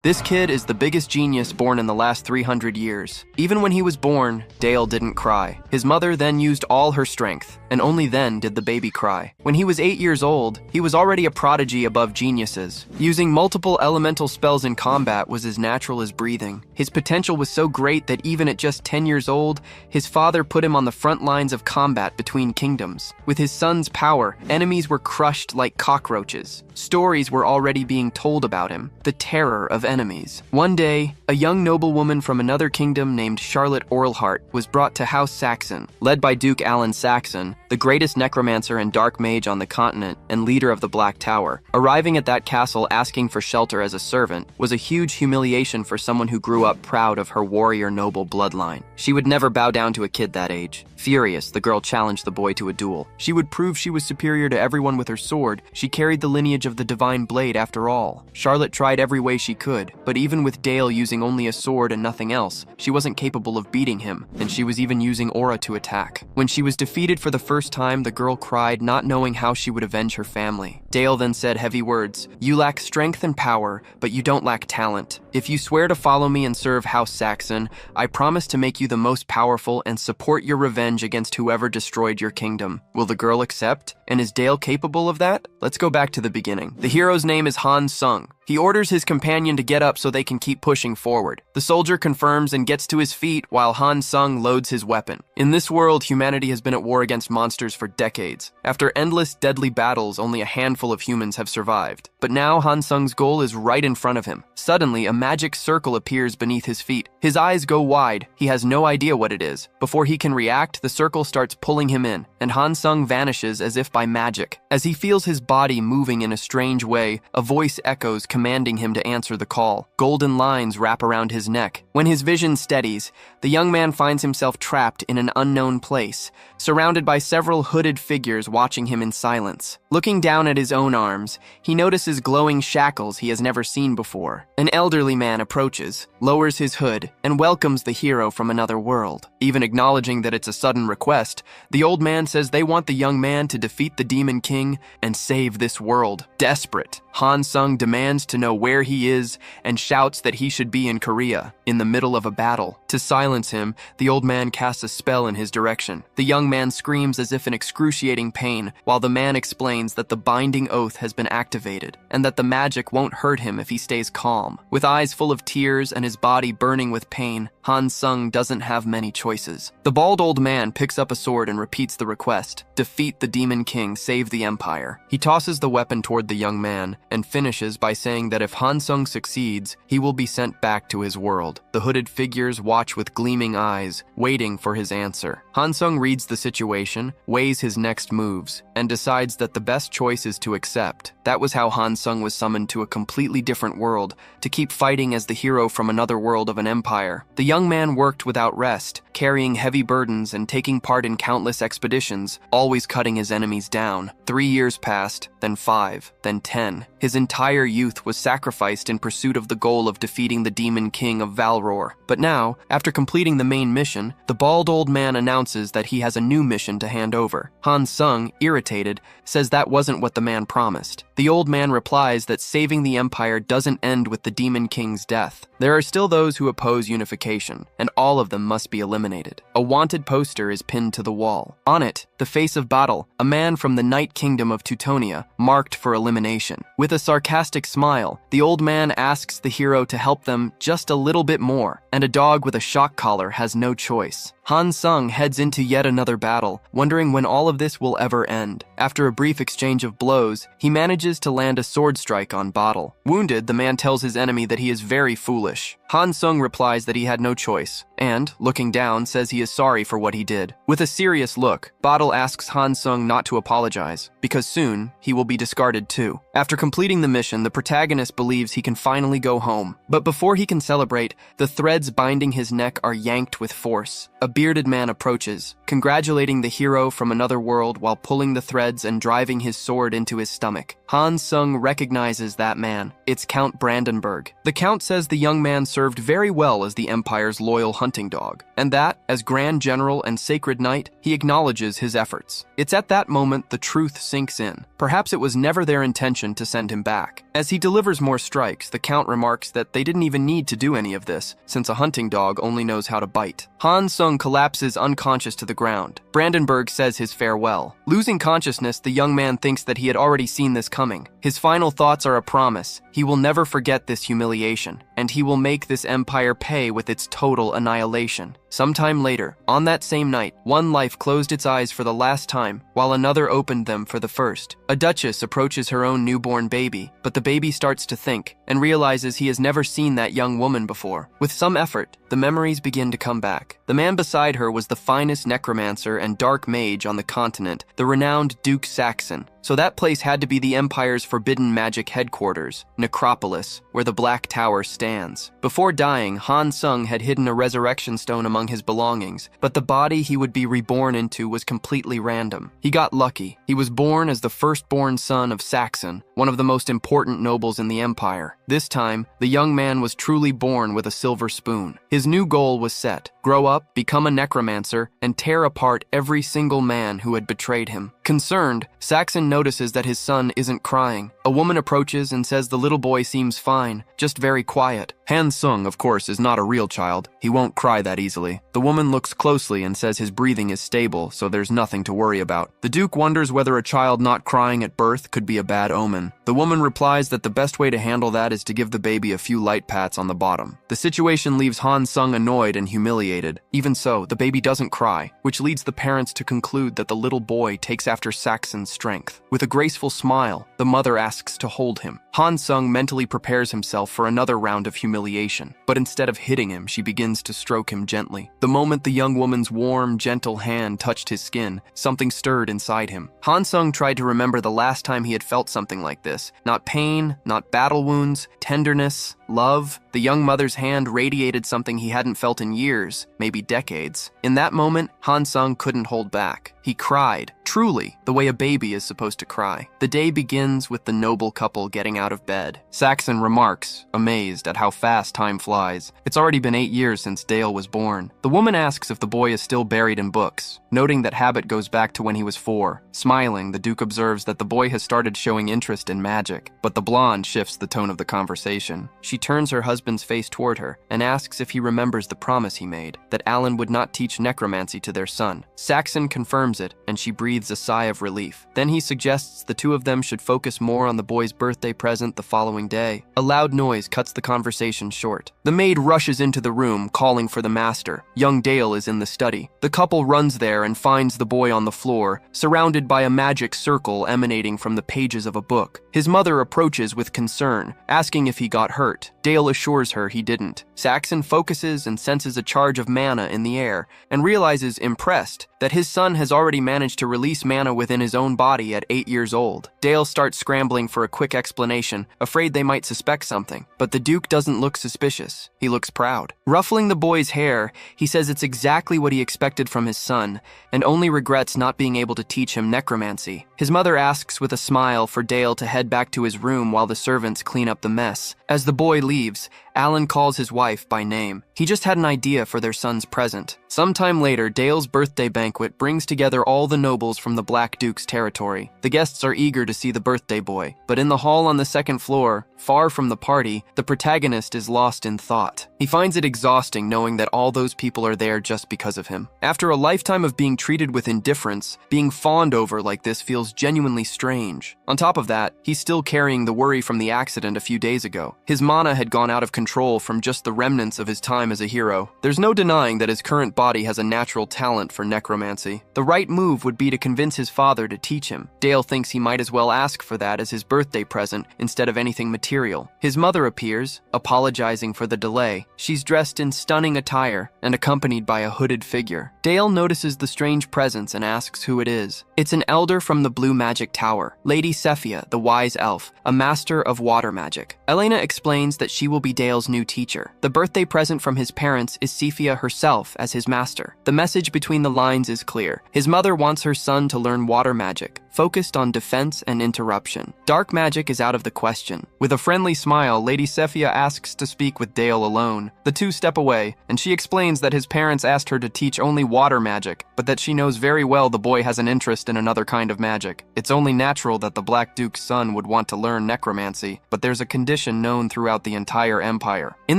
This kid is the biggest genius born in the last 300 years. Even when he was born, Dale didn't cry. His mother then used all her strength, and only then did the baby cry. When he was 8 years old, he was already a prodigy above geniuses. Using multiple elemental spells in combat was as natural as breathing. His potential was so great that even at just 10 years old, his father put him on the front lines of combat between kingdoms. With his son's power, enemies were crushed like cockroaches. Stories were already being told about him, the terror of enemies. One day, a young noblewoman from another kingdom named Charlotte Orlhart was brought to House Saxon. Led by Duke Alan Saxon, the greatest necromancer and dark mage on the continent and leader of the Black Tower. Arriving at that castle asking for shelter as a servant was a huge humiliation for someone who grew up proud of her warrior noble bloodline. She would never bow down to a kid that age. Furious, the girl challenged the boy to a duel. She would prove she was superior to everyone with her sword. She carried the lineage of the divine blade after all. Charlotte tried every way she could, but even with Dale using only a sword and nothing else, she wasn't capable of beating him, and she was even using aura to attack. When she was defeated for the first time, the girl cried, not knowing how she would avenge her family. Dale then said heavy words, "You lack strength and power, but you don't lack talent. If you swear to follow me and serve House Saxon, I promise to make you the most powerful and support your revenge against whoever destroyed your kingdom." Will the girl accept? And is Dale capable of that? Let's go back to the beginning. The hero's name is Han Sung. He orders his companion to get up so they can keep pushing forward. The soldier confirms and gets to his feet while Han Sung loads his weapon. In this world, humanity has been at war against monsters for decades. After endless deadly battles, only a handful of humans have survived. But now Han Sung's goal is right in front of him. Suddenly, a magic circle appears beneath his feet. His eyes go wide. He has no idea what it is. Before he can react, the circle starts pulling him in, and Han Sung vanishes as if by magic. As he feels his body moving in a strange way, a voice echoes commanding him to answer the call. Golden lines wrap around his neck. When his vision steadies, the young man finds himself trapped in an unknown place, surrounded by several hooded figures watching him in silence. Looking down at his own arms, he notices glowing shackles he has never seen before. An elderly man approaches, lowers his hood, and welcomes the hero from another world. Even acknowledging that it's a sudden request, the old man says they want the young man to defeat the Demon King and save this world. Desperate, Han Sung demands to know where he is and shouts that he should be in Korea, in the middle of a battle. To silence him, the old man casts a spell in his direction. The young man screams as if in excruciating pain, while the man explains that the binding oath has been activated and that the magic won't hurt him if he stays calm. With eyes full of tears and his body burning with pain, Han Sung doesn't have many choices. The bald old man picks up a sword and repeats the request: defeat the Demon King, save the Empire. He tosses the weapon toward the young man and finishes by saying that if Han Sung succeeds, he will be sent back to his world. The hooded figures watch with gleaming eyes, waiting for his answer. Han Sung reads the situation, weighs his next moves, and decides that the best choice is to accept. That was how Han Sung was summoned to a completely different world, to keep fighting as the hero from another world of an empire. The young man worked without rest, carrying heavy burdens and taking part in countless expeditions, always cutting his enemies down. 3 years passed, then 5, then 10. His entire youth was sacrificed in pursuit of the goal of defeating the Demon King of Valror. But now, after completing the main mission, the bald old man announces that he has a new mission to hand over. Han Sung, irritated, says that wasn't what the man promised. The old man replies that saving the empire doesn't end with the Demon King's death. There are still those who oppose unification, and all of them must be eliminated. A wanted poster is pinned to the wall. On it, the face of Battle, a man from the Night Kingdom of Teutonia, marked for elimination. With a sarcastic smile, the old man asks the hero to help them just a little bit more, and a dog with a shock collar has no choice. Han Sung heads into yet another battle, wondering when all of this will ever end. After a brief exchange of blows, he manages to land a sword strike on Battle. Wounded, the man tells his enemy that he is very foolish. Han Sung replies that he had no choice, and, looking down, says he is sorry for what he did. With a serious look, Battle asks Han Sung not to apologize, because soon, he will be discarded too. After completing the mission, the protagonist believes he can finally go home. But before he can celebrate, the threads binding his neck are yanked with force. A bearded man approaches, congratulating the hero from another world while pulling the threads and driving his sword into his stomach. Han Sung recognizes that man. It's Count Brandenburg. The Count says the young man served served very well as the Empire's loyal hunting dog, and that, as Grand General and Sacred Knight, he acknowledges his efforts. It's at that moment the truth sinks in. Perhaps it was never their intention to send him back. As he delivers more strikes, the Count remarks that they didn't even need to do any of this, since a hunting dog only knows how to bite. Han Sung collapses unconscious to the ground. Brandenburg says his farewell. Losing consciousness, the young man thinks that he had already seen this coming. His final thoughts are a promise. He will never forget this humiliation, and he will make this empire pay with its total annihilation. Sometime later, on that same night, one life closed its eyes for the last time, while another opened them for the first. A duchess approaches her own newborn baby, but the baby starts to think, and realizes he has never seen that young woman before. With some effort, the memories begin to come back. The man beside her was the finest necromancer and dark mage on the continent, the renowned Duke Saxon. So that place had to be the Empire's forbidden magic headquarters, Necropolis, where the Black Tower stands. Before dying, Han Sung had hidden a resurrection stone among his belongings, but the body he would be reborn into was completely random. He got lucky. He was born as the firstborn son of Saxon, one of the most important nobles in the Empire. This time, the young man was truly born with a silver spoon. His new goal was set: grow up, become a necromancer, and tear apart every single man who had betrayed him. Concerned, Saxon notices that his son isn't crying. A woman approaches and says the little boy seems fine, just very quiet. Han Sung, of course, is not a real child. He won't cry that easily. The woman looks closely and says his breathing is stable, so there's nothing to worry about. The Duke wonders whether a child not crying at birth could be a bad omen. The woman replies that the best way to handle that is to give the baby a few light pats on the bottom. The situation leaves Han Sung annoyed and humiliated. Even so, the baby doesn't cry, which leads the parents to conclude that the little boy takes after Saxon's strength. With a graceful smile, the mother asks to hold him. Han Sung mentally prepares himself for another round of humiliation, but instead of hitting him, she begins to stroke him gently. The moment the young woman's warm, gentle hand touched his skin, something stirred inside him. Han Sung tried to remember the last time he had felt something like this. Not pain, not battle wounds, tenderness, love. The young mother's hand radiated something he hadn't felt in years, maybe decades. In that moment, Han Sung couldn't hold back. He cried, truly, the way a baby is supposed to cry. The day begins with the noble couple getting out of bed. Saxon remarks, amazed at how fast time flies. It's already been 8 years since Dale was born. The woman asks if the boy is still buried in books, noting that habit goes back to when he was 4. Smiling, the Duke observes that the boy has started showing interest in magic, but the blonde shifts the tone of the conversation. She turns her husband's face toward her and asks if he remembers the promise he made, that Alan would not teach necromancy to their son. Saxon confirms it, and she breathes a sigh of relief. Then he suggests the two of them should focus more on the boy's birthday present the following day. A loud noise cuts the conversation short. The maid rushes into the room, calling for the master. Young Dale is in the study. The couple runs there and finds the boy on the floor, surrounded by a magic circle emanating from the pages of a book. His mother approaches with concern, asking if he got hurt. Dale assures her he didn't. Saxon focuses and senses a charge of mana in the air, and realizes, impressed, that his son has already managed to release mana within his own body at 8 years old. Dale starts scrambling for a quick explanation, afraid they might suspect something, but the Duke doesn't look suspicious. He looks proud. Ruffling the boy's hair, he says it's exactly what he expected from his son, and only regrets not being able to teach him necromancy. His mother asks with a smile for Dale to head back to his room while the servants clean up the mess. As the boy leaves, Alan calls his wife by name. He just had an idea for their son's present. Sometime later, Dale's birthday banquet brings together all the nobles from the Black Duke's territory. The guests are eager to see the birthday boy, but in the hall on the second floor, far from the party, the protagonist is lost in thought. He finds it exhausting knowing that all those people are there just because of him. After a lifetime of being treated with indifference, being fawned over like this feels genuinely strange. On top of that, he's still carrying the worry from the accident a few days ago. His mana had gone out of control from just the remnants of his time as a hero. There's no denying that his current body has a natural talent for necromancy. The right move would be to convince his father to teach him. Dale thinks he might as well ask for that as his birthday present instead of anything material. His mother appears, apologizing for the delay. She's dressed in stunning attire and accompanied by a hooded figure. Dale notices the strange presence and asks who it is. It's an elder from the Blue Magic Tower, Lady Sephia, the wise elf, a master of water magic. Elena explains that she will be Dale's Dale's new teacher. The birthday present from his parents is Sephia herself as his master. The message between the lines is clear. His mother wants her son to learn water magic, focused on defense and interruption. Dark magic is out of the question. With a friendly smile, Lady Sephia asks to speak with Dale alone. The two step away, and she explains that his parents asked her to teach only water magic, but that she knows very well the boy has an interest in another kind of magic. It's only natural that the Black Duke's son would want to learn necromancy, but there's a condition known throughout the entire empire. In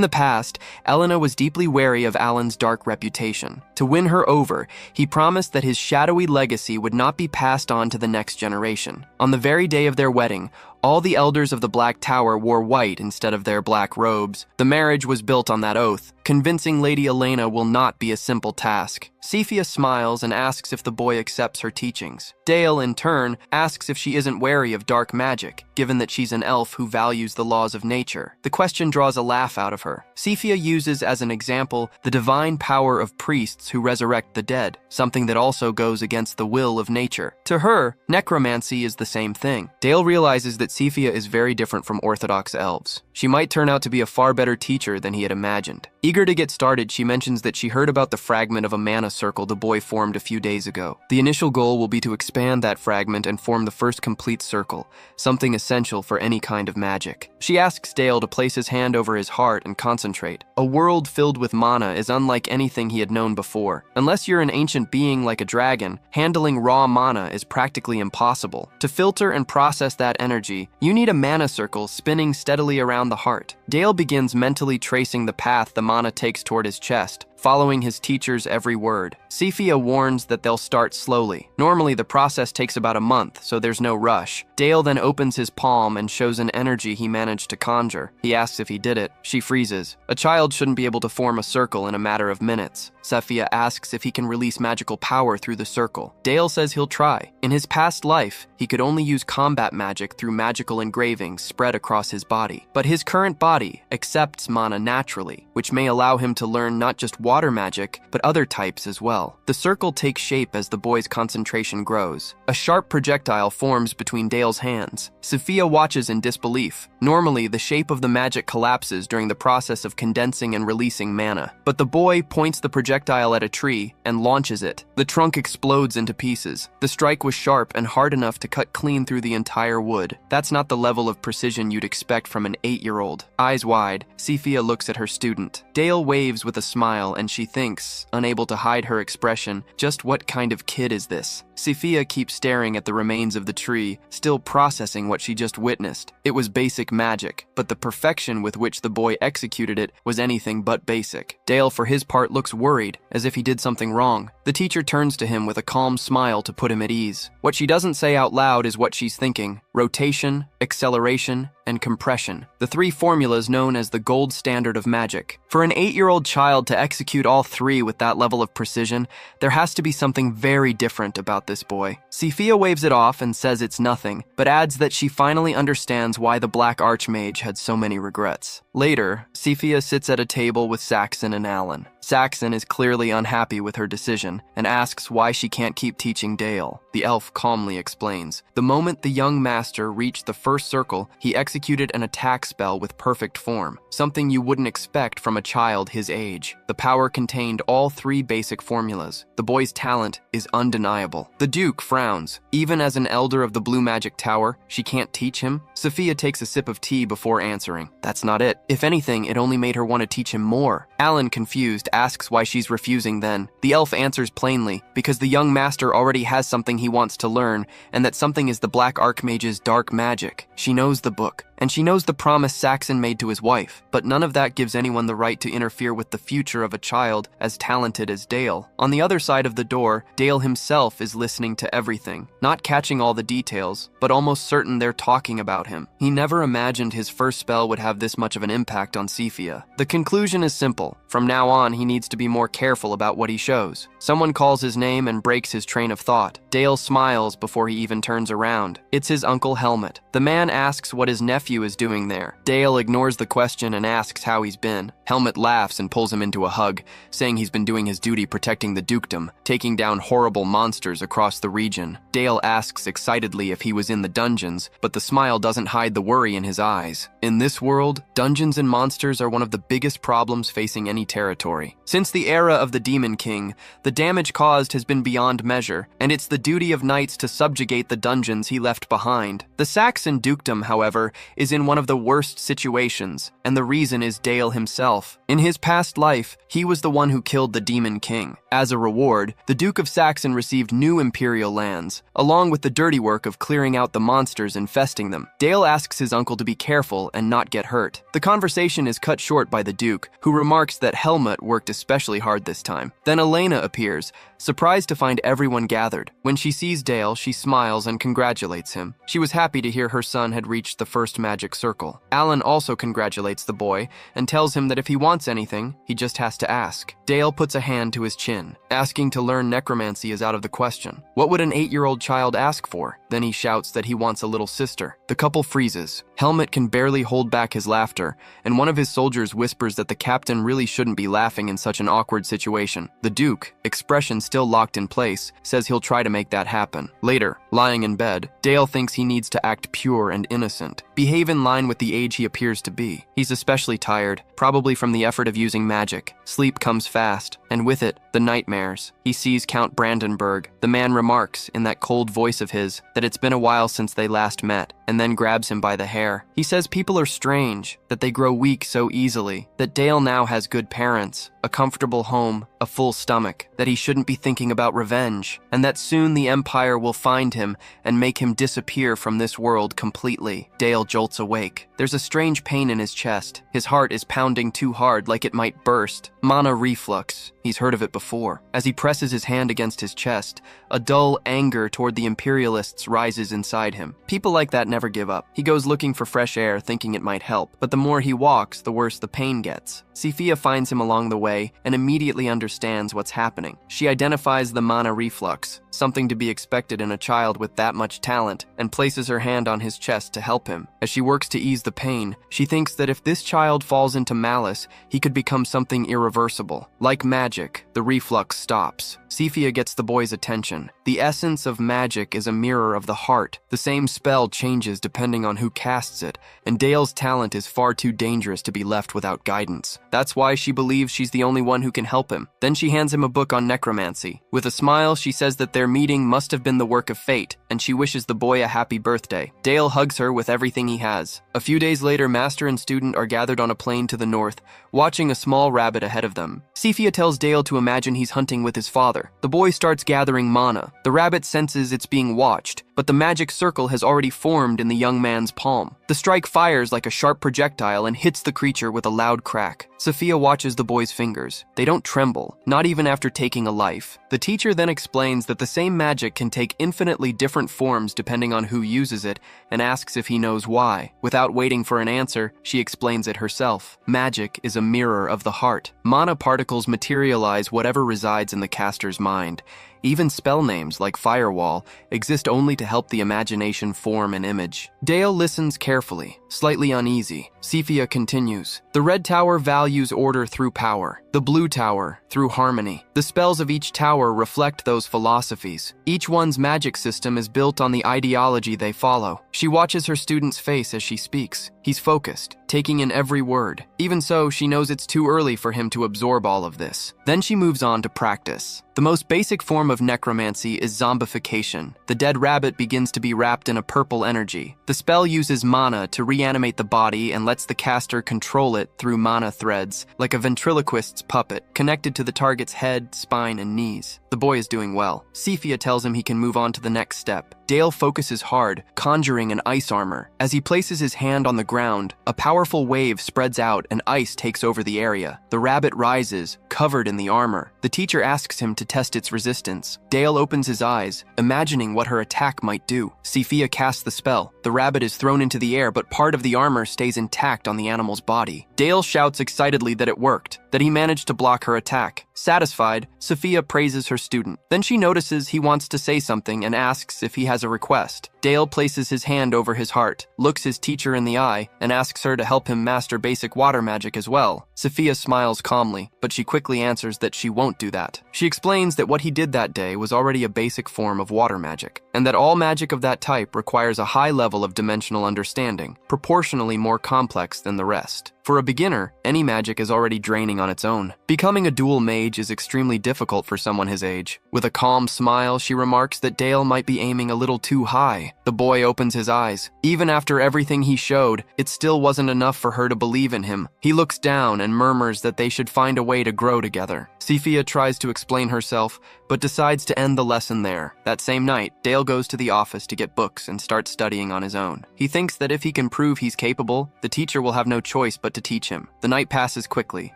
the past, Elena was deeply wary of Alan's dark reputation. To win her over, he promised that his shadowy legacy would not be passed on to the next generation. On the very day of their wedding, all the elders of the Black Tower wore white instead of their black robes. The marriage was built on that oath. Convincing Lady Elena will not be a simple task. Sephia smiles and asks if the boy accepts her teachings. Dale, in turn, asks if she isn't wary of dark magic, given that she's an elf who values the laws of nature. The question draws a laugh out of her. Sephia uses as an example the divine power of priests who resurrect the dead, something that also goes against the will of nature. To her, necromancy is the same thing. Dale realizes that Sephia is very different from Orthodox elves. She might turn out to be a far better teacher than he had imagined. Eager to get started, she mentions that she heard about the fragment of a mana circle the boy formed a few days ago. The initial goal will be to expand that fragment and form the first complete circle, something essential for any kind of magic. She asks Dale to place his hand over his heart and concentrate. A world filled with mana is unlike anything he had known before. Unless you're an ancient being like a dragon, handling raw mana is practically impossible. To filter and process that energy, you need a mana circle spinning steadily around the heart. Dale begins mentally tracing the path the mana takes toward his chest, following his teacher's every word. Sephia warns that they'll start slowly. Normally, the process takes about a month, so there's no rush. Dale then opens his palm and shows an energy he managed to conjure. He asks if he did it. She freezes. A child shouldn't be able to form a circle in a matter of minutes. Sephia asks if he can release magical power through the circle. Dale says he'll try. In his past life, he could only use combat magic through magical engravings spread across his body. But his current body accepts mana naturally, which may allow him to learn not just water magic, but other types as well. The circle takes shape as the boy's concentration grows. A sharp projectile forms between Dale's hands. Sephia watches in disbelief. Normally, the shape of the magic collapses during the process of condensing and releasing mana. But the boy points the projectile at a tree and launches it. The trunk explodes into pieces. The strike was sharp and hard enough to cut clean through the entire wood. That's not the level of precision you'd expect from an 8-year-old. Eyes wide, Sephia looks at her student. Dale waves with a smile and she thinks, unable to hide her expression, just what kind of kid is this? Sephia keeps staring at the remains of the tree, still processing what she just witnessed. It was basic magic, but the perfection with which the boy executed it was anything but basic. Dale, for his part, looks worried, as if he did something wrong. The teacher turns to him with a calm smile to put him at ease. What she doesn't say out loud is what she's thinking: rotation, acceleration, and compression, the three formulas known as the gold standard of magic. For an 8-year-old child to execute all three with that level of precision, there has to be something very different about this boy. Sephia waves it off and says it's nothing, but adds that she finally understands why the Black Archmage had so many regrets. Later, Sephia sits at a table with Saxon and Alan. Saxon is clearly unhappy with her decision and asks why she can't keep teaching Dale. The elf calmly explains. The moment the young master reached the first circle, he executed an attack spell with perfect form, something you wouldn't expect from a child his age. The power contained all three basic formulas. The boy's talent is undeniable. The Duke frowns. Even as an elder of the Blue Magic Tower, she can't teach him? Sephia takes a sip of tea before answering. That's not it. If anything, it only made her want to teach him more. Alan, confused, asks why she's refusing then. The elf answers plainly, because the young master already has something he wants to learn, and that something is the Black Archmage's dark magic. She knows the book, and she knows the promise Saxon made to his wife, but none of that gives anyone the right to interfere with the future of a child as talented as Dale. On the other side of the door, Dale himself is listening to everything, not catching all the details, but almost certain they're talking about him. He never imagined his first spell would have this much of an impact on Sephia. The conclusion is simple. From now on, he needs to be more careful about what he shows. Someone calls his name and breaks his train of thought. Dale smiles before he even turns around. It's his Uncle Helmet. The man asks what his nephew nephew is doing there. Dale ignores the question and asks how he's been. Helmet laughs and pulls him into a hug, saying he's been doing his duty protecting the dukedom, taking down horrible monsters across the region. Dale asks excitedly if he was in the dungeons, but the smile doesn't hide the worry in his eyes. In this world, dungeons and monsters are one of the biggest problems facing any territory. Since the era of the Demon King, the damage caused has been beyond measure, and it's the duty of knights to subjugate the dungeons he left behind. The Saxon dukedom, however, is in one of the worst situations, and the reason is Dale himself. In his past life, he was the one who killed the Demon King. As a reward, the Duke of Saxon received new imperial lands, along with the dirty work of clearing out the monsters infesting them. Dale asks his uncle to be careful and not get hurt. The conversation is cut short by the Duke, who remarks that Helmut worked especially hard this time. Then Elena appears, surprised to find everyone gathered. When she sees Dale, she smiles and congratulates him. She was happy to hear her son had reached the first magic circle. Alan also congratulates the boy and tells him that if he wants anything, he just has to ask. Dale puts a hand to his chin. Asking to learn necromancy is out of the question. What would an 8-year-old child ask for? Then he shouts that he wants a little sister. The couple freezes. Helmut can barely hold back his laughter, and one of his soldiers whispers that the captain really shouldn't be laughing in such an awkward situation. The Duke, expression still locked in place, says he'll try to make that happen. Later, lying in bed, Dale thinks he needs to act pure and innocent, behave in line with the age he appears to be. He's especially tired, probably from the effort of using magic. Sleep comes fast, and with it, the nightmares. He sees Count Brandenburg. The man remarks, in that cold voice of his, that it's been a while since they last met, and then grabs him by the hair. He says people are strange, that they grow weak so easily, that Dale now has good parents, a comfortable home, a full stomach, that he shouldn't be thinking about revenge, and that soon the Empire will find him and make him disappear from this world completely. Dale jolts awake. There's a strange pain in his chest. His heart is pounding too hard, like it might burst. Mana reflux. He's heard of it before. As he presses his hand against his chest, a dull anger toward the Imperialists rises inside him. People like that never give up. He goes looking for fresh air, thinking it might help, but the more he walks, the worse the pain gets. Sophia finds him along the way and immediately understands what's happening. She identifies the mana reflux, something to be expected in a child with that much talent, and places her hand on his chest to help him. As she works to ease the pain, she thinks that if this child falls into malice, he could become something irreversible. Like magic, the reflux stops. Sophia gets the boy's attention. The essence of magic is a mirror of the heart. The same spell changes depending on who casts it, and Dale's talent is far too dangerous to be left without guidance. That's why she believes she's the only one who can help him. Then she hands him a book on necromancy. With a smile, she says that their meeting must have been the work of fate, and she wishes the boy a happy birthday. Dale hugs her with everything he has. A few days later, master and student are gathered on a plain to the north, watching a small rabbit ahead of them. Sophia tells Dale to imagine he's hunting with his father. The boy starts gathering mana. The rabbit senses it's being watched, but the magic circle has already formed in the young man's palm. The strike fires like a sharp projectile and hits the creature with a loud crack. Sophia watches the boy's fingers. They don't tremble, not even after taking a life. The teacher then explains that the same magic can take infinitely different forms depending on who uses it, and asks if he knows why. Without waiting for an answer, she explains it herself. Magic is a mirror of the heart. Mana particles materialize whatever resides in the caster's mind. Even spell names, like Firewall, exist only to help the imagination form an image. Dale listens carefully, slightly uneasy. Sophia continues. The red tower values order through power. The blue tower through harmony. The spells of each tower reflect those philosophies. Each one's magic system is built on the ideology they follow. She watches her student's face as she speaks. He's focused, taking in every word. Even so, she knows it's too early for him to absorb all of this. Then she moves on to practice. The most basic form of necromancy is zombification. The dead rabbit begins to be wrapped in a purple energy. The spell uses mana to reanimate the body and lets the caster control it through mana threads, like a ventriloquist's puppet, connected to the target's head, spine, and knees. The boy is doing well. Sophia tells him he can move on to the next step. Dale focuses hard, conjuring an ice armor. As he places his hand on the ground, a powerful wave spreads out and ice takes over the area. The rabbit rises, covered in the armor. The teacher asks him to test its resistance. Dale opens his eyes, imagining what her attack might do. Sophia casts the spell. The rabbit is thrown into the air, but part of the armor stays intact on the animal's body. Dale shouts excitedly that it worked, that he managed to block her attack. Satisfied, Sophia praises her student. Then she notices he wants to say something and asks if he has has a request. Dale places his hand over his heart, looks his teacher in the eye, and asks her to help him master basic water magic as well. Sophia smiles calmly, but she quickly answers that she won't do that. She explains that what he did that day was already a basic form of water magic, and that all magic of that type requires a high level of dimensional understanding, proportionally more complex than the rest. For a beginner, any magic is already draining on its own. Becoming a dual mage is extremely difficult for someone his age. With a calm smile, she remarks that Dale might be aiming a little too high. The boy opens his eyes. Even after everything he showed, it still wasn't enough for her to believe in him. He looks down and murmurs that they should find a way to grow together. Sophia tries to explain herself, but decides to end the lesson there. That same night, Dale goes to the office to get books and starts studying on his own. He thinks that if he can prove he's capable, the teacher will have no choice but to teach him. The night passes quickly.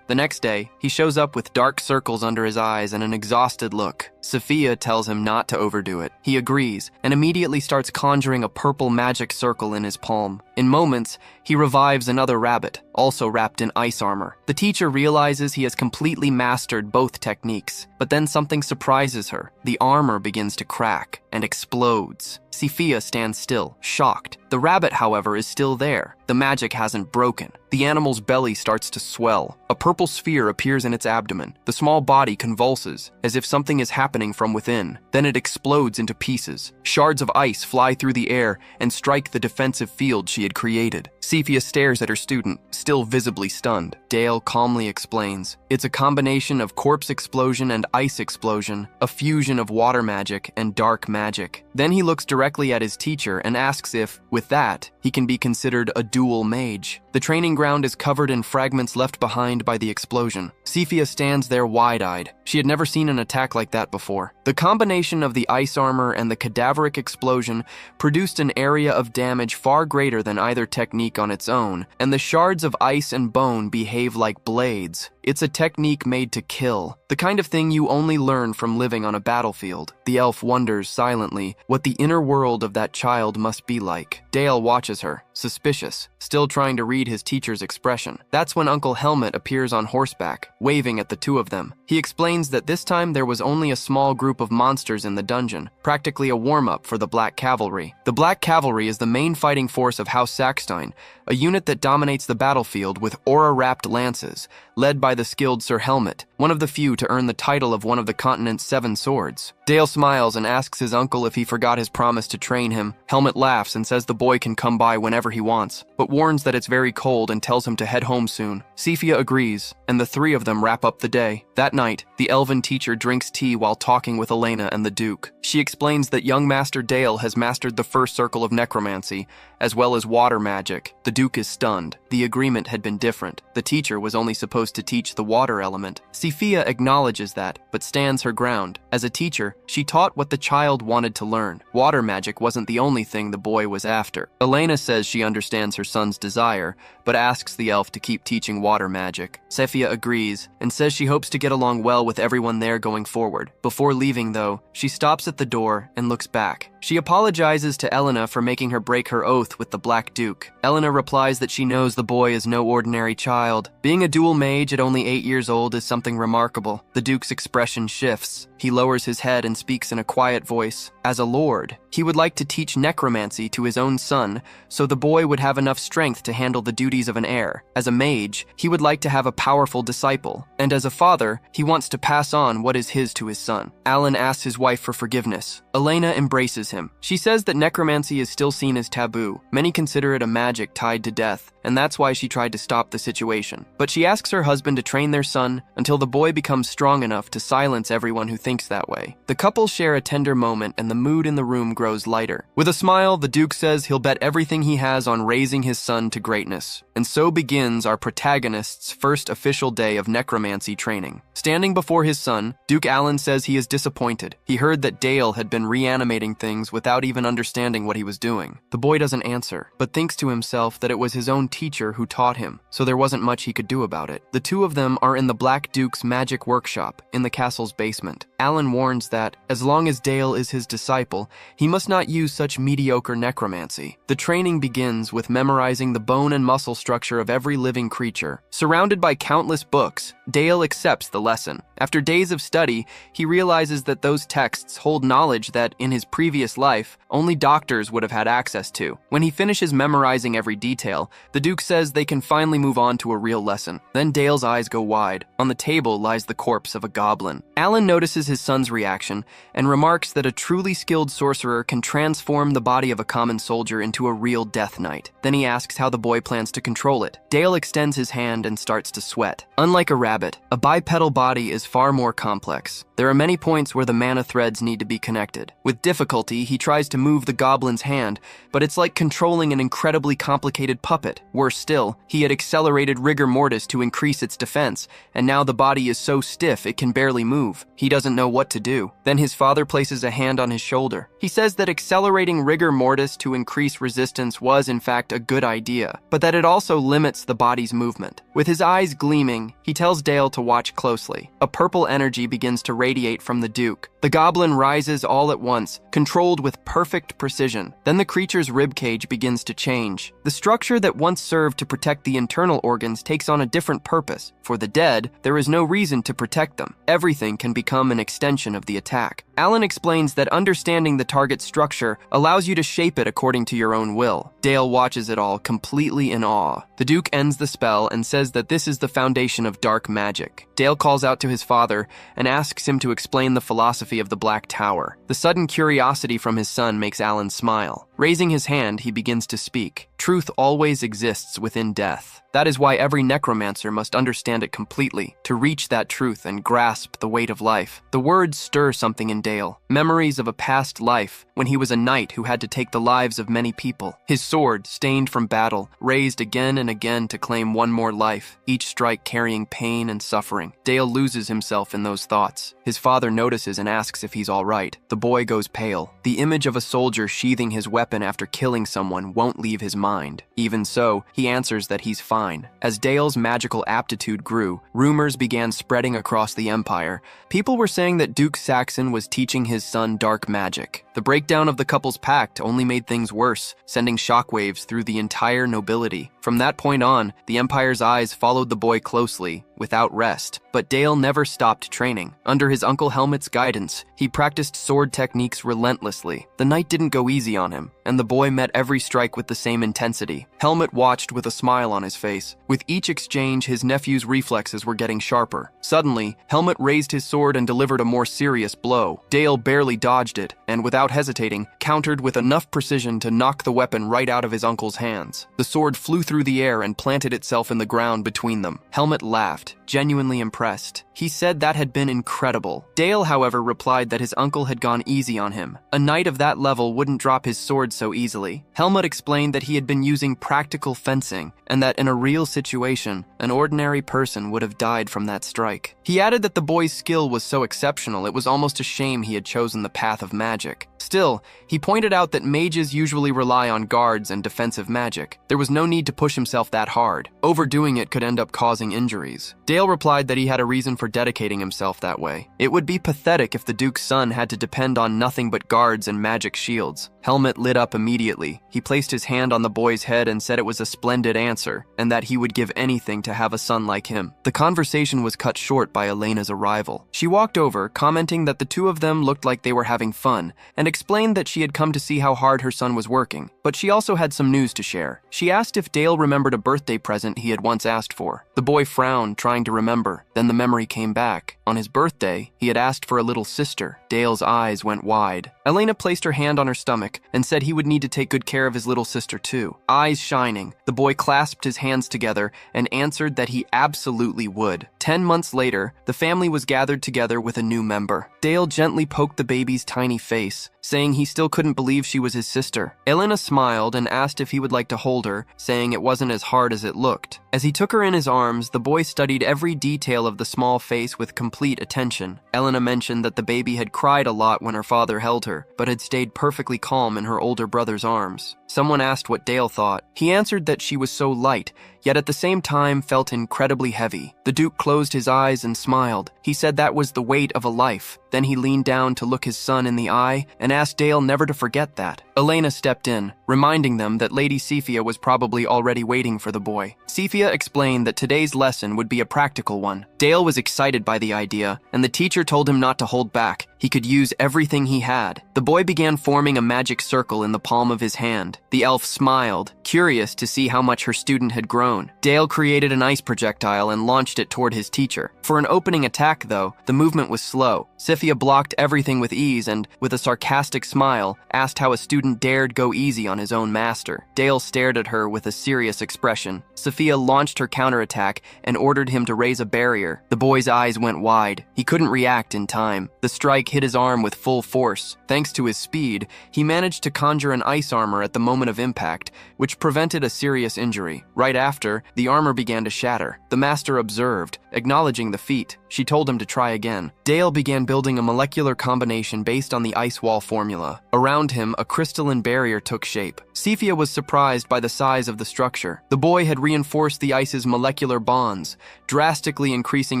The next day, he shows up with dark circles under his eyes and an exhausted look. Sophia tells him not to overdo it. He agrees, and immediately starts conjuring a purple magic circle in his palm. In moments, he revives another rabbit, also wrapped in ice armor. The teacher realizes he has completely mastered both techniques, but then something surprises her. The armor begins to crack and explodes. Sophia stands still, shocked. The rabbit, however, is still there. The magic hasn't broken. The animal's belly starts to swell. A purple sphere appears in its abdomen. The small body convulses, as if something is happening from within. Then it explodes into pieces. Shards of ice fly through the air and strike the defensive field she had created. Sophia stares at her student, still visibly stunned. Dale calmly explains, "It's a combination of corpse explosion and ice explosion, a fusion of water magic and dark magic." Then he looks directly at his teacher and asks if, with that, he can be considered a dual mage. The training ground is covered in fragments left behind by the explosion. Sophia stands there wide-eyed. She had never seen an attack like that before. The combination of the ice armor and the cadaveric explosion produced an area of damage far greater than either technique on its own, and the shards of ice and bone behave like blades. It's a technique made to kill, the kind of thing you only learn from living on a battlefield. The elf wonders silently what the inner world of that child must be like. Dale watches her, suspicious, still trying to read his teacher's expression. That's when Uncle Helmet appears on horseback, waving at the two of them. He explains that this time there was only a small group of monsters in the dungeon, practically a warm-up for the Black Cavalry. The Black Cavalry is the main fighting force of House Sackstein, a unit that dominates the battlefield with aura-wrapped lances, led by the skilled Sir Helmet, one of the few to earn the title of one of the continent's 7 swords. Dale smiles and asks his uncle if he forgot his promise to train him. Helmet laughs and says the boy can come by whenever he wants, but warns that it's very cold and tells him to head home soon. Sophia agrees, and the three of them wrap up the day. That night, the elven teacher drinks tea while talking with Elena and the Duke. She explains that young Master Dale has mastered the first circle of necromancy, as well as water magic. The Duke is stunned. The agreement had been different. The teacher was only supposed to teach the water element. Sophia acknowledges that, but stands her ground. As a teacher, she taught what the child wanted to learn. Water magic wasn't the only thing the boy was after. Elena says she understands her son's desire, but asks the elf to keep teaching water magic. Sophia agrees, and says she hopes to get along well with everyone there going forward. Before leaving, though, she stops at the door and looks back. She apologizes to Elena for making her break her oath with the Black Duke. Elena replies that she knows the boy is no ordinary child. Being a dual mage at only 8 years old is something remarkable. The Duke's expression shifts. He lowers his head and speaks in a quiet voice. As a lord, he would like to teach necromancy to his own son, so the boy would have enough strength to handle the duties of an heir. As a mage, he would like to have a powerful disciple. And as a father, he wants to pass on what is his to his son. Alan asks his wife for forgiveness. Elena embraces him. She says that necromancy is still seen as taboo. Many consider it a magic tied to death, and that's why she tried to stop the situation. But she asks her husband to train their son until the boy becomes strong enough to silence everyone who thinks that way. The couple share a tender moment and the mood in the room grows lighter. With a smile, the Duke says he'll bet everything he has on raising his son to greatness. And so begins our protagonist's first official day of necromancy training. Standing before his son, Duke Alan says he is disappointed. He heard that Dale had been reanimating things without even understanding what he was doing. The boy doesn't answer, but thinks to himself that it was his own teacher who taught him, so there wasn't much he could do about it. The two of them are in the Black Duke's magic workshop in the castle's basement. Alan warns that, as long as Dale is his disciple, he must not use such mediocre necromancy. The training begins with memorizing the bone and muscle structure of every living creature. Surrounded by countless books, Dale accepts the lesson. After days of study, he realizes that those texts hold knowledge that, in his previous life, only doctors would have had access to. When he finishes memorizing every detail, the Duke says they can finally move on to a real lesson. Then Dale's eyes go wide. On the table lies the corpse of a goblin. Alan notices his son's reaction and remarks that a truly skilled sorcerer can transform the body of a common soldier into a real death knight. Then he asks how the boy plans to control it. Dale extends his hand and starts to sweat. Unlike a rabbit, a bipedal body is far more complex. There are many points where the mana threads need to be connected. With difficulty, he tries to move the goblin's hand, but it's like controlling an incredibly complicated puppet. Worse still, he had accelerated rigor mortis to increase its defense, and now the body is so stiff it can barely move. He doesn't know what to do. Then his father places a hand on his shoulder. He says that accelerating rigor mortis to increase resistance was in fact a good idea, but that it also limits the body's movement. With his eyes gleaming, he tells Dale to watch closely. A purple energy begins to radiate from the Duke. The goblin rises all at once, controlled with perfect precision. Then the creature's ribcage begins to change. The structure that once served to protect the internal organs takes on a different purpose. For the dead, there is no reason to protect them. Everything can become an extension of the attack. Alan explains that understanding the target's structure allows you to shape it according to your own will. Dale watches it all completely in awe. The Duke ends the spell and says that this is the foundation of dark magic. Dale calls out to his father and asks him to explain the philosophy of the Black Tower. The sudden curiosity from his son makes Alan smile. Raising his hand, he begins to speak. Truth always exists within death. That is why every necromancer must understand it completely, to reach that truth and grasp the weight of life. The words stir something in Dale. Memories of a past life, when he was a knight who had to take the lives of many people. His sword, stained from battle, raised again and again to claim one more life, each strike carrying pain and suffering. Dale loses himself in those thoughts. His father notices and asks if he's all right. The boy goes pale. The image of a soldier sheathing his weapon after killing someone won't leave his mind. Even so, he answers that he's fine. As Dale's magical aptitude grew, rumors began spreading across the empire. People were saying that Duke Saxon was teaching his son dark magic. The breakdown of the couple's pact only made things worse, sending shockwaves through the entire nobility. From that point on, the empire's eyes followed the boy closely, without rest. But Dale never stopped training. Under his Uncle Helmut's guidance, he practiced sword techniques relentlessly. The knight didn't go easy on him, and the boy met every strike with the same intensity. Helmut watched with a smile on his face. With each exchange, his nephew's reflexes were getting sharper. Suddenly, Helmut raised his sword and delivered a more serious blow. Dale barely dodged it, and without hesitating, countered with enough precision to knock the weapon right out of his uncle's hands. The sword flew through the air and planted itself in the ground between them. Helmut laughed, genuinely impressed. He said that had been incredible. Dale, however, replied that his uncle had gone easy on him. A knight of that level wouldn't drop his sword so easily. Helmut explained that he had been using practical fencing, and that in a real situation, an ordinary person would have died from that strike. He added that the boy's skill was so exceptional it was almost a shame he had chosen the path of magic. Still, he pointed out that mages usually rely on guards and defensive magic. There was no need to push himself that hard. Overdoing it could end up causing injuries. Dale replied that he had a reason for dedicating himself that way. It would be pathetic if the Duke's son had to depend on nothing but guards and magic shields. Helmut lit up immediately. He placed his hand on the boy's head and said it was a splendid answer, and that he would give anything to have a son like him. The conversation was cut short by Elena's arrival. She walked over, commenting that the two of them looked like they were having fun, and explained that she had come to see how hard her son was working. But she also had some news to share. She asked if Dale remembered a birthday present he had once asked for. The boy frowned, trying to remember. Then the memory came back. On his birthday, he had asked for a little sister. Dale's eyes went wide. Elena placed her hand on her stomach and said he would need to take good care of his little sister too. Eyes shining, the boy clasped his hands together and answered that he absolutely would. 10 months later, the family was gathered together with a new member. Dale gently poked the baby's tiny face, saying he still couldn't believe she was his sister. Elena smiled and asked if he would like to hold her, saying it wasn't as hard as it looked. As he took her in his arms, the boy studied every detail of the small face with complete attention. Elena mentioned that the baby had cried a lot when her father held her, but had stayed perfectly calm in her older brother's arms. Someone asked what Dale thought. He answered that she was so light, yet at the same time felt incredibly heavy. The Duke closed his eyes and smiled. He said that was the weight of a life. Then he leaned down to look his son in the eye and asked Dale never to forget that. Elena stepped in, reminding them that Lady Cephia was probably already waiting for the boy. Cephia explained that today's lesson would be a practical one. Dale was excited by the idea, and the teacher told him not to hold back. He could use everything he had. The boy began forming a magic circle in the palm of his hand. The elf smiled, curious to see how much her student had grown. Dale created an ice projectile and launched it toward his teacher. For an opening attack, though, the movement was slow. Cephia blocked everything with ease and, with a sarcastic smile, asked how a student dared go easy on his own master. Dale stared at her with a serious expression. Cephia launched her counterattack and ordered him to raise a barrier. The boy's eyes went wide. He couldn't react in time. The strike hit his arm with full force. Thanks to his speed, he managed to conjure an ice armor at the moment of impact, which prevented a serious injury. Right after, the armor began to shatter. The master observed, acknowledging the feat. She told him to try again. Dale began building a molecular combination based on the ice wall formula. Around him, a crystalline barrier took shape. Cephia was surprised by the size of the structure. The boy had reinforced the ice's molecular bonds, drastically increasing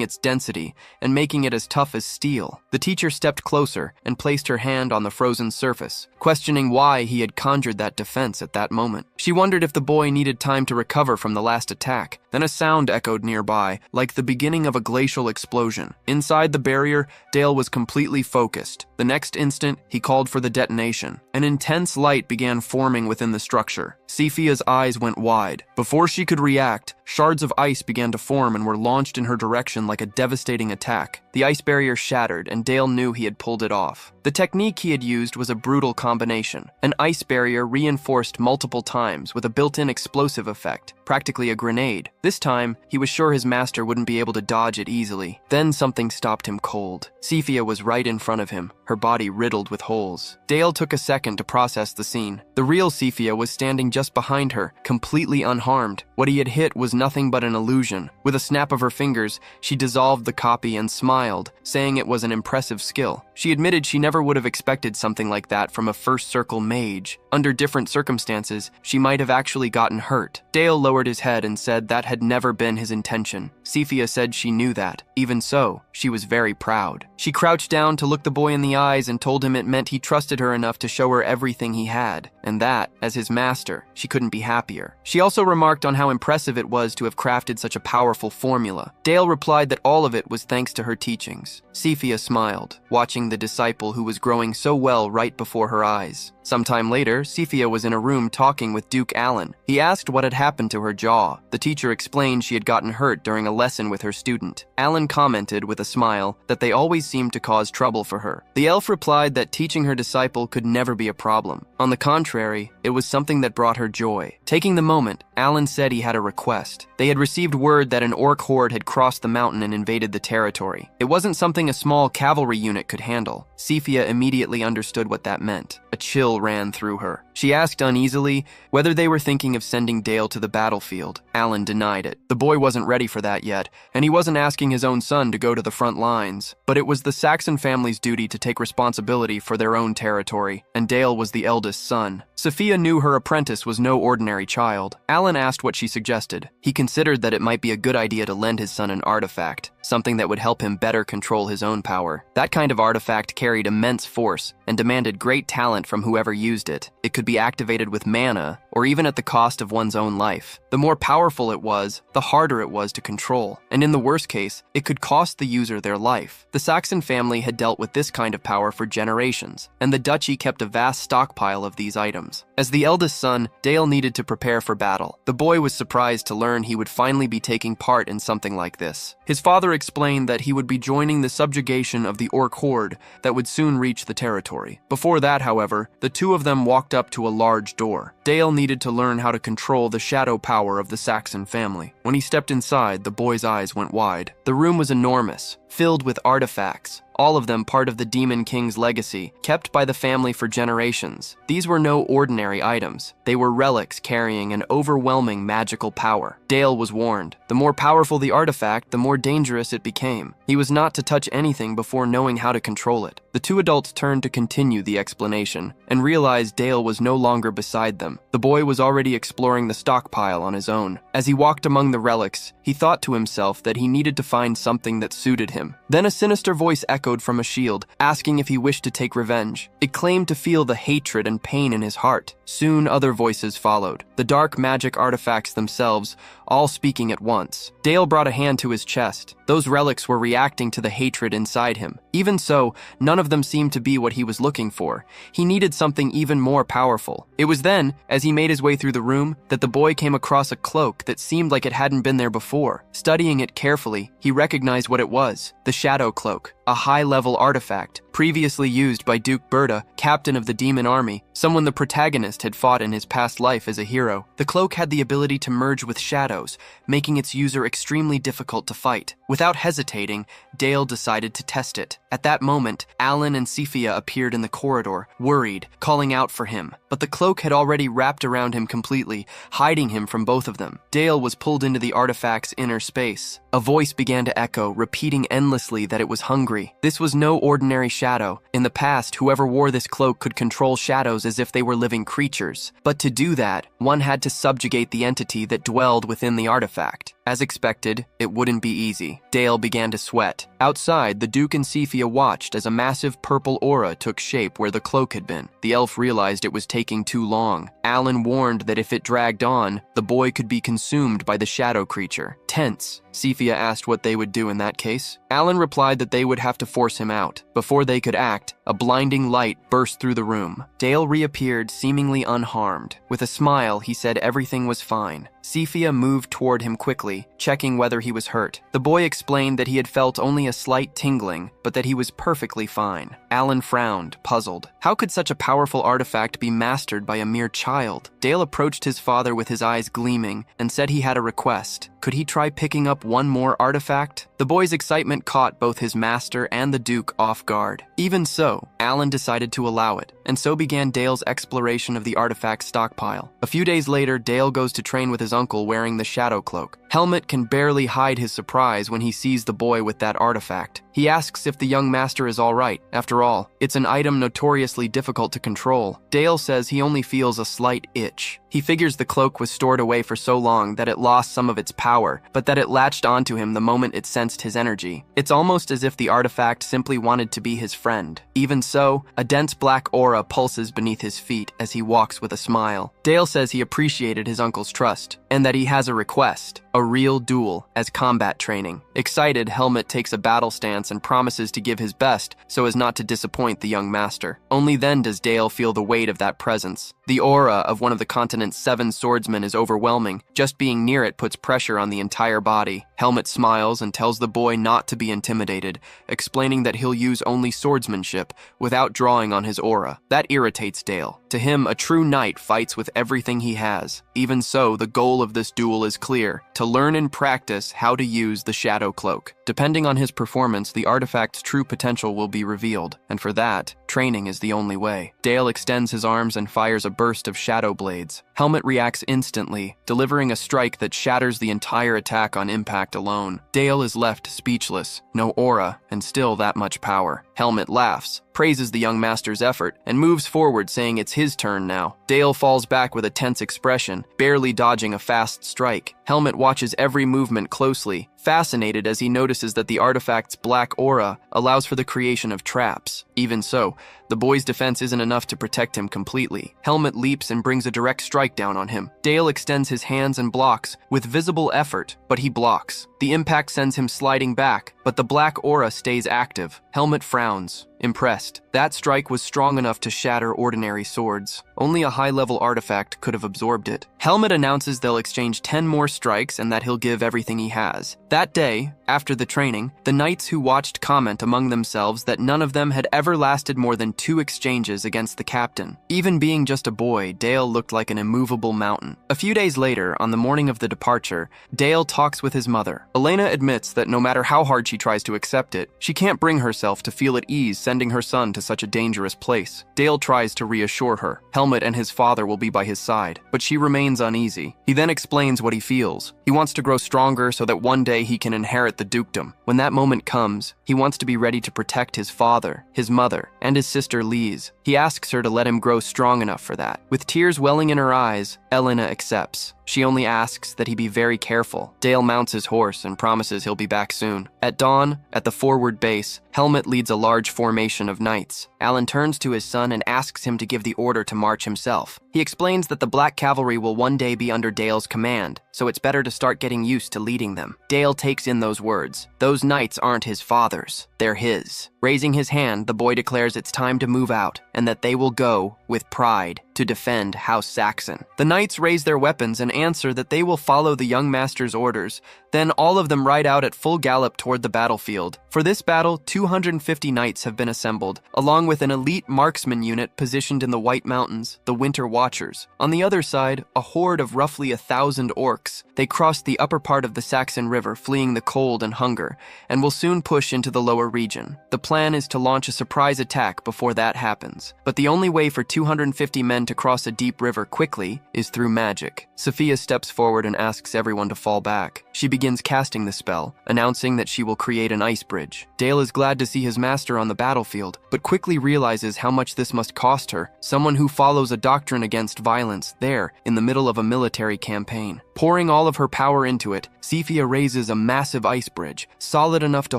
its density and making it as tough as steel. The teacher stepped closer and placed her hand on the frozen surface, questioning why he had conjured that defense at that moment. She wondered if the boy needed time to recover from the last attack. Then a sound echoed nearby, like the beginning of a glacial explosion. Inside the barrier, Dale was completely focused. The next instant, he called for the detonation. An intense light began forming within the structure. Cephia's eyes went wide. Before she could react, shards of ice began to form and were launched in her direction like a devastating attack. The ice barrier shattered, and Dale knew he had pulled it off. The technique he had used was a brutal combination. An ice barrier reinforced multiple times with a built-in explosive effect, practically a grenade. This time, he was sure his master wouldn't be able to dodge it easily. Then something stopped him cold. Cephia was right in front of him, her body riddled with holes. Dale took a second to process the scene. The real Cephia was standing just behind her, completely unharmed. What he had hit was nothing but an illusion. With a snap of her fingers, she dissolved the copy and smiled, saying it was an impressive skill. She admitted she never would have expected something like that from a first circle mage. Under different circumstances, she might have actually gotten hurt. Dale lowered his head and said that had never been his intention. Cephia said she knew that. Even so, she was very proud. She crouched down to look the boy in the eyes and told him it meant he trusted her enough to show her everything he had, and that, as his master, she couldn't be happier. She also remarked on how impressive it was to have crafted such a powerful formula. Dale replied that all of it was thanks to her teachings. Cephia smiled, watching the disciple who was growing so well right before her eyes. Sometime later, Cephia was in a room talking with Duke Allen. He asked what had happened to her jaw. The teacher explained she had gotten hurt during a lesson with her student. Allen commented with a smile that they always seemed to cause trouble for her. The elf replied that teaching her disciple could never be a problem. On the contrary, it was something that brought her joy. Taking the moment, Allen said he had a request. They had received word that an orc horde had crossed the mountain and invaded the territory. It wasn't something a small cavalry unit could handle. Cephia immediately understood what that meant. A chill ran through her. She asked uneasily whether they were thinking of sending Dale to the battlefield. Allen denied it. The boy wasn't ready for that yet, and he wasn't asking his own son to go to the front lines. But it was the Saxon family's duty to take responsibility for their own territory, and Dale was the eldest son. Sophia knew her apprentice was no ordinary child. Allen asked what she suggested. He considered that it might be a good idea to lend his son an artifact, something that would help him better control his own power. That kind of artifact carried immense force and demanded great talent from whoever used it. It could be activated with mana, or even at the cost of one's own life. The more powerful it was, the harder it was to control, and in the worst case, it could cost the user their life. The Saxon family had dealt with this kind of power for generations, and the duchy kept a vast stockpile of these items. As the eldest son, Dale needed to prepare for battle. The boy was surprised to learn he would finally be taking part in something like this. His father explained that he would be joining the subjugation of the orc horde that would soon reach the territory. Before that, however, the two of them walked up to a large door. Dale needed to learn how to control the shadow power of the Saxon family. When he stepped inside, the boy's eyes went wide. The room was enormous, filled with artifacts, all of them part of the Demon King's legacy, kept by the family for generations. These were no ordinary items. They were relics carrying an overwhelming magical power. Dale was warned. The more powerful the artifact, the more dangerous it became. He was not to touch anything before knowing how to control it. The two adults turned to continue the explanation and realized Dale was no longer beside them. The boy was already exploring the stockpile on his own. As he walked among the relics, he thought to himself that he needed to find something that suited him. Then a sinister voice echoed from a shield, asking if he wished to take revenge. It claimed to feel the hatred and pain in his heart. Soon other voices followed, the dark magic artifacts themselves, all speaking at once. Dale brought a hand to his chest. Those relics were reacting to the hatred inside him. Even so, none of them seemed to be what he was looking for. He needed something even more powerful. It was then, as he made his way through the room, that the boy came across a cloak that seemed like it hadn't been there before. Studying it carefully, he recognized what it was: the Shadow Cloak, a high-level artifact, previously used by Duke Berta, captain of the demon army, someone the protagonist had fought in his past life as a hero. The cloak had the ability to merge with shadows, making its user extremely difficult to fight. Without hesitating, Dale decided to test it. At that moment, Alan and Cephia appeared in the corridor, worried, calling out for him. But the cloak had already wrapped around him completely, hiding him from both of them. Dale was pulled into the artifact's inner space. A voice began to echo, repeating endlessly that it was hungry. This was no ordinary shadow. In the past, whoever wore this cloak could control shadows as if they were living creatures. But to do that, one had to subjugate the entity that dwelled within the artifact. As expected, it wouldn't be easy. Dale began to sweat. Outside, the Duke and Cephia watched as a massive purple aura took shape where the cloak had been. The elf realized it was taking too long. Alan warned that if it dragged on, the boy could be consumed by the shadow creature. Tense, Cephia asked what they would do in that case. Alan replied that they would have to force him out. Before they could act, a blinding light burst through the room. Dale reappeared seemingly unharmed. With a smile, he said everything was fine. Cephia moved toward him quickly, checking whether he was hurt. The boy explained that he had felt only a slight tingling, but that he was perfectly fine. Alan frowned, puzzled. How could such a powerful artifact be mastered by a mere child? Dale approached his father with his eyes gleaming and said he had a request. Could he try picking up one more artifact? The boy's excitement caught both his master and the Duke off guard. Even so, Alan decided to allow it, and so began Dale's exploration of the artifact stockpile. A few days later, Dale goes to train with his uncle wearing the Shadow Cloak. Helmet can barely hide his surprise when he sees the boy with that artifact. He asks if the young master is all right. After all, it's an item notoriously difficult to control. Dale says he only feels a slight itch. He figures the cloak was stored away for so long that it lost some of its power, but that it latched onto him the moment it sensed his energy. It's almost as if the artifact simply wanted to be his friend. Even so, a dense black aura pulses beneath his feet as he walks with a smile. Dale says he appreciated his uncle's trust, and that he has a request: a real duel as combat training. Excited, Helmet takes a battle stance and promises to give his best so as not to disappoint the young master. Only then does Dale feel the weight of that presence. The aura of one of the continent's 7 swordsmen is overwhelming. Just being near it puts pressure on the entire body. Helmet smiles and tells the boy not to be intimidated, explaining that he'll use only swordsmanship without drawing on his aura. That irritates Dale. To him, a true knight fights with everything he has. Even so, the goal of this duel is clear: to learn and practice how to use the Shadow Cloak. Depending on his performance, the artifact's true potential will be revealed, and for that, training is the only way. Dale extends his arms and fires a burst of shadow blades. Helmet reacts instantly, delivering a strike that shatters the entire attack on impact alone. Dale is left speechless. No aura, and still that much power. Helmet laughs, praises the young master's effort, and moves forward, saying it's his turn now. Dale falls back with a tense expression, barely dodging a fast strike. Helmet watches every movement closely, fascinated as he notices that the artifact's black aura allows for the creation of traps. Even so, the boy's defense isn't enough to protect him completely. Helmet leaps and brings a direct strike down on him. Dale extends his hands and blocks, with visible effort, but he blocks. The impact sends him sliding back, but the black aura stays active. Helmet frowns, impressed. That strike was strong enough to shatter ordinary swords. Only a high-level artifact could have absorbed it. Helmet announces they'll exchange 10 more strikes and that he'll give everything he has. That day, after the training, the knights who watched comment among themselves that none of them had ever lasted more than 2 exchanges against the captain. Even being just a boy, Dale looked like an immovable mountain. A few days later, on the morning of the departure, Dale talks with his mother. Elena admits that no matter how hard she tries to accept it, she can't bring herself herself to feel at ease sending her son to such a dangerous place. Dale tries to reassure her. Helmut and his father will be by his side, but she remains uneasy. He then explains what he feels. He wants to grow stronger so that one day he can inherit the dukedom. When that moment comes, he wants to be ready to protect his father, his mother, and his sister Lise. He asks her to let him grow strong enough for that. With tears welling in her eyes, Elena accepts. She only asks that he be very careful. Dale mounts his horse and promises he'll be back soon. At dawn, at the forward base, Helmut leads a large formation of knights. Alan turns to his son and asks him to give the order to march himself. He explains that the Black Cavalry will one day be under Dale's command, so it's better to start getting used to leading them. Dale takes in those words. Those knights aren't his father's, they're his. Raising his hand, the boy declares it's time to move out, and that they will go, with pride, to defend House Saxon. The knights raise their weapons and answer that they will follow the young master's orders. Then all of them ride out at full gallop toward the battlefield. For this battle, 250 knights have been assembled, along with an elite marksman unit positioned in the White Mountains, the Winter Watchers. On the other side, a horde of roughly 1,000 orcs. They cross the upper part of the Saxon River, fleeing the cold and hunger, and will soon push into the lower region. The plan is to launch a surprise attack before that happens. But the only way for 250 men to cross a deep river quickly is through magic. Sophia steps forward and asks everyone to fall back. She begins casting the spell, announcing that she will create an ice bridge. Dale is glad to see his master on the battlefield, but quickly realizes how much this must cost her, someone who follows a doctrine against violence, there, in the middle of a military campaign. Pouring all of her power into it, Sophia raises a massive ice bridge, solid enough to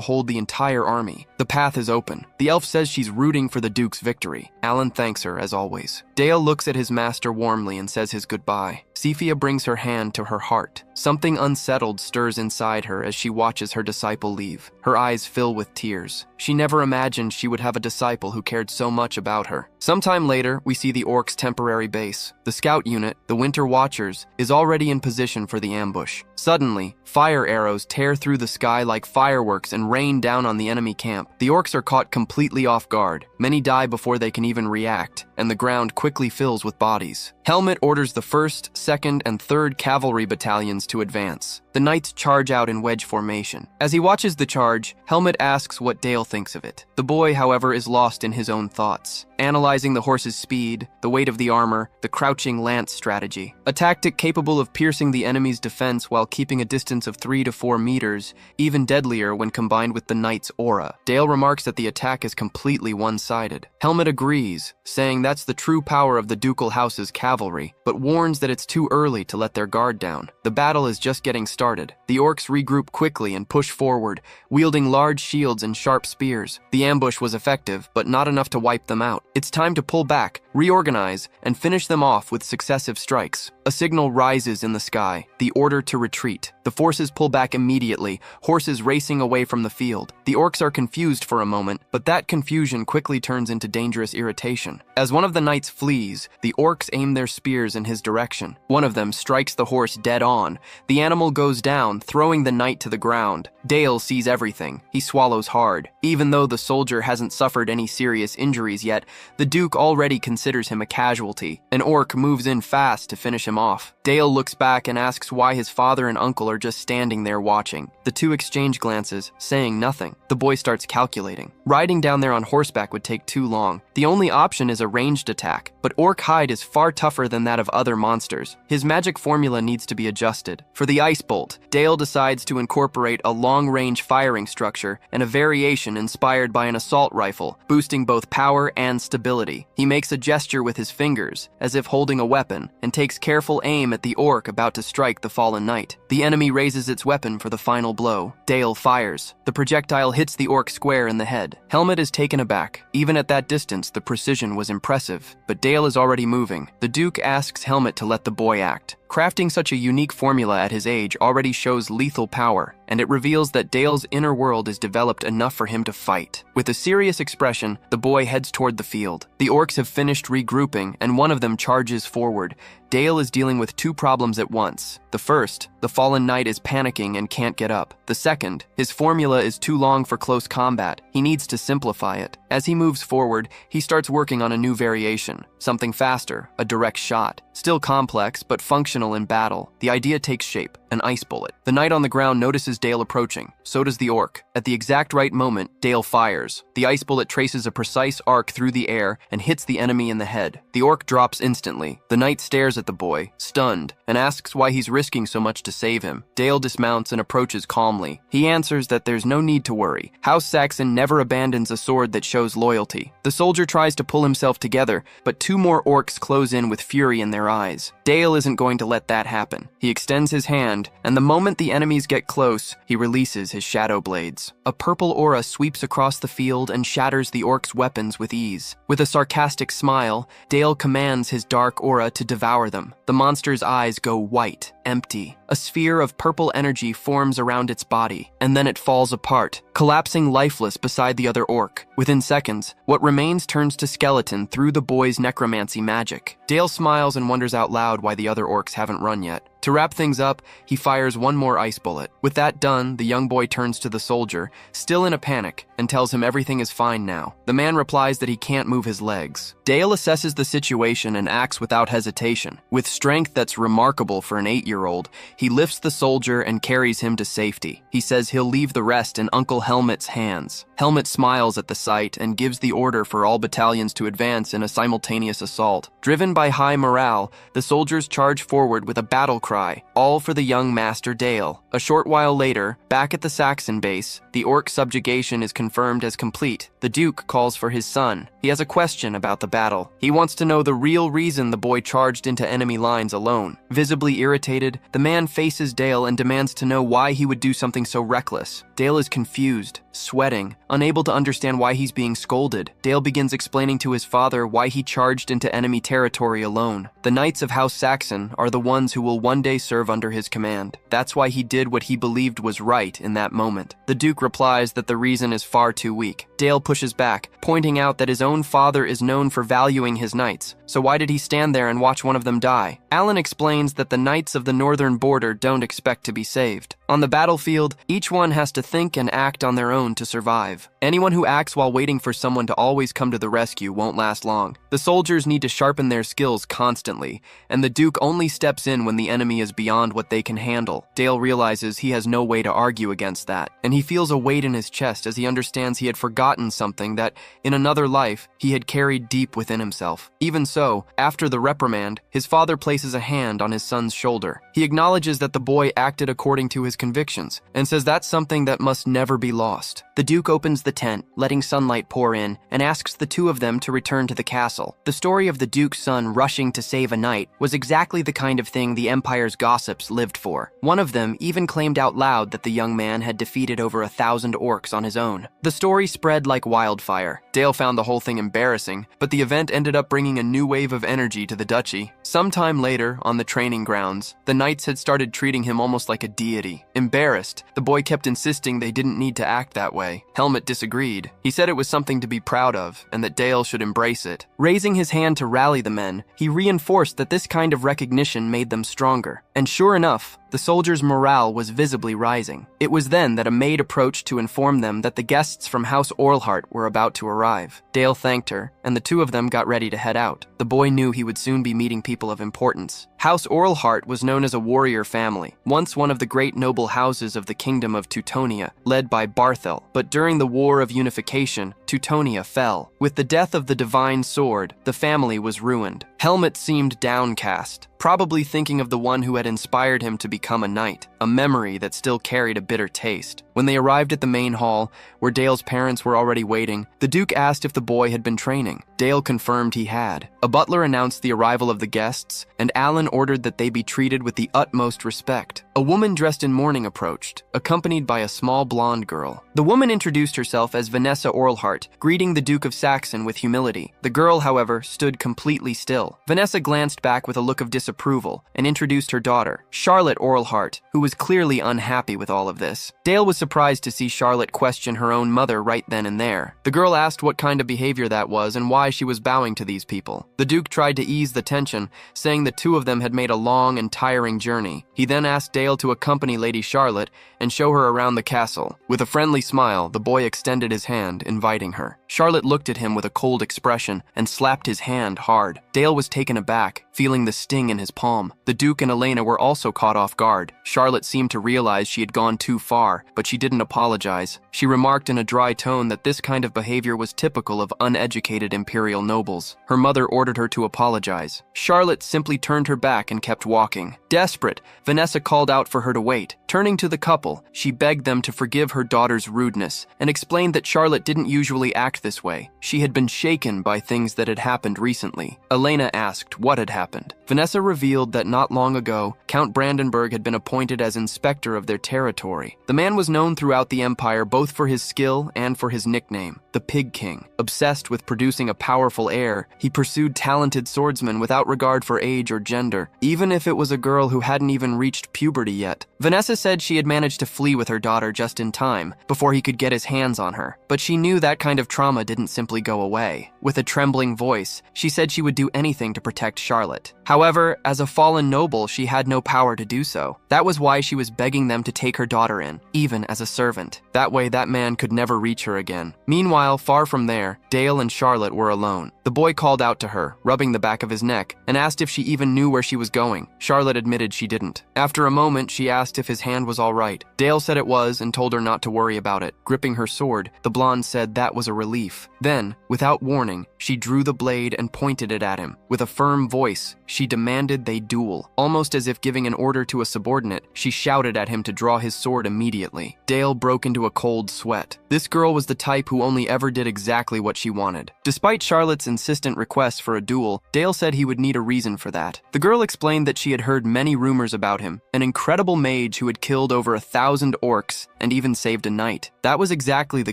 hold the entire army. The path is open. The elf says she's rooting for the Duke's victory. Alan thanks her, as always. Dale looks at his master warmly and says his goodbye. Sophia brings her hand to her heart. Something unsettled stirs inside her as she watches her disciple leave. Her eyes fill with tears. She never imagined she would have a disciple who cared so much about her. Sometime later, we see the orcs' temporary base. The scout unit, the Winter Watchers, is already in position for the ambush. Suddenly, fire arrows tear through the sky like fireworks and rain down on the enemy camp. The orcs are caught completely off guard. Many die before they can even react, and the ground quickly fills with bodies. Helmut orders the 1st, 2nd, and 3rd Cavalry battalions to advance. The knights charge out in wedge formation. As he watches the charge, Helmut asks what Dale thinks of it. The boy, however, is lost in his own thoughts, analyzing the horse's speed, the weight of the armor, the crouching lance strategy. A tactic capable of piercing the enemy's defense while keeping a distance of 3 to 4 meters, even deadlier when combined with the knight's aura. Dale remarks that the attack is completely one-sided. Helmut agrees, saying that's the true power of the ducal house's cavalry, but warns that it's too early to let their guard down. The battle is just getting started. The orcs regroup quickly and push forward, wielding large shields and sharp spears. The ambush was effective, but not enough to wipe them out. It's time to pull back, reorganize, and finish them off with successive strikes. A signal rises in the sky, the order to retreat. The forces pull back immediately, horses racing away from the field. The orcs are confused for a moment, but that confusion quickly turns into dangerous irritation. As one of the knights flees, the orcs aim their spears in his direction. One of them strikes the horse dead on. The animal goes down, throwing the knight to the ground. Dale sees everything. He swallows hard. Even though the soldier hasn't suffered any serious injuries yet, the Duke already considers him a casualty. An orc moves in fast to finish him off. Dale looks back and asks why his father and uncle are just standing there watching. The two exchange glances, saying nothing. The boy starts calculating. Riding down there on horseback would take too long. The only option is a ranged attack, but orc hide is far tougher than that of other monsters. His magic formula needs to be adjusted. For the ice bolt, Dale decides to incorporate a long-range firing structure and a variation inspired by an assault rifle, boosting both power and stability. He makes a gesture with his fingers, as if holding a weapon, and takes careful aim at the orc about to strike the fallen knight. The enemy raises its weapon for the final blow. Dale fires. The projectile hits the orc square in the head. Helmut is taken aback. Even at that distance, the precision was impressive, but Dale is already moving. The Duke asks Helmut to let the boy act. Crafting such a unique formula at his age already shows lethal power, and it reveals that Dale's inner world is developed enough for him to fight. With a serious expression, the boy heads toward the field. The orcs have finished regrouping, and one of them charges forward. Dale is dealing with two problems at once. The first, the fallen knight is panicking and can't get up. The second, his formula is too long for close combat. He needs to simplify it. As he moves forward, he starts working on a new variation, something faster, a direct shot. Still complex, but functional in battle. The idea takes shape, an ice bullet. The knight on the ground notices Dale approaching. So does the orc. At the exact right moment, Dale fires. The ice bullet traces a precise arc through the air and hits the enemy in the head. The orc drops instantly. The knight stares at the boy, stunned, and asks why he's risking so much to save him. Dale dismounts and approaches calmly. He answers that there's no need to worry. House Saxon never abandons a sword that shows loyalty. The soldier tries to pull himself together, but two more orcs close in with fury in their eyes. Dale isn't going to let that happen. He extends his hand, and the moment the enemies get close, he releases his shadow blades. A purple aura sweeps across the field and shatters the orcs' weapons with ease. With a sarcastic smile, Dale commands his dark aura to devour them. The monster's eyes go white, empty. A sphere of purple energy forms around its body, and then it falls apart, collapsing lifeless beside the other orc. Within seconds, what remains turns to skeleton through the boy's necromancy magic. Dale smiles and wonders out loud why the other orcs haven't run yet. To wrap things up, he fires one more ice bullet. With that done, the young boy turns to the soldier, still in a panic, and tells him everything is fine now. The man replies that he can't move his legs. Dale assesses the situation and acts without hesitation. With strength that's remarkable for an 8-year-old, he lifts the soldier and carries him to safety. He says he'll leave the rest in Uncle Helmet's hands. Helmet smiles at the sight and gives the order for all battalions to advance in a simultaneous assault. Driven by high morale, the soldiers charge forward with a battle cry, all for the young Master Dale. A short while later, back at the Saxon base, the orc subjugation is confirmed as complete. The Duke calls for his son. He has a question about the battle. He wants to know the real reason the boy charged into enemy lines alone. Visibly irritated, the man faces Dale and demands to know why he would do something so reckless. Dale is confused, sweating, unable to understand why he's being scolded. Dale begins explaining to his father why he charged into enemy territory alone. The Knights of House Saxon are the ones who will one day serve under his command. That's why he did what he believed was right in that moment. The Duke replies that the reason is far too weak. Dale pushes back, pointing out that his own father is known for valuing his knights, so why did he stand there and watch one of them die? Alan explains that the knights of the northern border don't expect to be saved. On the battlefield, each one has to think and act on their own to survive. Anyone who acts while waiting for someone to always come to the rescue won't last long. The soldiers need to sharpen their skills constantly, and the Duke only steps in when the enemy is beyond what they can handle. Dale realizes he has no way to argue against that, and he feels a weight in his chest as he understands he had forgotten something that, in another life, he had carried deep within himself. Even so, after the reprimand, his father places a hand on his son's shoulder. He acknowledges that the boy acted according to his convictions, and says that's something that must never be lost. The Duke opens the tent, letting sunlight pour in, and asks the two of them to return to the castle. The story of the Duke's son rushing to save a knight was exactly the kind of thing the Empire's gossips lived for. One of them even claimed out loud that the young man had defeated over 1,000 orcs on his own. The story spread like wildfire. Dale found the whole thing embarrassing, but the event ended up bringing a new wave of energy to the duchy. Sometime later, on the training grounds, the knights had started treating him almost like a deity. Embarrassed, the boy kept insisting they didn't need to act that way. Helmet disagreed. He said it was something to be proud of, and that Dale should embrace it. Raising his hand to rally the men, he reinforced that this kind of recognition made them stronger. And sure enough, the soldiers' morale was visibly rising. It was then that a maid approached to inform them that the guests from House Orlhart were about to arrive. Dale thanked her, and the two of them got ready to head out. The boy knew he would soon be meeting people of importance. House Orlhart was known as a warrior family, once one of the great noble houses of the Kingdom of Teutonia, led by Barthel. But during the War of Unification, Teutonia fell. With the death of the Divine Sword, the family was ruined. Helmet seemed downcast, probably thinking of the one who had inspired him to become a knight, a memory that still carried a bitter taste. When they arrived at the main hall, where Dale's parents were already waiting, the Duke asked if the boy had been training. Dale confirmed he had. A butler announced the arrival of the guests, and Alan ordered that they be treated with the utmost respect. A woman dressed in mourning approached, accompanied by a small blonde girl. The woman introduced herself as Vanessa Orlhart, greeting the Duke of Saxon with humility. The girl, however, stood completely still. Vanessa glanced back with a look of disapproval and introduced her daughter, Charlotte Orlhart, who was clearly unhappy with all of this. Dale was surprised to see Charlotte question her own mother right then and there. The girl asked what kind of behavior that was and why she was bowing to these people. The Duke tried to ease the tension, saying the two of them had made a long and tiring journey. He then asked Dale to accompany Lady Charlotte and show her around the castle. With a friendly smile, the boy extended his hand, inviting her. Charlotte looked at him with a cold expression and slapped his hand hard. Dale was taken aback, feeling the sting in his palm. The Duke and Elena were also caught off guard. Charlotte seemed to realize she had gone too far, but she didn't apologize. She remarked in a dry tone that this kind of behavior was typical of uneducated imperial nobles. Her mother ordered her to apologize. Charlotte simply turned her back and kept walking. Desperate, Vanessa called out for her to wait. Turning to the couple, she begged them to forgive her daughter's rudeness and explained that Charlotte didn't usually act this way. She had been shaken by things that had happened recently. Elena asked what had happened. Vanessa revealed that not long ago, Count Brandenburg had been appointed as inspector of their territory. The man was known throughout the empire both for his skill and for his nickname, the Pig King. Obsessed with producing a powerful heir, he pursued talented swordsmen without regard for age or gender, even if it was a girl who hadn't even reached puberty yet. Vanessa said she had managed to flee with her daughter just in time, before he could get his hands on her. But she knew that kind of trauma didn't simply go away. With a trembling voice, she said she would do anything to protect Charlotte. However, as a fallen noble, she had no power to do so. That was why she was begging them to take her daughter in, even as a servant. That way, that man could never reach her again. Meanwhile, far from there, Dale and Charlotte were alone. The boy called out to her, rubbing the back of his neck, and asked if she even knew where she was going. Charlotte admitted she didn't. After a moment, she asked if his hand was all right. Dale said it was and told her not to worry about it. Gripping her sword, the blonde said that was a relief. Then, without warning, she drew the blade and pointed it at him. With a firm voice, she demanded they duel. Almost as if giving an order to a subordinate, she shouted at him to draw his sword immediately. Dale broke into a cold sweat. This girl was the type who only ever did exactly what she wanted. Despite Charlotte's insistent request for a duel, Dale said he would need a reason for that. The girl explained that she had heard many rumors about him, an incredible mage who had killed over 1,000 orcs and even saved a knight. That was exactly the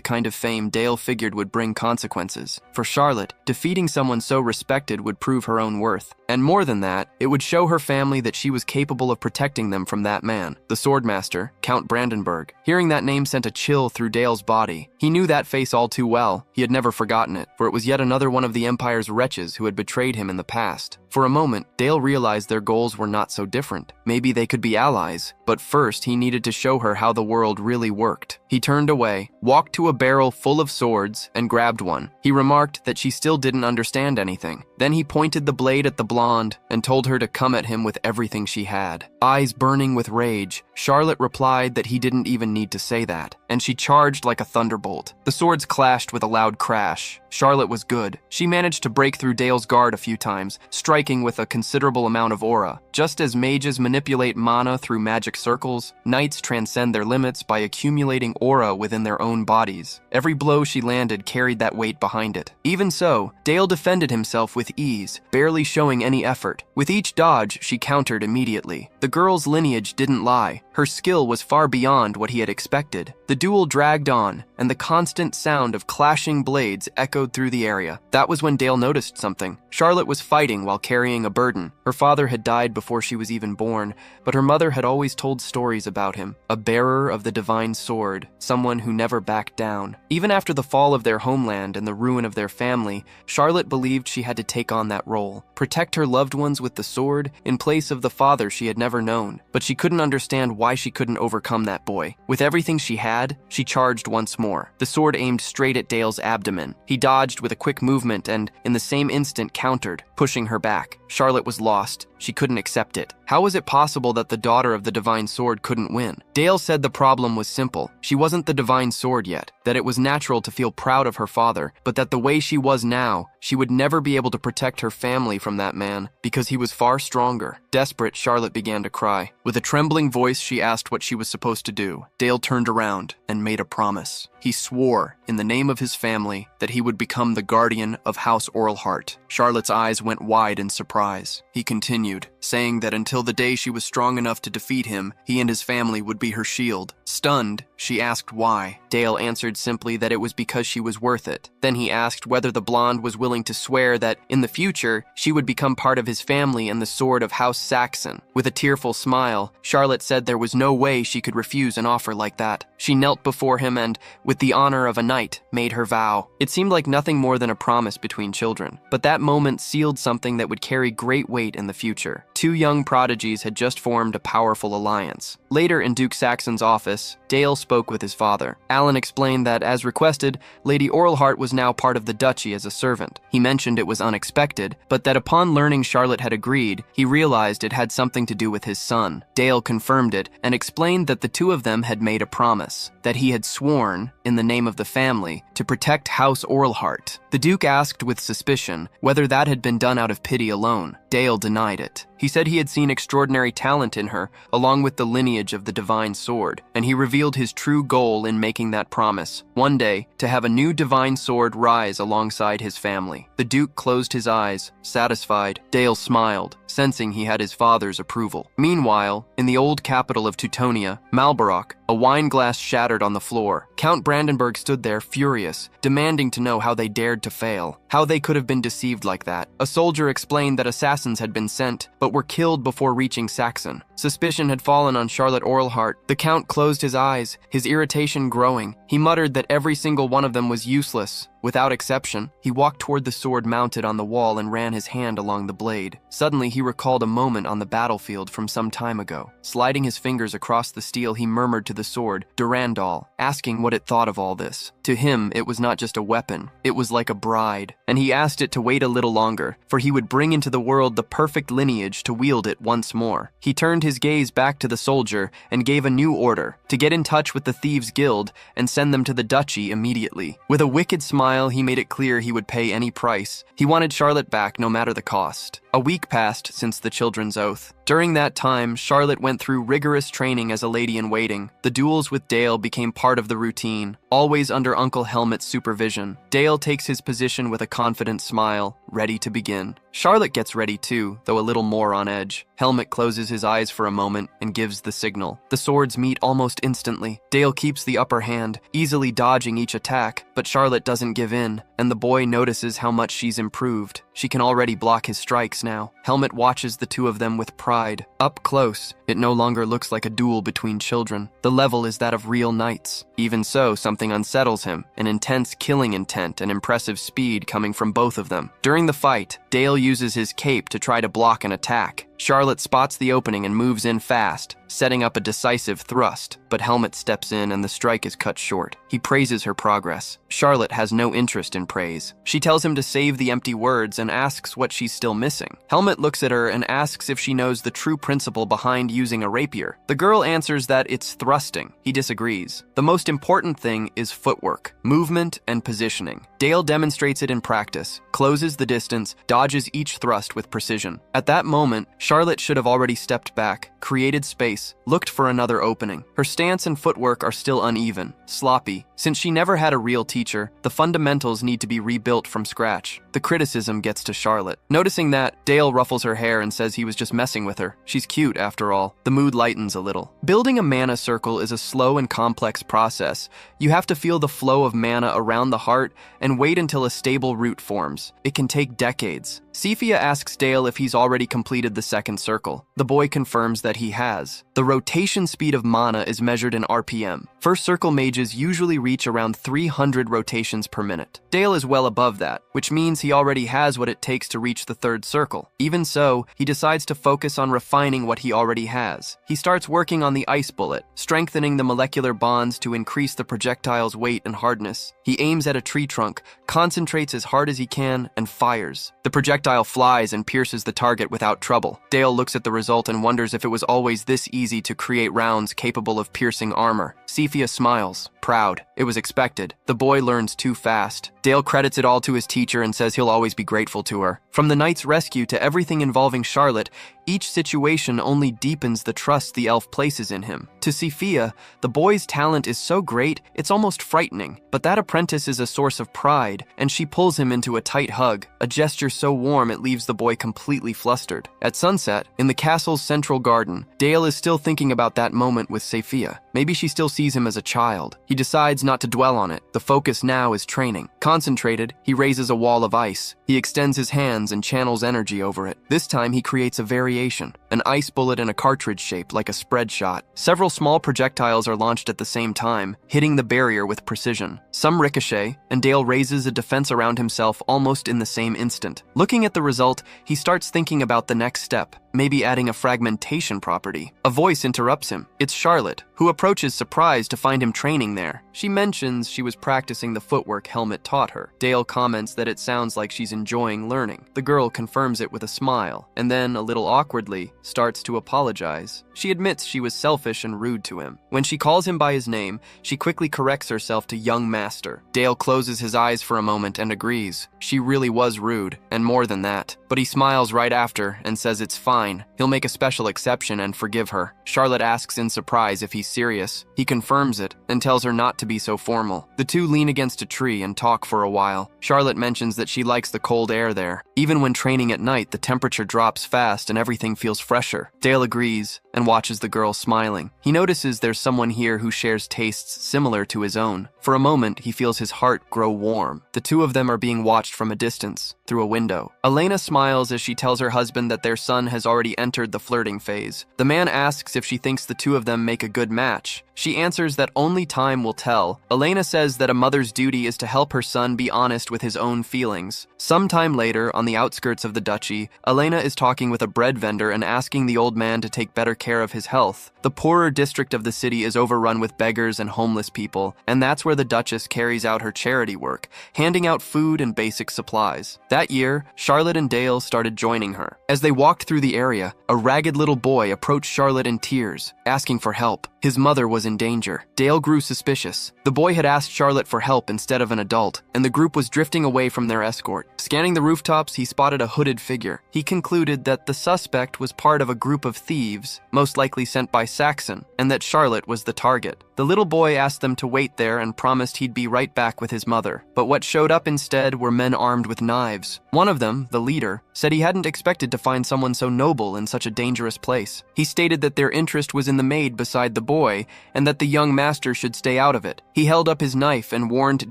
kind of fame Dale figured would bring consequences. For Charlotte, defeating someone so respected would prove her own worth. And more than that, it would show her family that she was capable of protecting them from that man, the swordmaster, Count Brandenburg. Hearing that name sent a chill through Dale's body. He knew that face all too well. He had never forgotten it, for it was yet another one of the Empire's wretches who had betrayed him in the past. For a moment, Dale realized their goals were not so different. Maybe they could be allies, but first he needed to show her how the world really worked. He turned away, walked to a barrel full of swords, and grabbed one. He remarked that she still didn't understand anything. Then he pointed the blade at the blonde and told her to come at him with everything she had. Eyes burning with rage, Charlotte replied that he didn't even need to say that, and she charged like a thunderbolt. The swords clashed with a loud crash. Charlotte was good. She managed to break through Dale's guard a few times, striking with a considerable amount of aura. Just as mages manipulate mana through magic circles, knights transcend their limits by accumulating aura within their own bodies. Every blow she landed carried that weight behind it. Even so, Dale defended himself with ease, barely showing any effort. With each dodge, she countered immediately. The girl's lineage didn't lie. Her skill was far beyond what he had expected. The duel dragged on, and the constant sound of clashing blades echoed through the area. That was when Dale noticed something. Charlotte was fighting while carrying a burden. Her father had died before she was even born, but her mother had always told stories about him. A bearer of the divine sword, someone who never backed down. Even after the fall of their homeland and the ruin of their family, Charlotte believed she had to take on that role. Protect her loved ones with the sword in place of the father she had never known. But she couldn't understand why she couldn't overcome that boy. With everything she had, she charged once more. The sword aimed straight at Dale's abdomen. He dodged with a quick movement and, in the same instant, countered, pushing her back. Charlotte was lost. She couldn't accept it. How was it possible that the daughter of the divine sword couldn't win? Dale said the problem was simple. She wasn't the divine sword yet, that it was natural to feel proud of her father, but that the way she was now, she would never be able to protect her family from that man because he was far stronger. Desperate, Charlotte began to cry. With a trembling voice, she asked what she was supposed to do. Dale turned around and made a promise. He swore, in the name of his family, that he would become the guardian of House Orlhart. Charlotte's eyes went wide in surprise. He continued, saying that until the day she was strong enough to defeat him, he and his family would be her shield. Stunned, she asked why. Dale answered simply that it was because she was worth it. Then he asked whether the blonde was willing to swear that, in the future, she would become part of his family and the sword of House Saxon. With a tearful smile, Charlotte said there was no way she could refuse an offer like that. She knelt before him and, with the honor of a knight, made her vow. It seemed like nothing more than a promise between children, but that moment sealed something that would carry great weight in the future. Two young prodigies had just formed a powerful alliance. Later in Duke Saxon's office, Dale spoke with his father. Alan explained that, as requested, Lady Orlhart was now part of the duchy as a servant. He mentioned it was unexpected, but that upon learning Charlotte had agreed, he realized it had something to do with his son. Dale confirmed it and explained that the two of them had made a promise, that he had sworn, in the name of the family, to protect House Orlhart. The Duke asked with suspicion whether that had been done out of pity alone. Dale denied it. He said he had seen extraordinary talent in her, along with the lineage of the divine sword, and he revealed his true goal in making that promise, one day, to have a new divine sword rise alongside his family. The Duke closed his eyes, satisfied. Dale smiled, sensing he had his father's approval. Meanwhile, in the old capital of Teutonia, Malborok, a wine glass shattered on the floor. Count Brandenburg stood there, furious, demanding to know how they dared to fail, how they could have been deceived like that. A soldier explained that assassins had been sent, but were killed before reaching Saxon. Suspicion had fallen on Charlotte Orlhart. The Count closed his eyes, his irritation growing. He muttered that every single one of them was useless. Without exception, he walked toward the sword mounted on the wall and ran his hand along the blade. Suddenly, he recalled a moment on the battlefield from some time ago. Sliding his fingers across the steel, he murmured to the sword, Durandal, asking what it thought of all this. To him, it was not just a weapon. It was like a bride. And he asked it to wait a little longer, for he would bring into the world the perfect lineage to wield it once more. He turned his gaze back to the soldier and gave a new order, to get in touch with the Thieves' Guild and send them to the duchy immediately. With a wicked smile, he made it clear he would pay any price. He wanted Charlotte back no matter the cost. A week passed since the children's oath. During that time, Charlotte went through rigorous training as a lady-in-waiting. The duels with Dale became part of the routine, always under Uncle Helmet's supervision. Dale takes his position with a confident smile, ready to begin. Charlotte gets ready too, though a little more on edge. Helmet closes his eyes for a moment and gives the signal. The swords meet almost instantly. Dale keeps the upper hand, easily dodging each attack, but Charlotte doesn't give in, and the boy notices how much she's improved. She can already block his strikes now. Helmet watches the two of them with pride. Up close, it no longer looks like a duel between children. The level is that of real knights. Even so, something unsettles him, an intense killing intent and impressive speed coming from both of them. During the fight, Dale uses his cape to try to block an attack. Charlotte spots the opening and moves in fast, setting up a decisive thrust, but Helmet steps in and the strike is cut short. He praises her progress. Charlotte has no interest in praise. She tells him to save the empty words and asks what she's still missing. Helmet looks at her and asks if she knows the true principle behind using a rapier. The girl answers that it's thrusting. He disagrees. The most important thing is footwork, movement, and positioning. Dale demonstrates it in practice, closes the distance, dodges each thrust with precision. At that moment, Charlotte should have already stepped back, created space, looked for another opening. Her stance and footwork are still uneven, sloppy. Since she never had a real teacher, the fundamentals need to be rebuilt from scratch. The criticism gets to Charlotte. Noticing that, Dale ruffles her hair and says he was just messing with her. She's cute, after all. The mood lightens a little. Building a mana circle is a slow and complex process. You have to feel the flow of mana around the heart and wait until a stable root forms. It can take decades. Cephia asks Dale if he's already completed the second circle. The boy confirms that he has. The rotation speed of mana is measured in RPM. First circle mages usually reach around 300 rotations per minute. Dale is well above that, which means he already has what it takes to reach the third circle. Even so, he decides to focus on refining what he already has. He starts working on the ice bullet, strengthening the molecular bonds to increase the projectile's weight and hardness. He aims at a tree trunk, concentrates as hard as he can, and fires. The projectile flies and pierces the target without trouble. Dale looks at the result and wonders if it was always this easy to create rounds capable of piercing armor. Cephia smiles, proud. It was expected. The boy learns too fast. Dale credits it all to his teacher and says he'll always be grateful to her. From the knight's rescue to everything involving Charlotte, each situation only deepens the trust the elf places in him. To Sophia, the boy's talent is so great, it's almost frightening. But that apprentice is a source of pride, and she pulls him into a tight hug, a gesture so warm it leaves the boy completely flustered. At sunset, in the castle's central garden, Dale is still thinking about that moment with Sophia. Maybe she still sees him as a child. He decides not to dwell on it. The focus now is training. Concentrated, he raises a wall of ice. He extends his hands and channels energy over it. This time he creates a variation, an ice bullet in a cartridge shape like a spread shot. Several small projectiles are launched at the same time, hitting the barrier with precision. Some ricochet, and Dale raises a defense around himself almost in the same instant. Looking at the result, he starts thinking about the next step, maybe adding a fragmentation property. A voice interrupts him. It's Charlotte, who approaches surprised to find him training there. She mentions she was practicing the footwork Helmet taught her. Dale comments that it sounds like she's enjoying learning. The girl confirms it with a smile, and then, a little awkwardly, starts to apologize. She admits she was selfish and rude to him. When she calls him by his name, she quickly corrects herself to young master. Dale closes his eyes for a moment and agrees. She really was rude, and more than that. But he smiles right after and says it's fine. He'll make a special exception and forgive her. Charlotte asks in surprise if he's serious. He confirms it and tells her not to be so formal. The two lean against a tree and talk for a while. Charlotte mentions that she likes the cold air there. Even when training at night, the temperature drops fast and everything feels fresher. Dale agrees and watches the girl smiling. He notices there's someone here who shares tastes similar to his own. For a moment, he feels his heart grow warm. The two of them are being watched from a distance, through a window. Elena smiles as she tells her husband that their son has already entered the flirting phase. The man asks if she thinks the two of them make a good match. She answers that only time will tell. Elena says that a mother's duty is to help her son be honest with his own feelings. Sometime later, on the outskirts of the duchy, Elena is talking with a bread vendor and asking the old man to take better care of his health. The poorer district of the city is overrun with beggars and homeless people, and that's where the Duchess carries out her charity work, handing out food and basic supplies. That year, Charlotte and Dale started joining her. As they walked through the area, a ragged little boy approached Charlotte in tears, asking for help. His mother was in danger. Dale grew suspicious. The boy had asked Charlotte for help instead of an adult, and the group was drifting away from their escort. Scanning the rooftops, he spotted a hooded figure. He concluded that the suspect was part of a group of thieves, most likely sent by Saxon, and that Charlotte was the target. The little boy asked them to wait there and promised he'd be right back with his mother. But what showed up instead were men armed with knives. One of them, the leader, said he hadn't expected to find someone so noble in such a dangerous place. He stated that their interest was in the maid beside the boy, and that the young master should stay out of it. He held up his knife and warned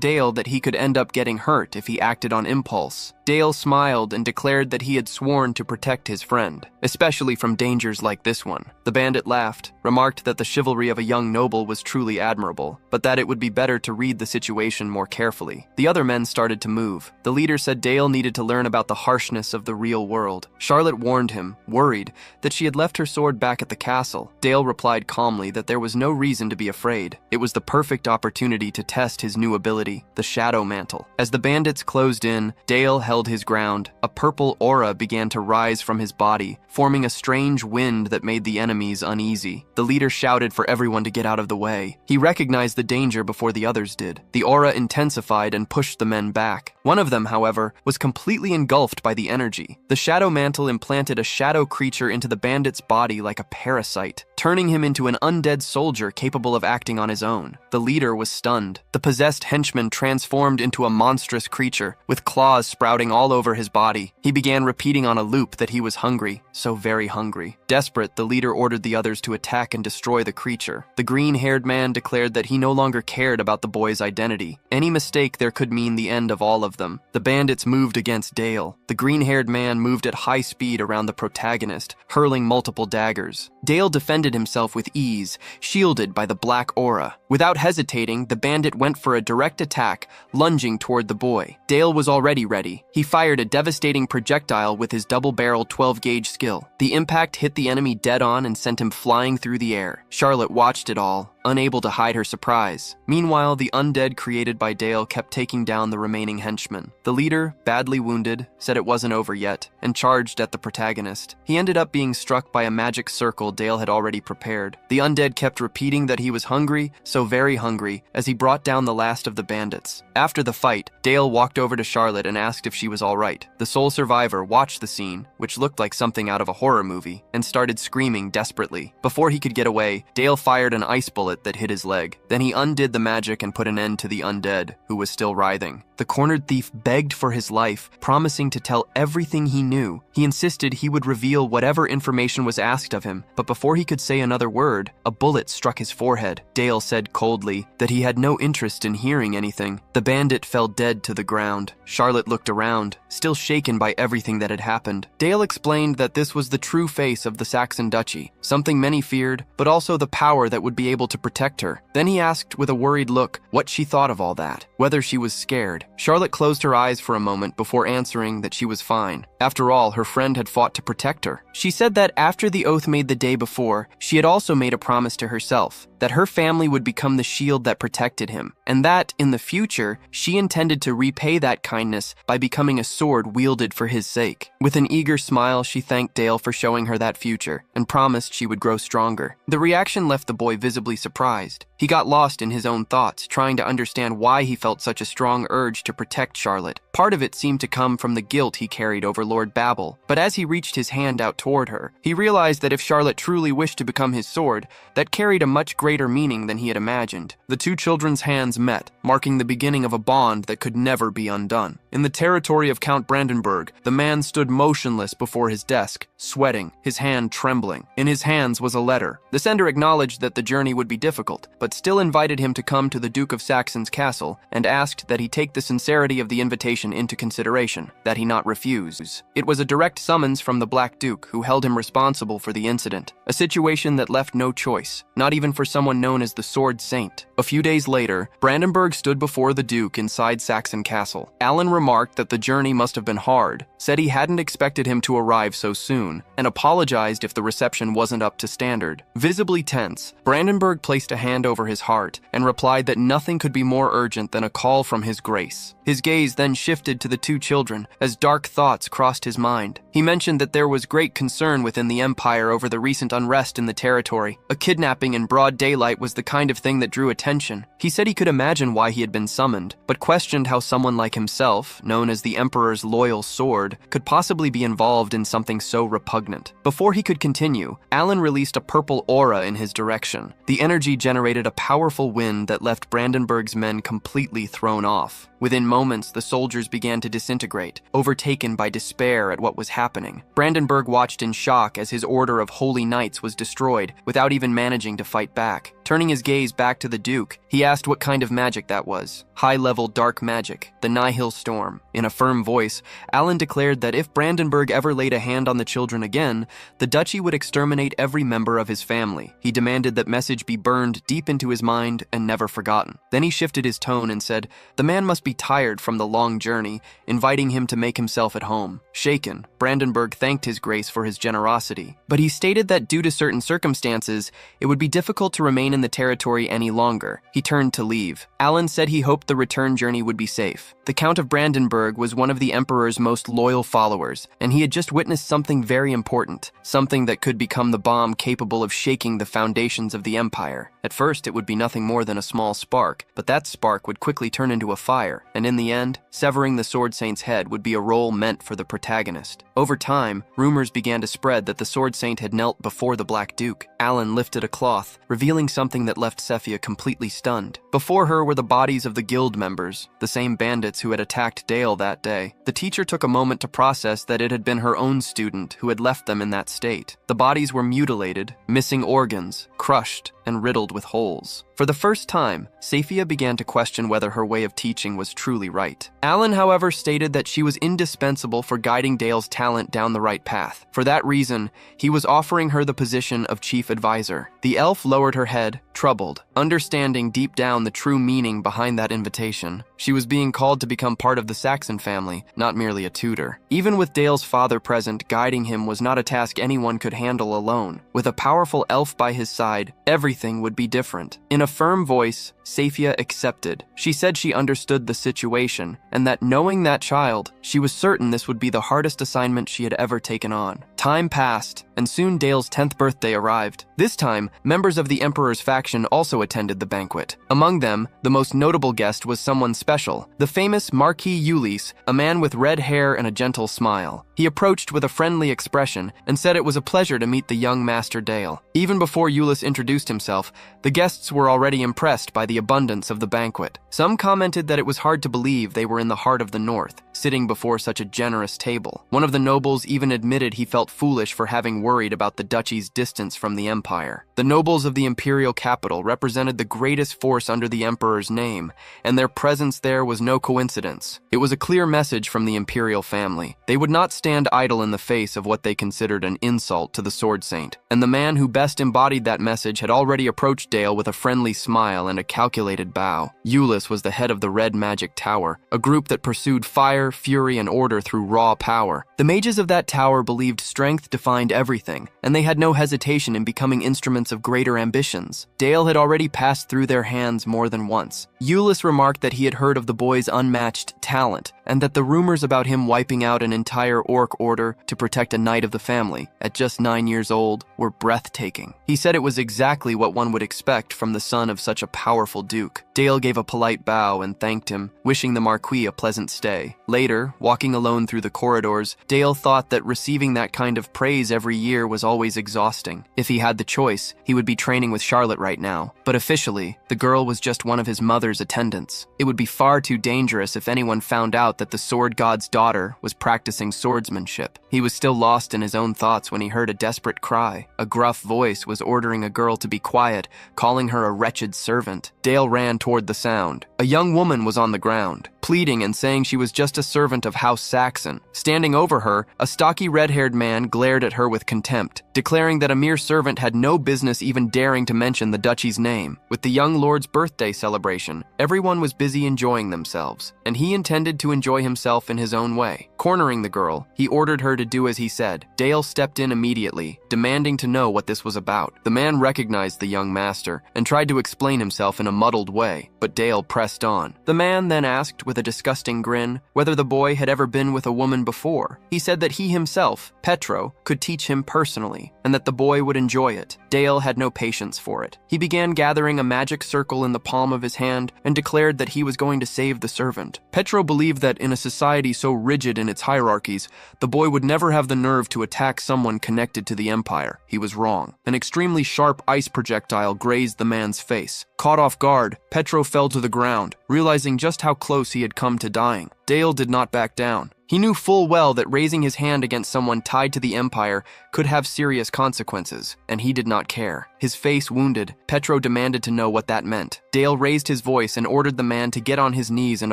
Dale that he could end up getting hurt if he acted on impulse. Dale smiled and declared that he had sworn to protect his friend, especially from dangers like this one. The bandit laughed, remarked that the chivalry of a young noble was truly admirable, but that it would be better to read the situation more carefully. The other men started to move. The leader said Dale needed to learn about the harshness of the real world. Charlotte warned him, worried, that she had left her sword back at the castle. Dale replied calmly that there was no reason to be afraid. It was the perfect opportunity to test his new ability, the Shadow Mantle. As the bandits closed in, Dale held his ground. A purple aura began to rise from his body, forming a strange wind that made the enemies uneasy. The leader shouted for everyone to get out of the way. He recognized the danger before the others did. The aura intensified and pushed the men back. One of them, however, was completely engulfed by the energy. The Shadow Mantle implanted a shadow creature into the bandit's body like a parasite, turning him into an undead soldier capable of acting on his own. The leader was stunned. The possessed henchman transformed into a monstrous creature, with claws sprouting all over his body. He began repeating on a loop that he was hungry, so very hungry. Desperate, the leader ordered the others to attack and destroy the creature. The green-haired man declared that he no longer cared about the boy's identity. Any mistake there could mean the end of all of them. The bandits moved against Dale. The green-haired man moved at high speed around the protagonist, hurling multiple daggers. Dale defended himself with ease, shielded by the black aura. Without hesitating, the bandit went for a direct attack, lunging toward the boy. Dale was already ready. He fired a devastating projectile with his double-barreled 12-gauge skill. The impact hit the enemy dead on and sent him flying through the air. Charlotte watched it all, unable to hide her surprise. Meanwhile, Meanwhile, the undead created by Dale kept taking down the remaining henchmen. The leader, badly wounded, said it wasn't over yet, and charged at the protagonist. He ended up being struck by a magic circle Dale had already prepared. The undead kept repeating that he was hungry, so very hungry, as he brought down the last of the bandits. After the fight, Dale walked over to Charlotte and asked if she was alright. The sole survivor watched the scene, which looked like something out of a horror movie, and started screaming desperately. Before he could get away, Dale fired an ice bullet that hit his leg. Then he undid the magic and put an end to the undead, who was still writhing. The cornered thief begged for his life, promising to tell everything he knew. He insisted he would reveal whatever information was asked of him, but before he could say another word, a bullet struck his forehead. Dale said coldly that he had no interest in hearing anything. The bandit fell dead to the ground. Charlotte looked around, still shaken by everything that had happened. Dale explained that this was the true face of the Saxon Duchy, something many feared, but also the power that would be able to protect her. Then he asked with a worried look what she thought of all that, whether she was scared. Charlotte closed her eyes for a moment before answering that she was fine. After all, her friend had fought to protect her. She said that after the oath made the day before, she had also made a promise to herself, that her family would become the shield that protected him, and that, in the future, she intended to repay that kindness by becoming a sword wielded for his sake. With an eager smile, she thanked Dale for showing her that future, and promised she would grow stronger. The reaction left the boy visibly surprised. He got lost in his own thoughts, trying to understand why he felt such a strong urge to protect Charlotte. Part of it seemed to come from the guilt he carried over Lord Babel, but as he reached his hand out toward her, he realized that if Charlotte truly wished to become his sword, that carried a much greater meaning than he had imagined. The two children's hands met, marking the beginning of a bond that could never be undone. In the territory of Count Brandenburg, the man stood motionless before his desk, sweating, his hand trembling. In his hands was a letter. The sender acknowledged that the journey would be difficult, but still invited him to come to the Duke of Saxon's castle and asked that he take the sincerity of the invitation into consideration, that he not refuse. It was a direct summons from the Black Duke, who held him responsible for the incident, a situation that left no choice, not even for someone known as the Sword Saint. A few days later, Brandenburg stood before the Duke inside Saxon Castle. Alan remarked that the journey must have been hard, said he hadn't expected him to arrive so soon, and apologized if the reception wasn't up to standard. Visibly tense, Brandenburg placed a hand over his heart and replied that nothing could be more urgent than a call from his grace. His gaze then shifted to the two children as dark thoughts crossed his mind. He mentioned that there was great concern within the Empire over the recent unrest in the territory. A kidnapping in broad daylight was the kind of thing that drew attention. He said he could imagine why he had been summoned, but questioned how someone like himself, known as the Emperor's loyal sword, could possibly be involved in something so repugnant. Before he could continue, Alan released a purple aura in his direction. The energy generated a powerful wind that left Brandenburg's men completely thrown off. Within moments, the soldiers began to disintegrate, overtaken by despair at what was happening. Brandenburg watched in shock as his order of holy knights was destroyed without even managing to fight back. Turning his gaze back to the Duke, he asked what kind of magic that was. High-level dark magic, the Nihil Storm. In a firm voice, Alan declared that if Brandenburg ever laid a hand on the children again, the duchy would exterminate every member of his family. He demanded that message be burned deep into his mind and never forgotten. Then he shifted his tone and said, the man must be tired from the long journey, inviting him to make himself at home. Shaken, Brandenburg thanked his grace for his generosity, but he stated that due to certain circumstances, it would be difficult to remain in the territory any longer. He turned to leave. Alan said he hoped the return journey would be safe. The Count of Brandenburg was one of the Emperor's most loyal followers, and he had just witnessed something very important, something that could become the bomb capable of shaking the foundations of the Empire. At first, it would be nothing more than a small spark, but that spark would quickly turn into a fire, and in the end, severing the Sword Saint's head would be a role meant for the protagonist. Over time, rumors began to spread that the Sword Saint had knelt before the Black Duke. Alan lifted a cloth, revealing something that left Sephia completely stunned. Before her were the bodies of the guild members, the same bandits who had attacked Dale that day. The teacher took a moment to process that it had been her own student who had left them in that state. The bodies were mutilated, missing organs, crushed, and riddled with holes. For the first time, Sephia began to question whether her way of teaching was truly right. Alan, however, stated that she was indispensable for guiding Dale's talent down the right path. For that reason, he was offering her the position of chief advisor. The elf lowered her head, troubled, understanding deep down the true meaning behind that invitation. She was being called to become part of the Saxon family, not merely a tutor. Even with Dale's father present, guiding him was not a task anyone could handle alone. With a powerful elf by his side, everything everything would be different. In a firm voice, Safia accepted. She said she understood the situation, and that knowing that child, she was certain this would be the hardest assignment she had ever taken on. Time passed, and soon Dale's 10th birthday arrived. This time, members of the Emperor's faction also attended the banquet. Among them, the most notable guest was someone special, the famous Marquis Ulysse, a man with red hair and a gentle smile. He approached with a friendly expression and said it was a pleasure to meet the young Master Dale. Even before Ulysse introduced himself, the guests were already impressed by the abundance of the banquet. Some commented that it was hard to believe they were in the heart of the North, sitting before such a generous table. One of the nobles even admitted he felt foolish for having worried about the duchy's distance from the empire. The nobles of the imperial capital represented the greatest force under the emperor's name, and their presence there was no coincidence. It was a clear message from the imperial family. They would not stand idle in the face of what they considered an insult to the Sword Saint, and the man who best embodied that message had already approached Dale with a friendly smile and a calculated bow. Ulysse was the head of the Red Magic Tower, a group that pursued fire, fury, and order through raw power. The mages of that tower believed strength defined everything, and they had no hesitation in becoming instruments of greater ambitions. Dale had already passed through their hands more than once. Ulysse remarked that he had heard of the boy's unmatched talent, and that the rumors about him wiping out an entire orc order to protect a knight of the family, at just 9 years old, were breathtaking. He said it was exactly what one would expect from the son of such a powerful duke. Dale gave a polite bow and thanked him, wishing the Marquis a pleasant stay. Later, walking alone through the corridors, Dale thought that receiving that kind of praise every year was always exhausting. If he had the choice, he would be training with Charlotte right now. But officially, the girl was just one of his mother's attendants. It would be far too dangerous if anyone found out that the sword god's daughter was practicing swordsmanship. He was still lost in his own thoughts when he heard a desperate cry. A gruff voice was ordering a girl to be quiet, calling her a wretched servant. Dale ran toward the sound. A young woman was on the ground, pleading and saying she was just a servant of House Saxon. Standing over her, a stocky red-haired man glared at her with contempt, declaring that a mere servant had no business even daring to mention the duchy's name. With the young lord's birthday celebration, everyone was busy enjoying themselves, and he intended to enjoy himself in his own way. Cornering the girl, he ordered her to do as he said. Dale stepped in immediately, demanding to know what this was about. The man recognized the young master and tried to explain himself in a muddled way, but Dale pressed on. The man then asked, with a disgusting grin, whether the boy had ever been with a woman before. He said that he himself, Petro, could teach him personally, and that the boy would enjoy it. Dale had no patience for it. He began gathering a magic circle in the palm of his hand and declared that he was going to save the servant. Petro believed that in a society so rigid in its hierarchies, the boy would never have the nerve to attack someone connected to the empire. He was wrong. An extremely sharp ice projectile grazed the man's face. Caught off guard, Petro fell to the ground, realizing just how close he had come to dying. Dale did not back down. He knew full well that raising his hand against someone tied to the empire could have serious consequences, and he did not care. His face wounded, Petro demanded to know what that meant. Dale raised his voice and ordered the man to get on his knees and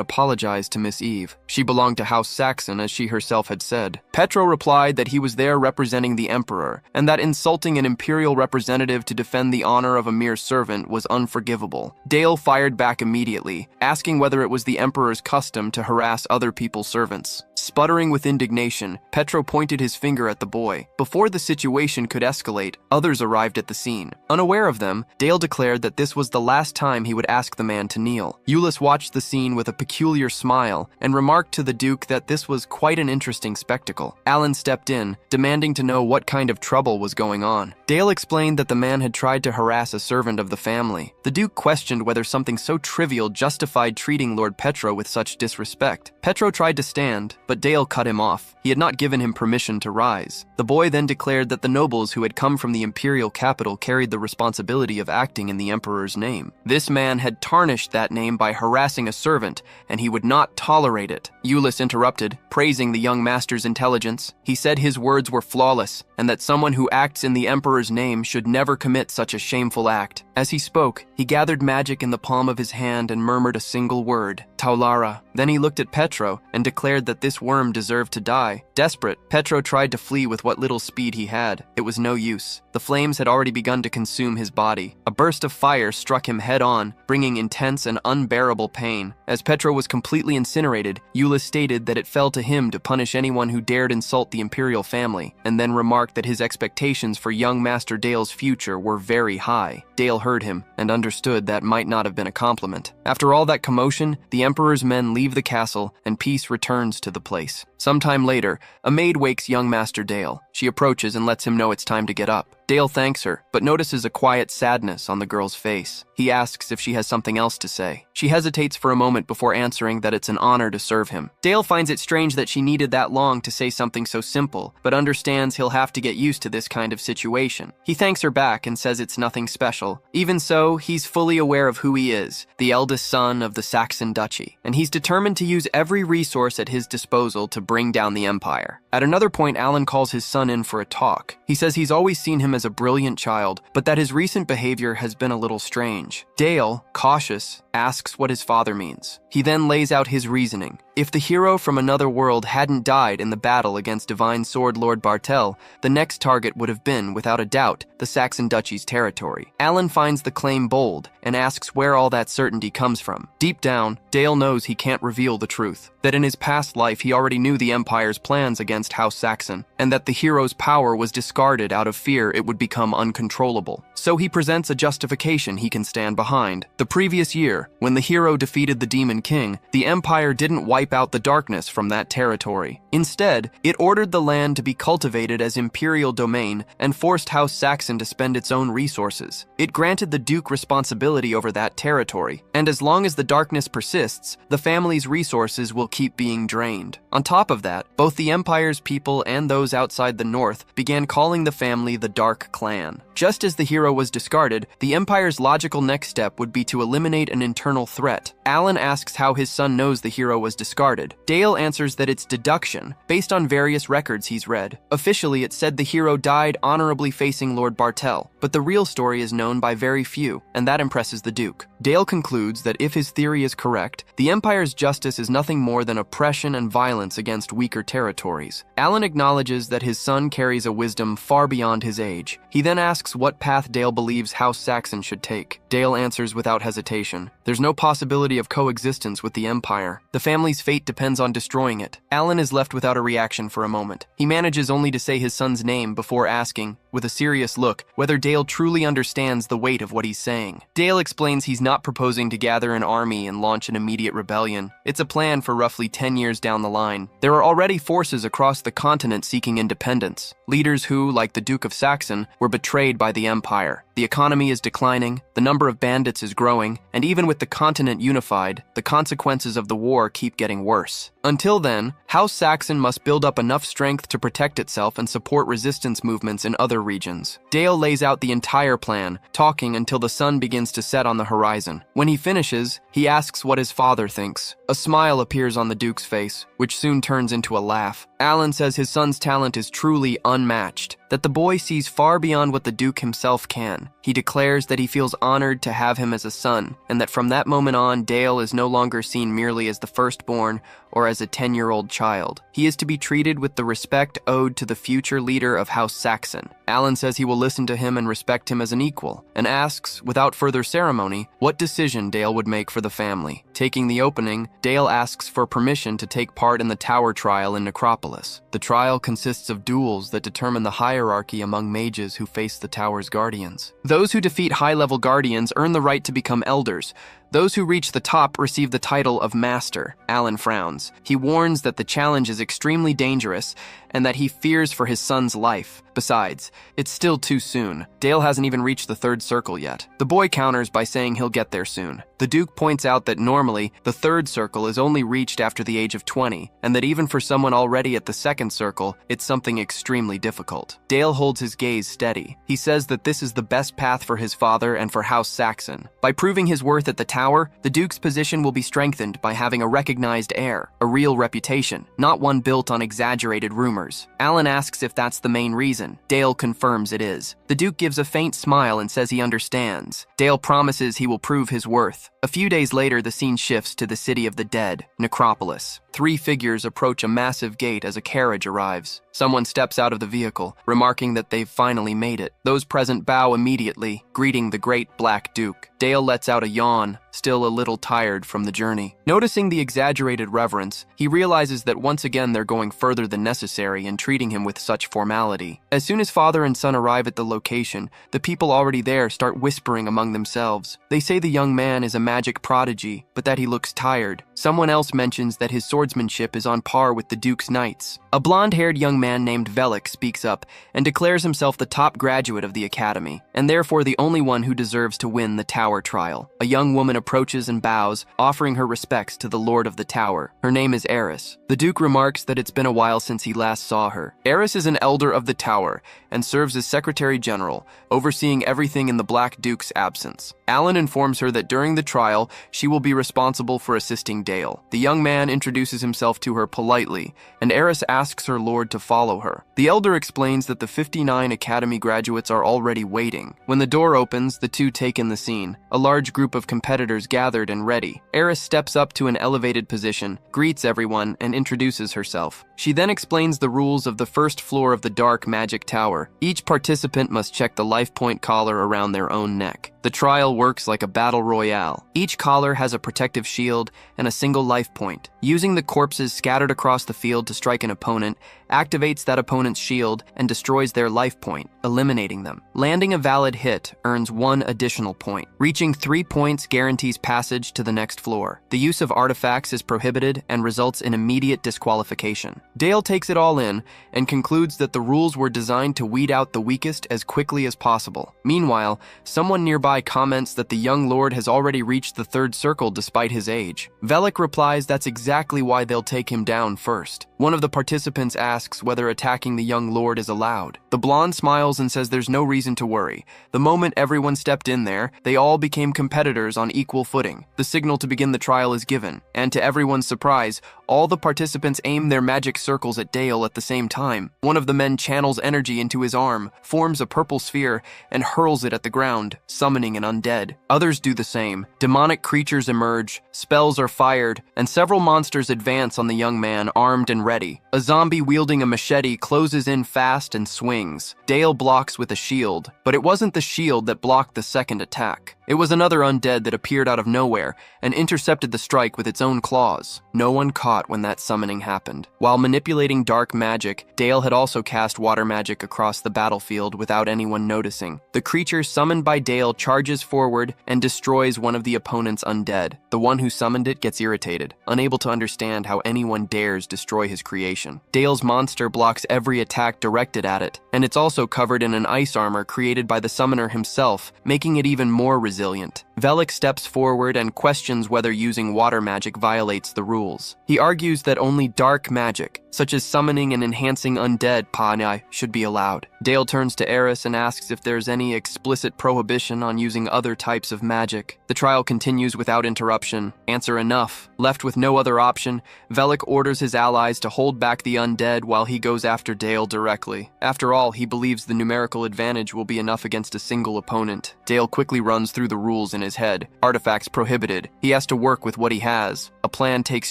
apologize to Miss Eve. She belonged to House Saxon, as she herself had said. Petro replied that he was there representing the emperor, and that insulting an imperial representative to defend the honor of a mere servant was unforgivable. Dale fired back immediately, asking whether it was the emperor's custom to harass other people's servants. Sputtering with indignation, Petro pointed his finger at the boy. Before the situation could escalate, others arrived at the scene. Unaware of them, Dale declared that this was the last time he would ask the man to kneel. Ulysse watched the scene with a peculiar smile and remarked to the Duke that this was quite an interesting spectacle. Alan stepped in, demanding to know what kind of trouble was going on. Dale explained that the man had tried to harass a servant of the family. The Duke questioned whether something so trivial justified treating Lord Petro with such disrespect. Petro tried to stand, but Dale cut him off. He had not given him permission to rise. The boy then declared that the nobles who had come from the imperial capital carried the responsibility of acting in the emperor's name. This man had tarnished that name by harassing a servant, and he would not tolerate it. Ulysse interrupted, praising the young master's intelligence. He said his words were flawless, and that someone who acts in the emperor's name should never commit such a shameful act. As he spoke, he gathered magic in the palm of his hand and murmured a single word, Taulara. Then he looked at Petro and declared that this worm deserved to die. Desperate, Petro tried to flee with what little speed he had. It was no use. The flames had already begun to consume his body. A burst of fire struck him head on, bringing intense and unbearable pain. As Petro was completely incinerated, Ulysse Romulus stated that it fell to him to punish anyone who dared insult the imperial family, and then remarked that his expectations for young Master Dale's future were very high. Dale heard him and understood that might not have been a compliment. After all that commotion, the Emperor's men leave the castle and peace returns to the place. Sometime later, a maid wakes young Master Dale. She approaches and lets him know it's time to get up. Dale thanks her, but notices a quiet sadness on the girl's face. He asks if she has something else to say. She hesitates for a moment before answering that it's an honor to serve him. Dale finds it strange that she needed that long to say something so simple, but understands he'll have to get used to this kind of situation. He thanks her back and says it's nothing special. Even so, he's fully aware of who he is, the eldest son of the Saxon Duchy, and he's determined to use every resource at his disposal to bring down the empire. At another point, Alan calls his son in for a talk. He says he's always seen him as a brilliant child, but that his recent behavior has been a little strange. Dale, cautious, asks what his father means. He then lays out his reasoning. If the hero from another world hadn't died in the battle against Divine Sword Lord Bartel, the next target would have been, without a doubt, the Saxon Duchy's territory. Alan finds the claim bold and asks where all that certainty comes from. Deep down, Dale knows he can't reveal the truth, that in his past life he already knew the Empire's plans against House Saxon, and that the hero's power was discarded out of fear it would become uncontrollable. So he presents a justification he can stand behind. The previous year, when the hero defeated the Demon King, the Empire didn't wipe out the darkness from that territory. Instead, it ordered the land to be cultivated as imperial domain and forced House Saxon to spend its own resources. It granted the Duke responsibility over that territory, and as long as the darkness persists, the family's resources will keep being drained. On top of that, both the Empire's people and those outside the north began calling the family the Dark Clan. Just as the hero was discarded, the Empire's logical next step would be to eliminate an internal threat. Alan asks how his son knows the hero was discarded. Dale answers that it's deduction, based on various records he's read. Officially, it said the hero died honorably facing Lord Bartel, but the real story is known by very few, and that impresses the Duke. Dale concludes that if his theory is correct, the Empire's justice is nothing more than oppression and violence against weaker territories. Alan acknowledges that his son carries a wisdom far beyond his age. He then asks what path Dale believes House Saxon should take. Dale answers without hesitation. There's no possibility of coexistence with the Empire. The family's fate depends on destroying it. Alan is left without a reaction for a moment. He manages only to say his son's name before asking, with a serious look, whether Dale truly understands the weight of what he's saying. Dale explains he's not proposing to gather an army and launch an immediate rebellion. It's a plan for roughly 10 years down the line. There are already forces across the continent seeking independence. Leaders who, like the Duke of Saxon, were betrayed by the Empire. The economy is declining, the number of bandits is growing, and even with the continent unified, the consequences of the war keep getting worse. Until then, House Saxon must build up enough strength to protect itself and support resistance movements in other regions. Dale lays out the entire plan, talking until the sun begins to set on the horizon. When he finishes, he asks what his father thinks. A smile appears on the Duke's face, which soon turns into a laugh. Alan says his son's talent is truly unmatched, that the boy sees far beyond what the Duke himself can. He declares that he feels honored to have him as a son, and that from that moment on, Dale is no longer seen merely as the firstborn or as a 10-year-old child. He is to be treated with the respect owed to the future leader of House Saxon. Alan says he will listen to him and respect him as an equal, and asks, without further ceremony, what decision Dale would make for the family. Taking the opening, Dale asks for permission to take part in the tower trial in Necropolis. The trial consists of duels that determine the hierarchy among mages who face the tower's guardians. Those who defeat high-level guardians earn the right to become elders. Those who reach the top receive the title of Master. Alan frowns. He warns that the challenge is extremely dangerous and that he fears for his son's life. Besides, it's still too soon. Dale hasn't even reached the third circle yet. The boy counters by saying he'll get there soon. The Duke points out that normally, the third circle is only reached after the age of 20, and that even for someone already at the second circle, it's something extremely difficult. Dale holds his gaze steady. He says that this is the best path for his father and for House Saxon. By proving his worth at the tower, the Duke's position will be strengthened by having a recognized heir, a real reputation, not one built on exaggerated rumors. Alan asks if that's the main reason. Dale confirms it is. The Duke gives a faint smile and says he understands. Dale promises he will prove his worth. A few days later, the scene shifts to the city of the dead, Necropolis. 3 figures approach a massive gate as a carriage arrives. Someone steps out of the vehicle, remarking that they've finally made it. Those present bow immediately, greeting the great Black Duke. Dale lets out a yawn, still a little tired from the journey. Noticing the exaggerated reverence, he realizes that once again they're going further than necessary in treating him with such formality. As soon as father and son arrive at the location, the people already there start whispering among themselves. They say the young man is a magic prodigy, but that he looks tired. Someone else mentions that his swordsmanship is on par with the Duke's knights. A blonde-haired young man named Velik speaks up and declares himself the top graduate of the academy, and therefore the only one who deserves to win the tower trial. A young woman approaches and bows, offering her respects to the Lord of the Tower. Her name is Eris. The Duke remarks that it's been a while since he last saw her. Eris is an elder of the Tower and serves as Secretary General, overseeing everything in the Black Duke's absence. Alan informs her that during the trial, she will be responsible for assisting Dale. The young man introduces himself to her politely, and Eris asks her lord to follow her. The elder explains that the 59 academy graduates are already waiting. When the door opens, the two take in the scene. A large group of competitors gathered and ready. Eris steps up to an elevated position, greets everyone, and introduces herself. She then explains the rules of the first floor of the dark magic tower. Each participant must check the life point collar around their own neck. The trial works like a battle royale. Each collar has a protective shield and a single life point. Using the corpses scattered across the field to strike an opponent activates that opponent's shield and destroys their life point, eliminating them. Landing a valid hit earns 1 additional point. Reaching 3 points guarantees passage to the next floor. The use of artifacts is prohibited and results in immediate disqualification. Dale takes it all in and concludes that the rules were designed to weed out the weakest as quickly as possible. Meanwhile, someone nearby comments that the young lord has already reached the 3rd circle despite his age. Velik replies that's exactly why they'll take him down first. One of the participants asks whether attacking the young lord is allowed. The blonde smiles and says there's no reason to worry. The moment everyone stepped in there, they all became competitors on equal footing. The signal to begin the trial is given, and to everyone's surprise, all the participants aim their magic circles at Dale at the same time. One of the men channels energy into his arm, forms a purple sphere, and hurls it at the ground, summoning an undead. Others do the same. Demonic creatures emerge, spells are fired, and several monsters advance on the young man armed and ready. A zombie wielding a machete closes in fast and swings. Dale blocks with a shield, but it wasn't the shield that blocked the second attack. It was another undead that appeared out of nowhere and intercepted the strike with its own claws. No one caught when that summoning happened. While manipulating dark magic, Dale had also cast water magic across the battlefield without anyone noticing. The creature summoned by Dale charges forward and destroys one of the opponent's undead. The one who summoned it gets irritated, unable to understand how anyone dares destroy his creation. Dale's monster blocks every attack directed at it, and it's also covered in an ice armor created by the summoner himself, making it even more resilient. Velik steps forward and questions whether using water magic violates the rules. He argues that only dark magic, such as summoning and enhancing undead panai, should be allowed. Dale turns to Eris and asks if there's any explicit prohibition on using other types of magic. The trial continues without interruption. Answer enough. Left with no other option, Velik orders his allies to hold back the undead while he goes after Dale directly. After all, he believes the numerical advantage will be enough against a single opponent. Dale quickly runs through the rules in his head. Artifacts prohibited. He has to work with what he has. A plan takes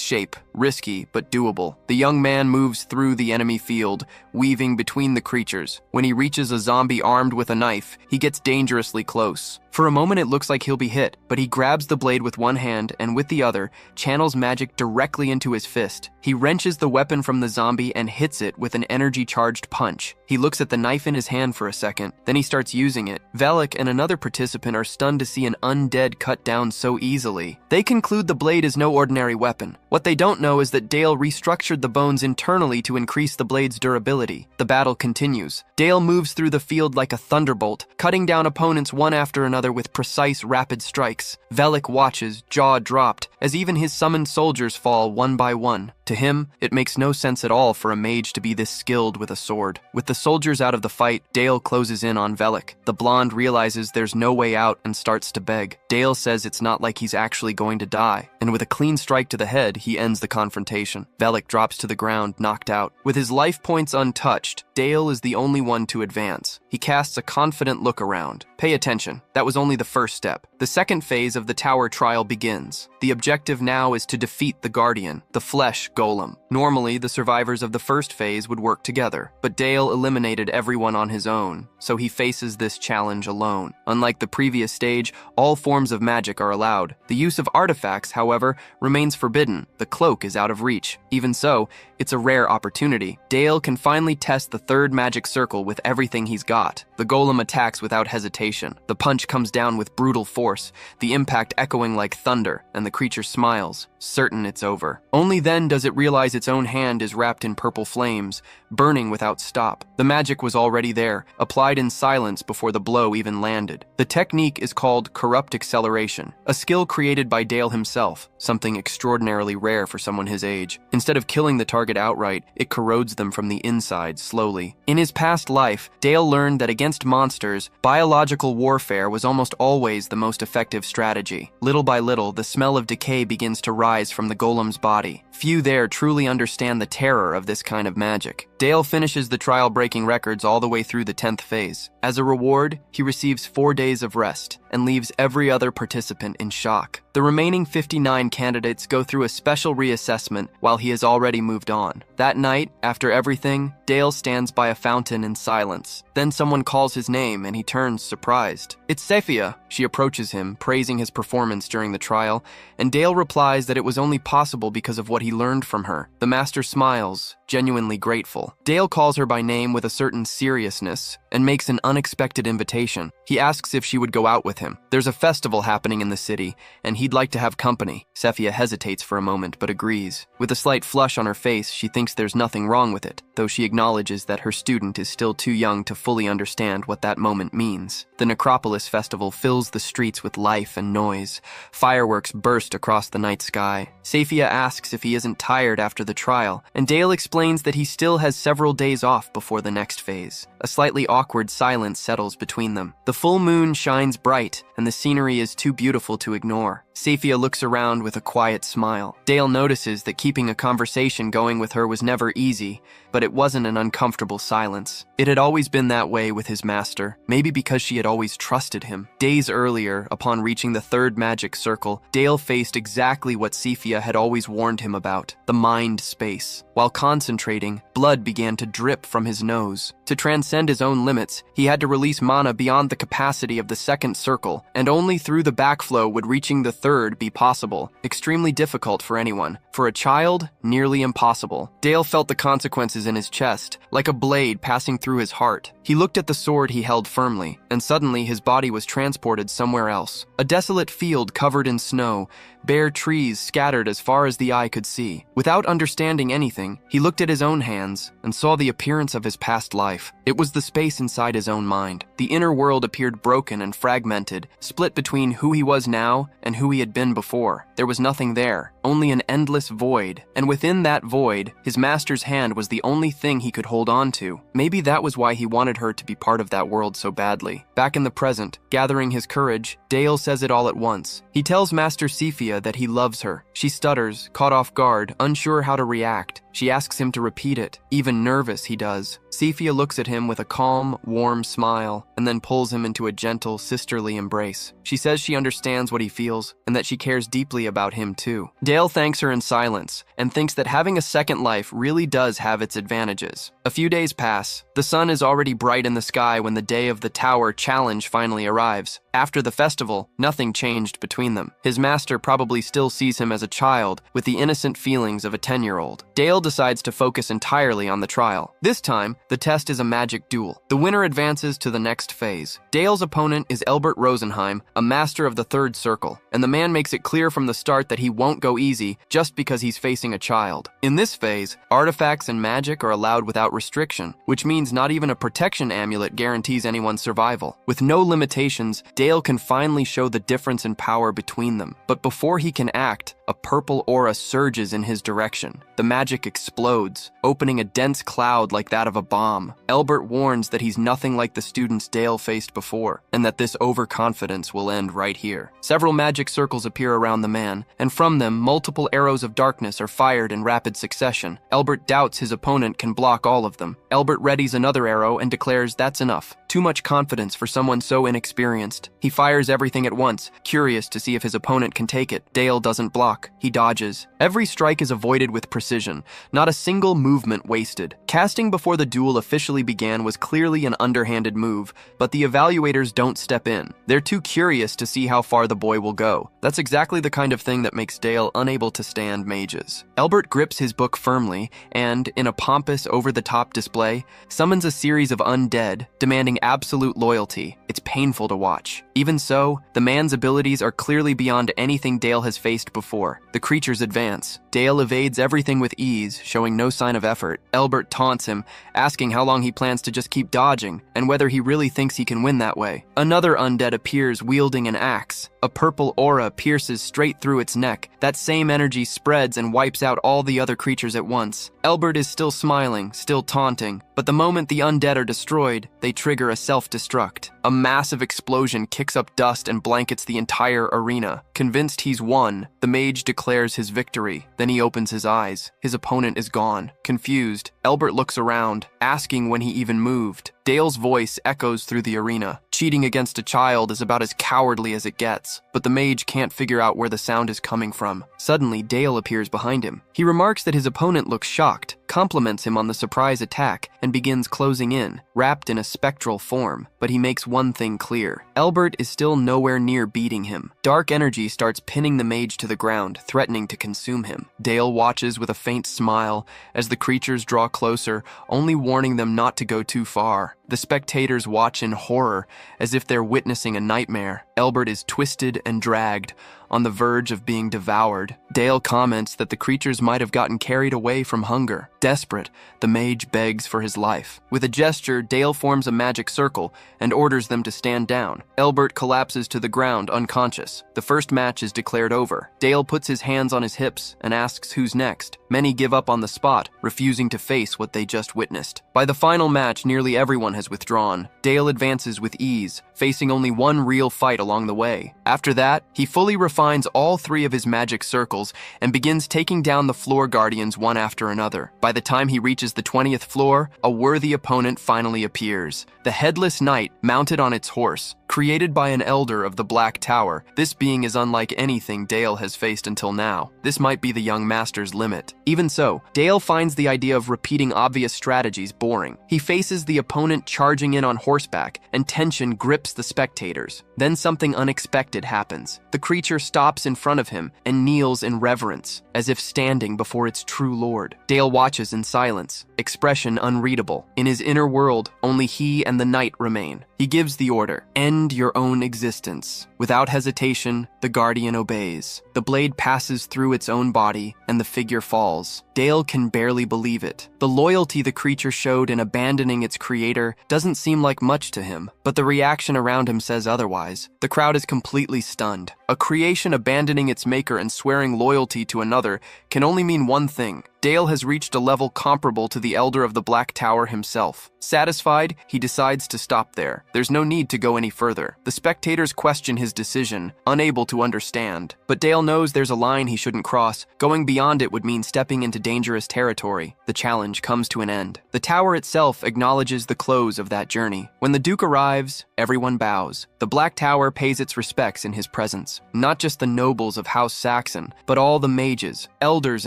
shape, risky but doable. The young man moves through the enemy field, weaving between the creatures. When he reaches a zombie armed with a knife, he gets dangerously close. For a moment it looks like he'll be hit, but he grabs the blade with one hand and with the other, channels magic directly into his fist. He wrenches the weapon from the zombie and hits it with an energy-charged punch. He looks at the knife in his hand for a second, then he starts using it. Velik and another participant are stunned to see an undead cut down so easily. They conclude the blade is no ordinary weapon. What they don't know is that Dale restructured the bones internally to increase the blade's durability. The battle continues. Dale moves through the field like a thunderbolt, cutting down opponents one after another with precise, rapid strikes. Velik watches, jaw dropped, as even his summoned soldiers fall one by one. To him, it makes no sense at all for a mage to be this skilled with a sword. With the soldiers out of the fight, Dale closes in on Velik. The blonde realizes there's no way out and starts to beg. Dale says it's not like he's actually going to die, and with a clean strike to the head, he ends the confrontation. Velik drops to the ground, knocked out. With his life points untouched, Dale is the only one to advance. He casts a confident look around. Pay attention, that was only the first step. The second phase of the tower trial begins. The objective now is to defeat the Guardian. The flesh, Golem. Normally, the survivors of the first phase would work together, but Dale eliminated everyone on his own, so he faces this challenge alone. Unlike the previous stage, all forms of magic are allowed. The use of artifacts, however, remains forbidden. The cloak is out of reach. Even so, it's a rare opportunity. Dale can finally test the third magic circle with everything he's got. The Golem attacks without hesitation. The punch comes down with brutal force, the impact echoing like thunder, and the creature smiles, certain it's over. Only then does it realize its own hand is wrapped in purple flames, burning without stop. The magic was already there, applied in silence before the blow even landed. The technique is called corrupt acceleration, a skill created by Dale himself, something extraordinarily rare for someone his age. Instead of killing the target outright, it corrodes them from the inside slowly. In his past life, Dale learned that against monsters, biological warfare was almost always the most effective strategy. Little by little, the smell of decay begins to rise from the Golem's body. Few there truly understand the terror of this kind of magic. Dale finishes the trial-breaking records all the way through the 10th phase. As a reward, he receives 4 days of rest and leaves every other participant in shock. The remaining 59 candidates go through a special reassessment while he has already moved on. That night, after everything, Dale stands by a fountain in silence. Then someone calls his name and he turns surprised. It's Sophia. She approaches him, praising his performance during the trial, and Dale replies that it was only possible because of what he learned from her. The master smiles, genuinely grateful. Dale calls her by name with a certain seriousness and makes an unexpected invitation. He asks if she would go out with him. There's a festival happening in the city, and he'd like to have company. Sophia hesitates for a moment, but agrees. With a slight flush on her face, she thinks there's nothing wrong with it, though she acknowledges that her student is still too young to fully understand what that moment means. The Necropolis Festival fills the streets with life and noise. Fireworks burst across the night sky. Sophia asks if he isn't tired after the trial, and Dale explains that he still has several days off before the next phase. A slightly awkward silence settles between them. The full moon shines bright, and the scenery is too beautiful to ignore. Sophia looks around with a quiet smile. Dale notices that keeping a conversation going with her was never easy, but it wasn't an uncomfortable silence. It had always been that way with his master, maybe because she had always trusted him. Days earlier, upon reaching the third magic circle, Dale faced exactly what Sophia had always warned him about, the mind space. While concentrating, blood began to drip from his nose. To transcend his own limits, he had to release mana beyond the capacity of the second circle, and only through the backflow would reaching the third be possible. Extremely difficult for anyone. For a child, nearly impossible. Dale felt the consequences in his chest, like a blade passing through his heart. He looked at the sword he held firmly, and suddenly his body was transported somewhere else. A desolate field covered in snow, bare trees scattered as far as the eye could see. Without understanding anything, he looked at his own hands and saw the appearance of his past life. It was the space inside his own mind. The inner world appeared broken and fragmented, split between who he was now and who he had been before. There was nothing there, only an endless void. And within that void, his master's hand was the only thing he could hold on to. Maybe that was why he wanted her to be part of that world so badly. Back in the present, gathering his courage, Dale says it all at once. He tells Master Sophia that he loves her. She stutters, caught off guard, unsure how to react. She asks him to repeat it. Even nervous, he does. Sophia looks at him with a calm, warm smile, and then pulls him into a gentle, sisterly embrace. She says she understands what he feels, and that she cares deeply about him too. Dale thanks her in silence, and thinks that having a second life really does have its advantages. A few days pass. The sun is already bright in the sky when the day of the Tower Challenge finally arrives. After the festival, nothing changed between them. His master probably still sees him as a child, with the innocent feelings of a 10-year-old. Dale decides to focus entirely on the trial. This time, the test is a magic duel. The winner advances to the next phase. Dale's opponent is Elbert Rosenheim, a master of the third circle, and the man makes it clear from the start that he won't go easy just because he's facing a child. In this phase, artifacts and magic are allowed without restriction, which means not even a protection amulet guarantees anyone's survival. With no limitations, Dale can finally show the difference in power between them. But before he can act, a purple aura surges in his direction. The magic explodes, opening a dense cloud like that of a bomb. Elbert warns that he's nothing like the students Dale faced before, and that this overconfidence will end right here. Several magic circles appear around the man, and from them, multiple arrows of darkness are fired in rapid succession. Elbert doubts his opponent can block all of them. Elbert readies another arrow and declares that's enough. Too much confidence for someone so inexperienced. He fires everything at once, curious to see if his opponent can take it. Dale doesn't block. block, he dodges. Every strike is avoided with precision, not a single movement wasted. Casting before the duel officially began was clearly an underhanded move, but the evaluators don't step in. They're too curious to see how far the boy will go. That's exactly the kind of thing that makes Dale unable to stand mages. Elbert grips his book firmly and, in a pompous, over-the-top display, summons a series of undead, demanding absolute loyalty. It's painful to watch. Even so, the man's abilities are clearly beyond anything Dale has faced before. The creatures advance. Dale evades everything with ease, showing no sign of effort. Elbert taunts him, asking how long he plans to just keep dodging, and whether he really thinks he can win that way. Another undead appears wielding an axe. A purple aura pierces straight through its neck. That same energy spreads and wipes out all the other creatures at once. Elbert is still smiling, still taunting, but the moment the undead are destroyed, they trigger a self-destruct. A massive explosion kicks up dust and blankets the entire arena. Convinced he's won, the mage declares his victory. Then he opens his eyes. His opponent is gone. Confused, Elbert looks around, asking when he even moved. Dale's voice echoes through the arena. Cheating against a child is about as cowardly as it gets, but the mage can't figure out where the sound is coming from. Suddenly, Dale appears behind him. He remarks that his opponent looks shocked, compliments him on the surprise attack, and begins closing in, wrapped in a spectral form. But he makes one thing clear. Elbert is still nowhere near beating him. Dark energy starts pinning the mage to the ground, threatening to consume him. Dale watches with a faint smile as the creatures draw closer, only warning them not to go too far. The spectators watch in horror, as if they're witnessing a nightmare. Elbert is twisted and dragged, on the verge of being devoured. Dale comments that the creatures might have gotten carried away from hunger. Desperate, the mage begs for his life. With a gesture, Dale forms a magic circle and orders them to stand down. Elbert collapses to the ground, unconscious. The first match is declared over. Dale puts his hands on his hips and asks who's next. Many give up on the spot, refusing to face what they just witnessed. By the final match, nearly everyone has withdrawn. Dale advances with ease, facing only one real fight along the way. After that, he fully refines all three of his magic circles and begins taking down the floor guardians one after another. By the time he reaches the 20th floor, a worthy opponent finally appears. The headless knight, mounted on its horse, created by an elder of the Black Tower. This being is unlike anything Dale has faced until now. This might be the young master's limit. Even so, Dale finds the idea of repeating obvious strategies boring. He faces the opponent charging in on horseback, and tension grips the spectators. Then something unexpected happens. The creature stops in front of him and kneels in reverence, as if standing before its true lord. Dale watches in silence, expression unreadable. In his inner world, only he and the knight remain. He gives the order, "End your own existence." Without hesitation, the guardian obeys. The blade passes through its own body, and the figure falls. Dale can barely believe it. The loyalty the creature showed in abandoning its creator doesn't seem like much to him, but the reaction around him says otherwise. The crowd is completely stunned. A creation abandoning its maker and swearing loyalty to another can only mean one thing. Dale has reached a level comparable to the Elder of the Black Tower himself. Satisfied, he decides to stop there. There's no need to go any further. The spectators question his decision, unable to understand. But Dale knows there's a line he shouldn't cross. Going beyond it would mean stepping into dangerous territory. The challenge comes to an end. The tower itself acknowledges the close of that journey. When the Duke arrives, everyone bows. The Black Tower pays its respects in his presence. Not just the nobles of House Saxon, but all the mages, elders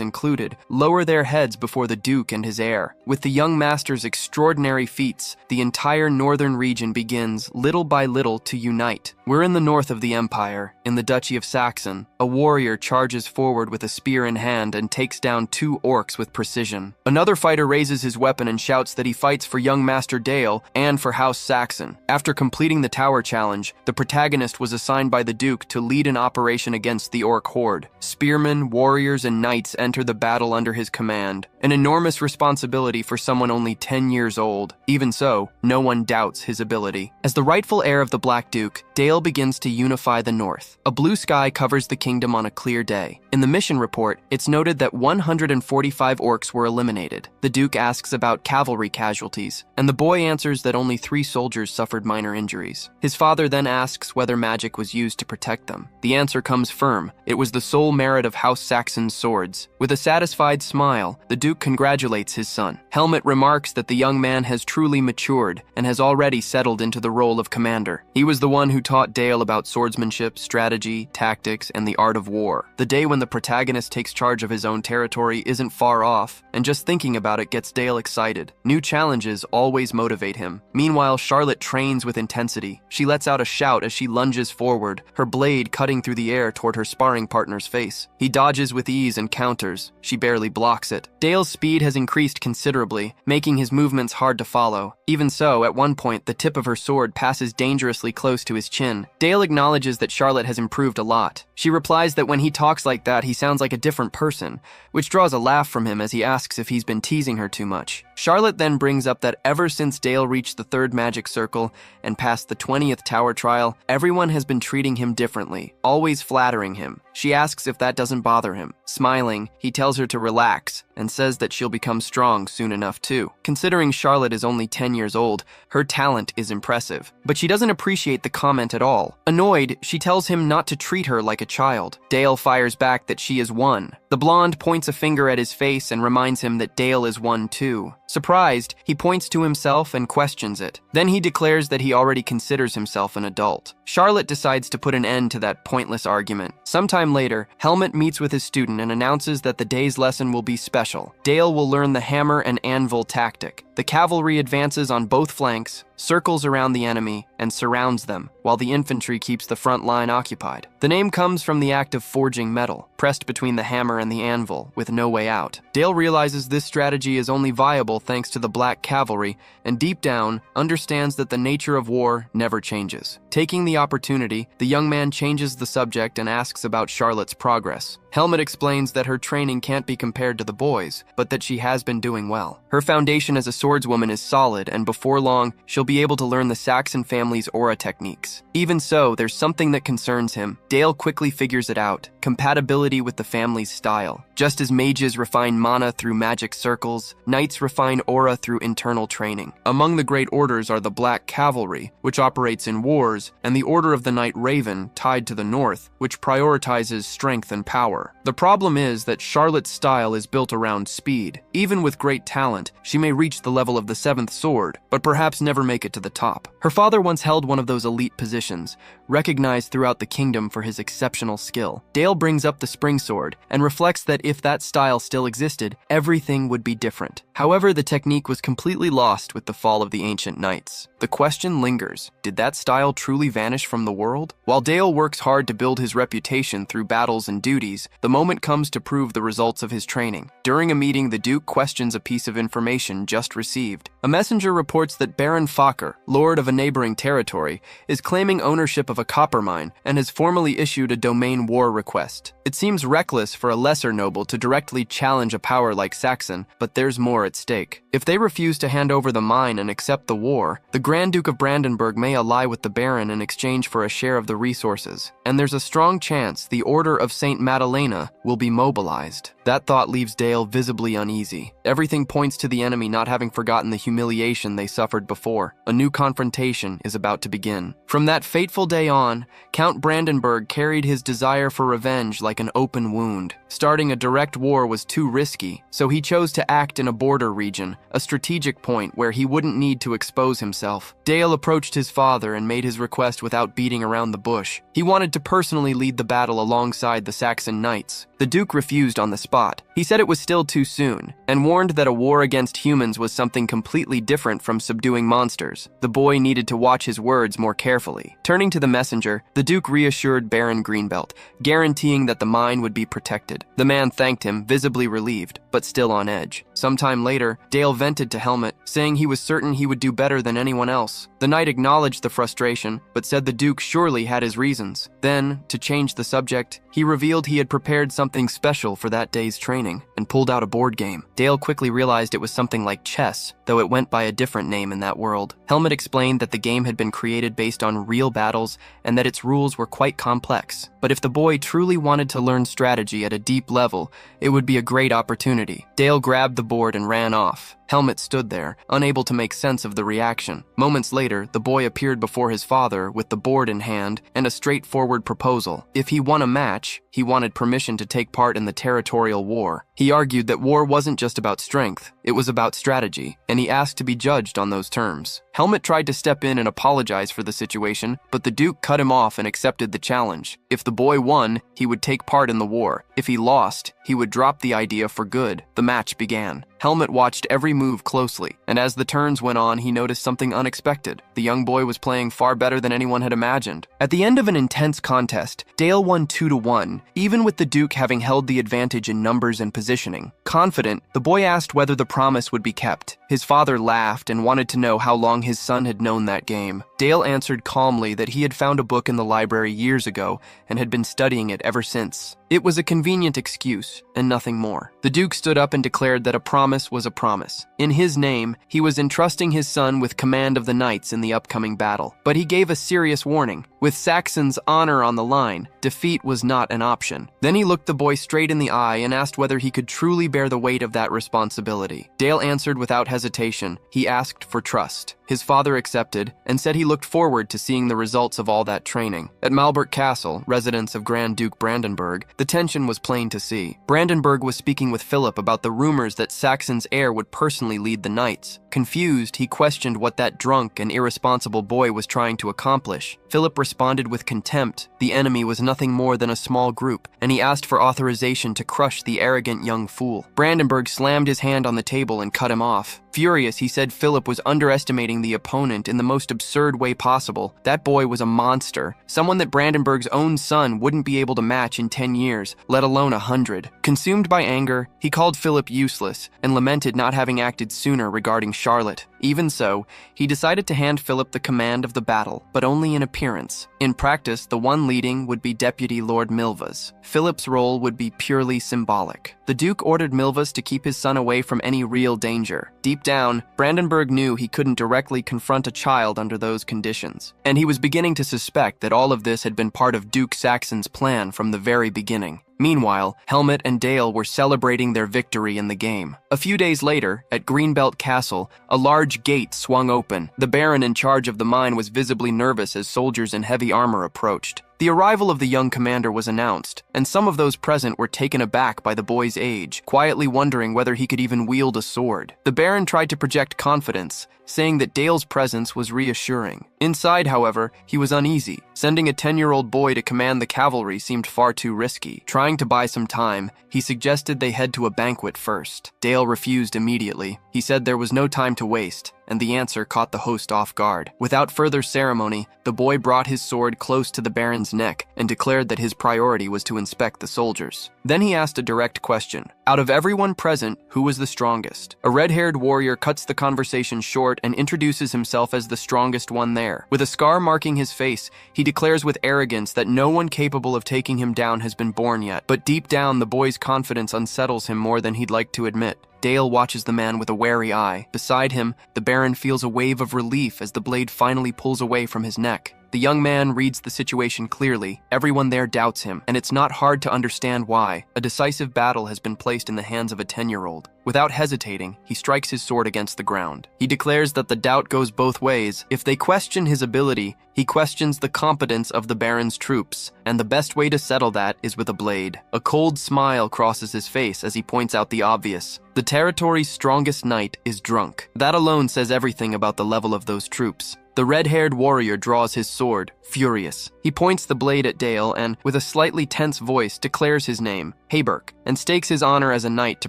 included, lower their heads before the Duke and his heir. With the young master's extraordinary feats, the entire northern region begins, little by little, to unite. We're in the north of the Empire, in the Duchy of Saxon. A warrior charges forward with a spear in hand and takes down 2 orcs with precision. Another fighter raises his weapon and shouts that he fights for young Master Dale and for House Saxon. After completing the tower challenge, the protagonist was assigned by the Duke to lead an operation against the orc horde. Spearmen, warriors, and knights enter the battle under his command. An enormous responsibility for someone only 10 years old. Even so, no one doubts his ability. As the rightful heir of the Black Duke, Dale begins to unify the north. A blue sky covers the kingdom on a clear day. In the mission report, it's noted that 145 orcs were eliminated. The Duke asks about cavalry casualties, and the boy answers that only 3 soldiers suffered minor injuries. His father then asks whether magic was used to protect them. The answer comes firm. It was the sole merit of House Saxon's swords. With a satisfied smile, the Duke Duke congratulates his son. Helmet remarks that the young man has truly matured and has already settled into the role of commander. He was the one who taught Dale about swordsmanship, strategy, tactics, and the art of war. The day when the protagonist takes charge of his own territory isn't far off, and just thinking about it gets Dale excited. New challenges always motivate him. Meanwhile, Charlotte trains with intensity. She lets out a shout as she lunges forward, her blade cutting through the air toward her sparring partner's face. He dodges with ease and counters. She barely blocks it. Dale's speed has increased considerably, making his movements hard to follow. Even so, at one point, the tip of her sword passes dangerously close to his chin. Dale acknowledges that Charlotte has improved a lot. She replies that when he talks like that, he sounds like a different person, which draws a laugh from him as he asks if he's been teasing her too much. Charlotte then brings up that ever since Dale reached the 3rd magic circle and passed the 20th tower trial, everyone has been treating him differently, always flattering him. She asks if that doesn't bother him. Smiling, he tells her to relax and says that she'll become strong soon enough too. Considering Charlotte is only 10 years old, her talent is impressive, but she doesn't appreciate the comment at all. Annoyed, she tells him not to treat her like a child. Dale fires back that she is one. The blonde points a finger at his face and reminds him that Dale is one too. Surprised, he points to himself and questions it. Then he declares that he already considers himself an adult. Charlotte decides to put an end to that pointless argument. Sometime later, Helmet meets with his student and announces that the day's lesson will be special. Dale will learn the hammer and anvil tactic. The cavalry advances on both flanks, circles around the enemy, and surrounds them, while the infantry keeps the front line occupied. The name comes from the act of forging metal, pressed between the hammer and the anvil, with no way out. Dale realizes this strategy is only viable thanks to the Black Cavalry, and deep down, understands that the nature of war never changes. Taking the opportunity, the young man changes the subject and asks about Charlotte's progress. Helmet explains that her training can't be compared to the boys, but that she has been doing well. Her foundation as a swordswoman is solid, and before long, she'll be able to learn the Saxon family's aura techniques. Even so, there's something that concerns him. Dale quickly figures it out: compatibility with the family's style. Just as mages refine mana through magic circles, knights refine aura through internal training. Among the great orders are the Black Cavalry, which operates in wars, and the Order of the Knight Raven, tied to the north, which prioritizes strength and power. The problem is that Charlotte's style is built around speed. Even with great talent, she may reach the level of the 7th sword, but perhaps never make it to the top. Her father once held one of those elite positions, recognized throughout the kingdom for his exceptional skill. Dale brings up the spring sword and reflects that if that style still existed, everything would be different. However, the technique was completely lost with the fall of the ancient knights. The question lingers: did that style truly vanish from the world? While Dale works hard to build his reputation through battles and duties, the moment comes to prove the results of his training. During a meeting, the Duke questions a piece of information just received. A messenger reports that Baron Fokker, lord of a neighboring territory, is claiming ownership of a copper mine and has formally issued a domain war request. It seems reckless for a lesser noble to directly challenge a power like Saxon, but there's more at stake. If they refuse to hand over the mine and accept the war, the Grand Duke of Brandenburg may ally with the Baron in exchange for a share of the resources, and there's a strong chance the Order of St. Madalena will be mobilized. That thought leaves Dale visibly uneasy. Everything points to the enemy not having forgotten the humiliation they suffered before. A new confrontation is about to begin. From that fateful day on, Count Brandenburg carried his desire for revenge like an open wound. Starting a direct war was too risky, so he chose to act in a border region, a strategic point where he wouldn't need to expose himself. Dale approached his father and made his request without beating around the bush. He wanted to personally lead the battle alongside the Saxon knights. The Duke refused on the spot. He said it was still too soon, and warned that a war against humans was something completely different from subduing monsters. The boy needed to watch his words more carefully. Turning to the messenger, the Duke reassured Baron Greenbelt, guaranteeing that the mine would be protected. The man thanked him, visibly relieved, but still on edge. Sometime later, Dale vented to Helmet, saying he was certain he would do better than anyone else. The knight acknowledged the frustration, but said the Duke surely had his reasons. Then, to change the subject, he revealed he had prepared something special for that day's training, and pulled out a board game. Dale quickly realized it was something like chess, though it went by a different name in that world. Helmet explained that the game had been created based on real battles, and that its rules were quite complex. But if the boy truly wanted to learn strategy at a deep level, it would be a great opportunity. Dale grabbed the board and ran off. Helmet stood there, unable to make sense of the reaction. Moments later, the boy appeared before his father with the board in hand and a straightforward proposal. If he won a match, he wanted permission to take part in the territorial war. He argued that war wasn't just about strength, it was about strategy, and he asked to be judged on those terms. Helmet tried to step in and apologize for the situation, but the Duke cut him off and accepted the challenge. If the boy won, he would take part in the war. If he lost, he would drop the idea for good. The match began. Helmet watched every move closely, and as the turns went on, he noticed something unexpected. The young boy was playing far better than anyone had imagined. At the end of an intense contest, Dale won 2-1, even with the Duke having held the advantage in numbers and positioning. Confident, the boy asked whether the promise would be kept. His father laughed and wanted to know how long his son had known that game. Dale answered calmly that he had found a book in the library years ago and had been studying it ever since. It was a convenient excuse, and nothing more. The Duke stood up and declared that a promise was a promise. In his name, he was entrusting his son with command of the knights in the upcoming battle. But he gave a serious warning. With Saxon's honor on the line, defeat was not an option. Then he looked the boy straight in the eye and asked whether he could truly bear the weight of that responsibility. Dale answered without hesitation. He asked for trust. His father accepted and said he looked forward to seeing the results of all that training. At Malbert Castle, residence of Grand Duke Brandenburg, the tension was plain to see. Brandenburg was speaking with Philip about the rumors that Saxon's heir would personally lead the knights. Confused, he questioned what that drunk and irresponsible boy was trying to accomplish. Philip responded with contempt. The enemy was nothing more than a small group, and he asked for authorization to crush the arrogant young fool. Brandenburg slammed his hand on the table and cut him off. Furious, he said Philip was underestimating the opponent in the most absurd way possible. That boy was a monster, someone that Brandenburg's own son wouldn't be able to match in 10 years, let alone 100. Consumed by anger, he called Philip useless and lamented not having acted sooner regarding Charlotte. Even so, he decided to hand Philip the command of the battle, but only in appearance. In practice, the one leading would be Deputy Lord Milvas. Philip's role would be purely symbolic. The Duke ordered Milvas to keep his son away from any real danger. Deep down, Brandenburg knew he couldn't directly confront a child under those conditions, and he was beginning to suspect that all of this had been part of Duke Saxon's plan from the very beginning. Meanwhile, Helmet and Dale were celebrating their victory in the game. A few days later, at Greenbelt Castle, a large gate swung open. The Baron in charge of the mine was visibly nervous as soldiers in heavy armor approached. The arrival of the young commander was announced, and some of those present were taken aback by the boy's age, quietly wondering whether he could even wield a sword. The Baron tried to project confidence, saying that Dale's presence was reassuring. Inside, however, he was uneasy. Sending a 10-year-old boy to command the cavalry seemed far too risky. Trying to buy some time, he suggested they head to a banquet first. Dale refused immediately. He said there was no time to waste, and the answer caught the host off guard. Without further ceremony, the boy brought his sword close to the Baron's neck and declared that his priority was to inspect the soldiers. Then he asked a direct question. Out of everyone present, who was the strongest? A red-haired warrior cuts the conversation short and introduces himself as the strongest one there. With a scar marking his face, he declares with arrogance that no one capable of taking him down has been born yet. But deep down, the boy's confidence unsettles him more than he'd like to admit. Dale watches the man with a wary eye. Beside him, the Baron feels a wave of relief as the blade finally pulls away from his neck. The young man reads the situation clearly. Everyone there doubts him, and it's not hard to understand why. A decisive battle has been placed in the hands of a 10-year-old. Without hesitating, he strikes his sword against the ground. He declares that the doubt goes both ways. If they question his ability, he questions the competence of the Baron's troops, and the best way to settle that is with a blade. A cold smile crosses his face as he points out the obvious. The territory's strongest knight is drunk. That alone says everything about the level of those troops. The red-haired warrior draws his sword, furious. He points the blade at Dale and, with a slightly tense voice, declares his name, Hayberk, and stakes his honor as a knight to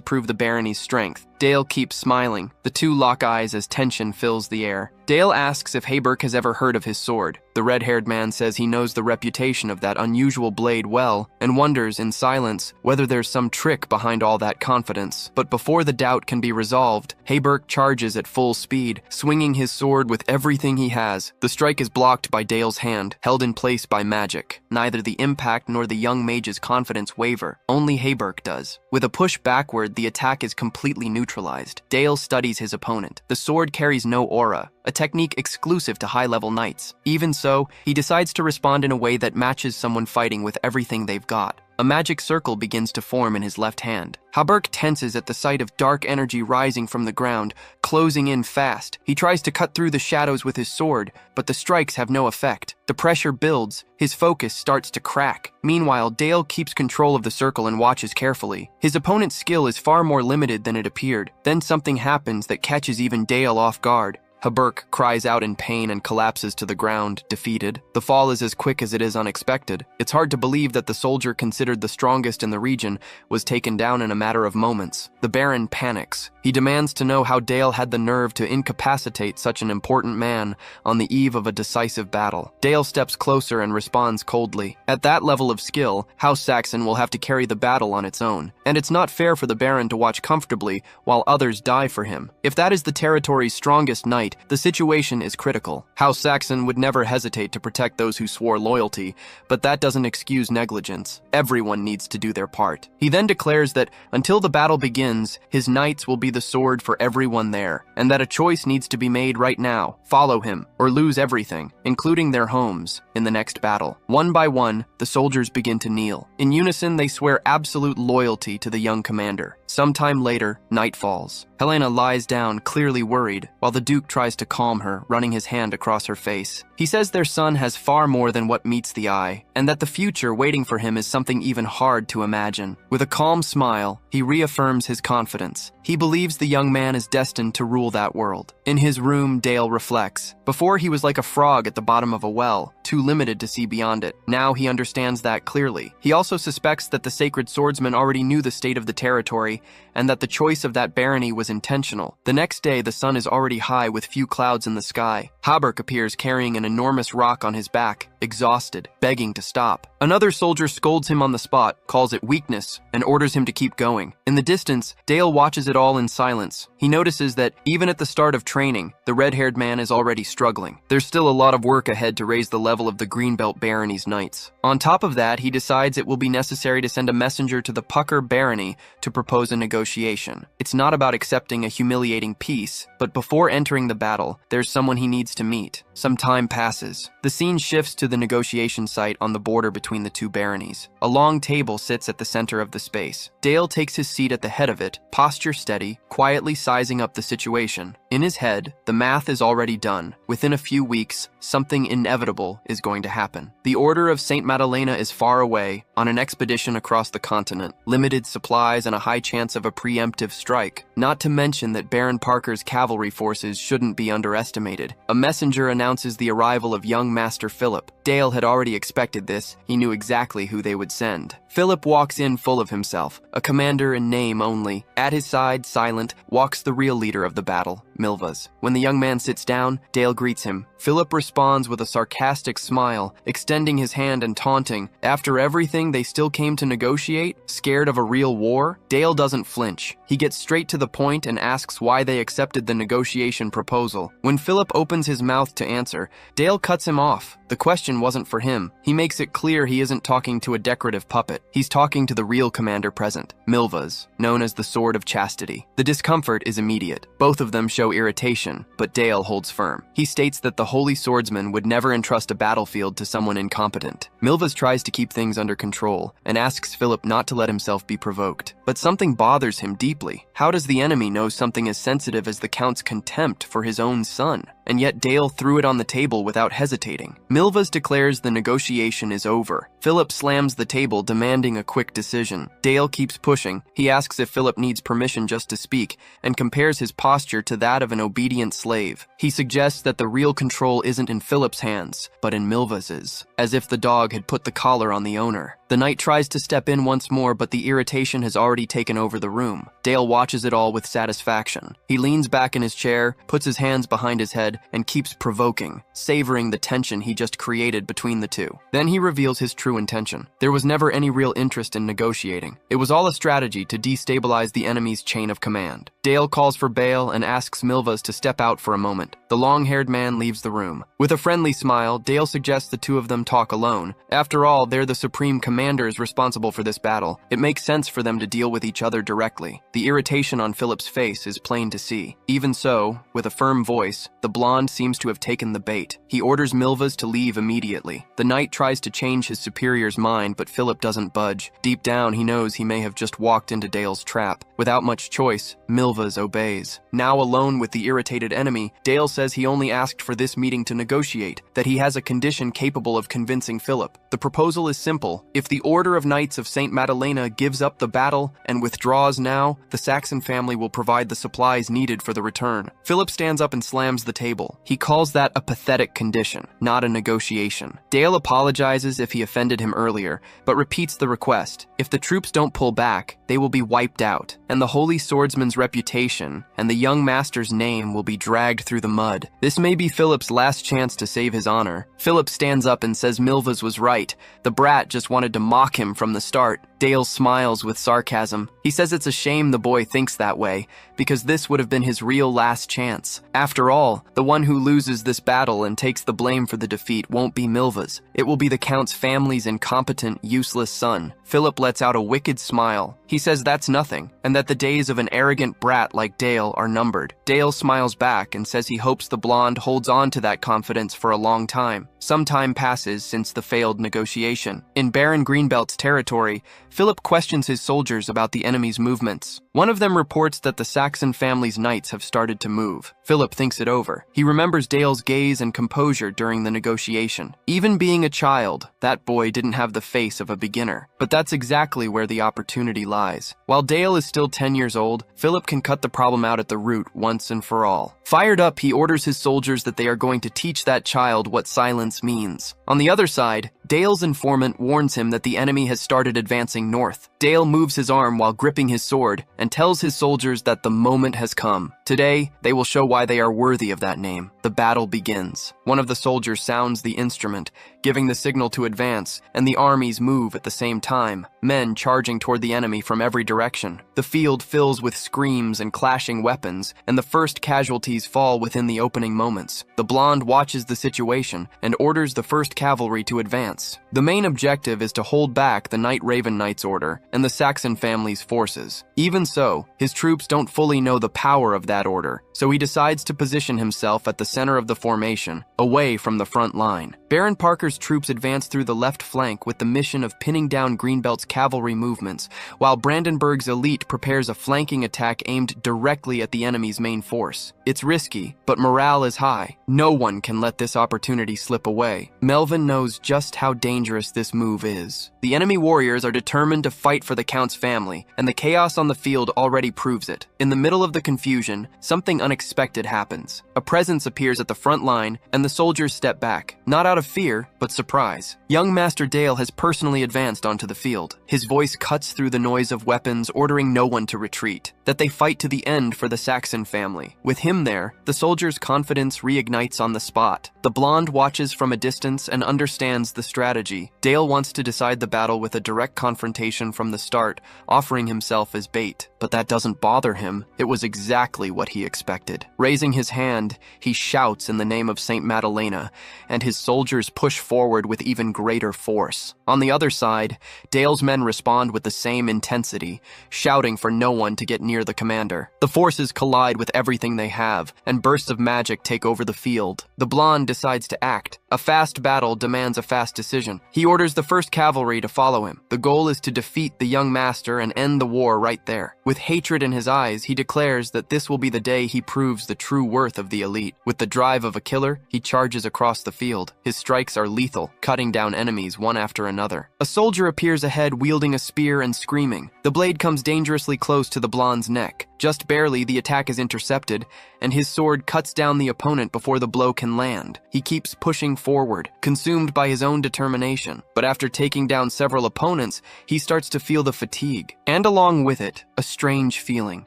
prove the barony's strength. Dale keeps smiling. The two lock eyes as tension fills the air. Dale asks if Hayberk has ever heard of his sword. The red-haired man says he knows the reputation of that unusual blade well and wonders in silence whether there's some trick behind all that confidence. But before the doubt can be resolved, Hayberk charges at full speed, swinging his sword with everything he has. The strike is blocked by Dale's hand, held in place by magic. Neither the impact nor the young mage's confidence waver. Only Hayberk does. With a push backward, the attack is completely neutralized. Dale studies his opponent. The sword carries no aura, a technique exclusive to high-level knights. Even so, he decides to respond in a way that matches someone fighting with everything they've got. A magic circle begins to form in his left hand. Haberk tenses at the sight of dark energy rising from the ground, closing in fast. He tries to cut through the shadows with his sword, but the strikes have no effect. The pressure builds, his focus starts to crack. Meanwhile, Dale keeps control of the circle and watches carefully. His opponent's skill is far more limited than it appeared. Then something happens that catches even Dale off guard. Haberk cries out in pain and collapses to the ground, defeated. The fall is as quick as it is unexpected. It's hard to believe that the soldier considered the strongest in the region was taken down in a matter of moments. The Baron panics. He demands to know how Dale had the nerve to incapacitate such an important man on the eve of a decisive battle. Dale steps closer and responds coldly. At that level of skill, House Saxon will have to carry the battle on its own, and it's not fair for the Baron to watch comfortably while others die for him. If that is the territory's strongest knight, the situation is critical. House Saxon would never hesitate to protect those who swore loyalty, but that doesn't excuse negligence. Everyone needs to do their part. He then declares that until the battle begins, his knights will be the sword for everyone there, and that a choice needs to be made right now: follow him or lose everything, including their homes, in the next battle. One by one, the soldiers begin to kneel. In unison, they swear absolute loyalty to the young commander. Sometime later, night falls. Helena lies down, clearly worried, while the Duke tries to calm her, running his hand across her face. He says their son has far more than what meets the eye, and that the future waiting for him is something even hard to imagine. With a calm smile, he reaffirms his confidence. He believes the young man is destined to rule that world. In his room, Dale reflects. Before, he was like a frog at the bottom of a well, too limited to see beyond it. Now he understands that clearly. He also suspects that the sacred swordsman already knew the state of the territory, and that the choice of that barony was intentional. The next day, the sun is already high with few clouds in the sky. Haberk appears carrying an enormous rock on his back, exhausted, begging to stop. Another soldier scolds him on the spot, calls it weakness, and orders him to keep going. In the distance, Dale watches it all in silence. He notices that, even at the start of training, the red-haired man is already struggling. There's still a lot of work ahead to raise the level of the Greenbelt Barony's knights. On top of that, he decides it will be necessary to send a messenger to the Pucker Barony to propose a negotiation. It's not about accepting a humiliating peace, but before entering the battle, there's someone he needs to meet. Some time passes. The scene shifts to the negotiation site on the border between the two baronies. A long table sits at the center of the space. Dale takes his seat at the head of it, posture steady, quietly sizing up the situation. In his head, the math is already done. Within a few weeks, something inevitable is going to happen. The Order of St. Madalena is far away, on an expedition across the continent, limited supplies and a high chance of a preemptive strike. Not to mention that Baron Parker's cavalry forces shouldn't be underestimated. A messenger announces the arrival of young Master Philip. Dale had already expected this. He knew exactly who they would send. Philip walks in full of himself, a commander in name only. At his side, silent, walks the real leader of the battle, Milvas. When the young man sits down, Dale greets him. Philip responds with a sarcastic smile, extending his hand and taunting. After everything, they still came to negotiate? Scared of a real war? Dale doesn't flinch. He gets straight to the point and asks why they accepted the negotiation proposal. When Philip opens his mouth to answer, Dale cuts him off. The question wasn't for him. He makes it clear he isn't talking to a decorative puppet. He's talking to the real commander present, Milvas, known as the Sword of Chastity. The discomfort is immediate. Both of them show irritation, but Dale holds firm. He states that the Holy Swordsman would never entrust a battlefield to someone incompetent. Milvas tries to keep things under control and asks Philip not to let himself be provoked. But something bothers him deeply. How does the enemy know something as sensitive as the Count's contempt for his own son? And yet Dale threw it on the table without hesitating. Milvas declares the negotiation is over. Philip slams the table, demanding a quick decision. Dale keeps pushing. He asks if Philip needs permission just to speak, and compares his posture to that of an obedient slave. He suggests that the real control isn't in Philip's hands, but in Milvas's, as if the dog had put the collar on the owner. The knight tries to step in once more, but the irritation has already taken over the room. Dale watches it all with satisfaction. He leans back in his chair, puts his hands behind his head, and keeps provoking, savoring the tension he just created between the two. Then he reveals his true intention. There was never any real interest in negotiating. It was all a strategy to destabilize the enemy's chain of command. Dale calls for bail and asks Milvas to step out for a moment. The long-haired man leaves the room. With a friendly smile, Dale suggests the two of them talk alone. After all, they're the supreme commanders responsible for this battle. It makes sense for them to deal with each other directly. The irritation on Philip's face is plain to see. Even so, with a firm voice, the blonde seems to have taken the bait. He orders Milvas to leave immediately. The knight tries to change his superior's mind, but Philip doesn't budge. Deep down, he knows he may have just walked into Dale's trap. Without much choice, Milvas obeys. Now alone with the irritated enemy, Dale says he only asked for this meeting to negotiate, that he has a condition capable of convincing Philip. The proposal is simple. If the Order of Knights of St. Madalena gives up the battle and withdraws now, the Saxon family will provide the supplies needed for the return. Philip stands up and slams the table. He calls that a pathetic condition, not a negotiation. Dale apologizes if he offended him earlier, but repeats the request. If the troops don't pull back, they will be wiped out, and the holy swordsman's reputation and the young master's name will be dragged through the mud. This may be Philip's last chance to save his honor. Philip stands up and says Milvas was right. The brat just wanted to mock him from the start. Dale smiles with sarcasm. He says it's a shame the boy thinks that way, because this would have been his real last chance. After all, the one who loses this battle and takes the blame for the defeat won't be Milvas. It will be the Count's family's incompetent, useless son. Philip lets out a wicked smile. He says that's nothing, and that the days of an arrogant brat like Dale are numbered. Dale smiles back and says he hopes the blonde holds on to that confidence for a long time. Some time passes since the failed negotiation. In Baron Greenbelt's territory, Philip questions his soldiers about the enemy's movements. One of them reports that the Saxon family's knights have started to move. Philip thinks it over. He remembers Dale's gaze and composure during the negotiation. Even being a child, that boy didn't have the face of a beginner. But that's exactly where the opportunity lies. While Dale is still 10 years old, Philip can cut the problem out at the root once and for all. Fired up, he orders his soldiers that they are going to teach that child what silence means. On the other side, Dale's informant warns him that the enemy has started advancing north. Dale moves his arm while gripping his sword and tells his soldiers that the moment has come. Today, they will show why they are worthy of that name. The battle begins. One of the soldiers sounds the instrument, giving the signal to advance, and the armies move at the same time, men charging toward the enemy from every direction. The field fills with screams and clashing weapons, and the first casualties fall within the opening moments. The blonde watches the situation and orders the first cavalry to advance. The main objective is to hold back the Night Raven Knight's order and the Saxon family's forces. Even so, his troops don't fully know the power of that order, so he decides to position himself at the center of the formation, away from the front line. Baron Parker's troops advance through the left flank with the mission of pinning down Greenbelt's cavalry movements, while Brandenburg's elite prepares a flanking attack aimed directly at the enemy's main force. It's risky, but morale is high. No one can let this opportunity slip away. Melvin knows just how dangerous this move is. The enemy warriors are determined to fight for the Count's family, and the chaos on the field already proves it. In the middle of the confusion, something unexpected happens. A presence appears at the front line, and the soldiers step back, not out of fear, but surprise. Young Master Dale has personally advanced onto the field. His voice cuts through the noise of weapons, ordering no one to retreat, that they fight to the end for the Saxon family. With him there, the soldiers' confidence reignites on the spot. The blonde watches from a distance and understands the strategy. Dale wants to decide the battle with a direct confrontation from the start, offering himself as bait. But that doesn't bother him. It was exactly what he expected. Raising his hand, he shouts in the name of St. Madalena, and his soldiers push forward with even greater force. On the other side, Dale's men respond with the same intensity, shouting for no one to get near the commander. The forces collide with everything they have, and bursts of magic take over the field. The blonde decides to act. A fast battle demands a fast decision. He orders the first cavalry to follow him. The goal is to defeat the young master and end the war right there. With hatred in his eyes, he declares that this will be the day he proves the true worth of the elite. With the drive of a killer, he charges across the field. His strikes are lethal, cutting down enemies one after another. A soldier appears ahead wielding a spear and screaming. The blade comes dangerously close to the blonde's neck. Just barely, the attack is intercepted, and his sword cuts down the opponent before the blow can land. He keeps pushing forward, consumed by his own determination. But after taking down several opponents, he starts to feel the fatigue. And along with it, a strange feeling.